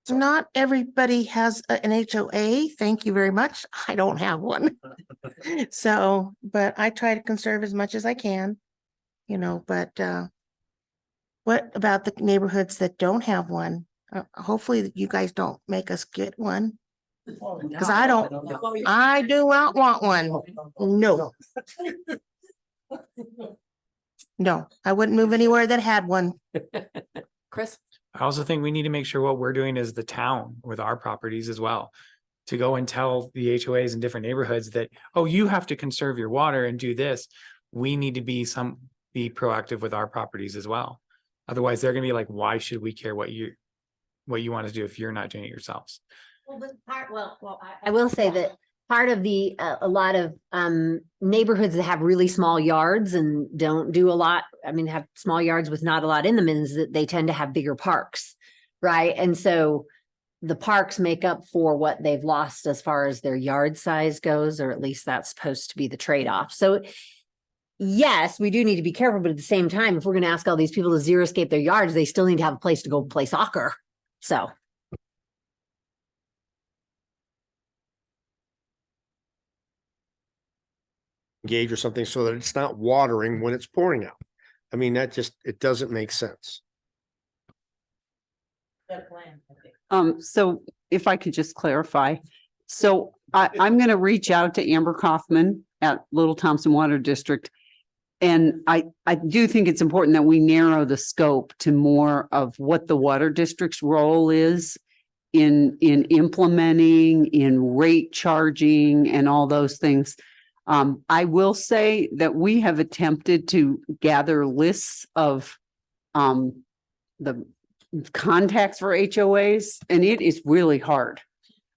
Not everybody has an HOA. Thank you very much. I don't have one. So, but I try to conserve as much as I can, but what about the neighborhoods that don't have one? Hopefully you guys don't make us get one. Cause I do not want one. No. No, I wouldn't move anywhere that had one. Chris? I also think we need to make sure what we're doing as the town with our properties as well. To go and tell the HOAs in different neighborhoods that, oh, you have to conserve your water and do this. We need to be proactive with our properties as well. Otherwise, they're gonna be like, why should we care what you want to do if you're not doing it yourselves? I will say that part of a lot of neighborhoods that have really small yards and don't do a lot, have small yards with not a lot in them, is that they tend to have bigger parks, right? And so the parks make up for what they've lost as far as their yard size goes, or at least that's supposed to be the trade-off. So yes, we do need to be careful, but at the same time, if we're going to ask all these people to xeriscape their yards, they still need to have a place to go play soccer. So. Gauge or something so that it's not watering when it's pouring out. I mean, it doesn't make sense. So if I could just clarify, so I'm going to reach out to Amber Kaufman at Little Thompson Water District. And I do think it's important that we narrow the scope to more of what the water district's role is in implementing, in rate charging and all those things. I will say that we have attempted to gather lists of the contacts for HOAs, and it is really hard.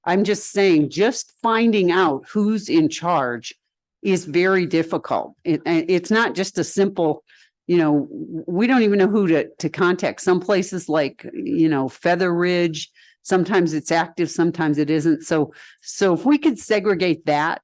I'm just saying, just finding out who's in charge is very difficult. And it's not just a simple, we don't even know who to contact. Some places like, Feather Ridge, sometimes it's active, sometimes it isn't. So if we could segregate that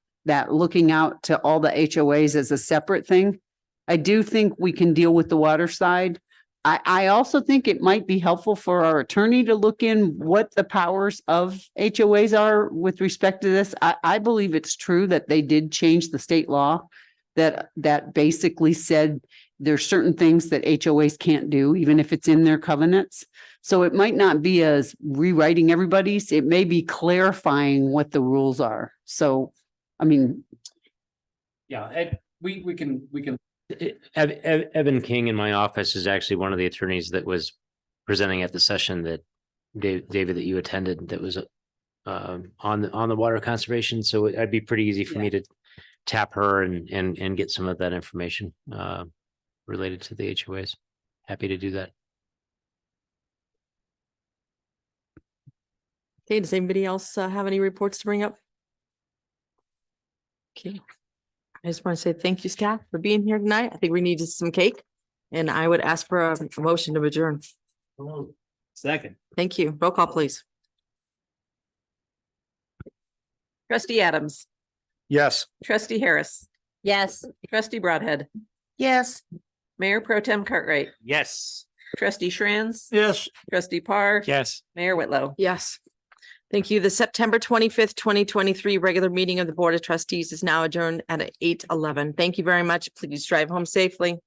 looking out to all the HOAs as a separate thing, I do think we can deal with the water side. I also think it might be helpful for our attorney to look in what the powers of HOAs are with respect to this. I believe it's true that they did change the state law that basically said there's certain things that HOAs can't do, even if it's in their covenants. So it might not be as rewriting everybody's, it may be clarifying what the rules are. So, I mean. Yeah, we can. Evan King in my office is actually one of the attorneys that was presenting at the session that David, that you attended, that was on the water conservation. So it'd be pretty easy for me to tap her and get some of that information related to the HOAs. Happy to do that. Okay, does anybody else have any reports to bring up? Okay. I just want to say thank you, staff, for being here tonight. I think we needed some cake, and I would ask for a motion to adjourn. Second. Thank you. Roll call, please. Trustee Adams, Yes. trustee Harris, Yes. trustee Broadhead, Yes. Mayor Pro Tem Cartwright, Yes. trustee Shranz, Yes. trustee Parr, Yes. Mayor Whitlow. Yes. Thank you. The September 25th, 2023 regular meeting of the Board of Trustees is now adjourned at 8:11. Thank you very much. Please drive home safely.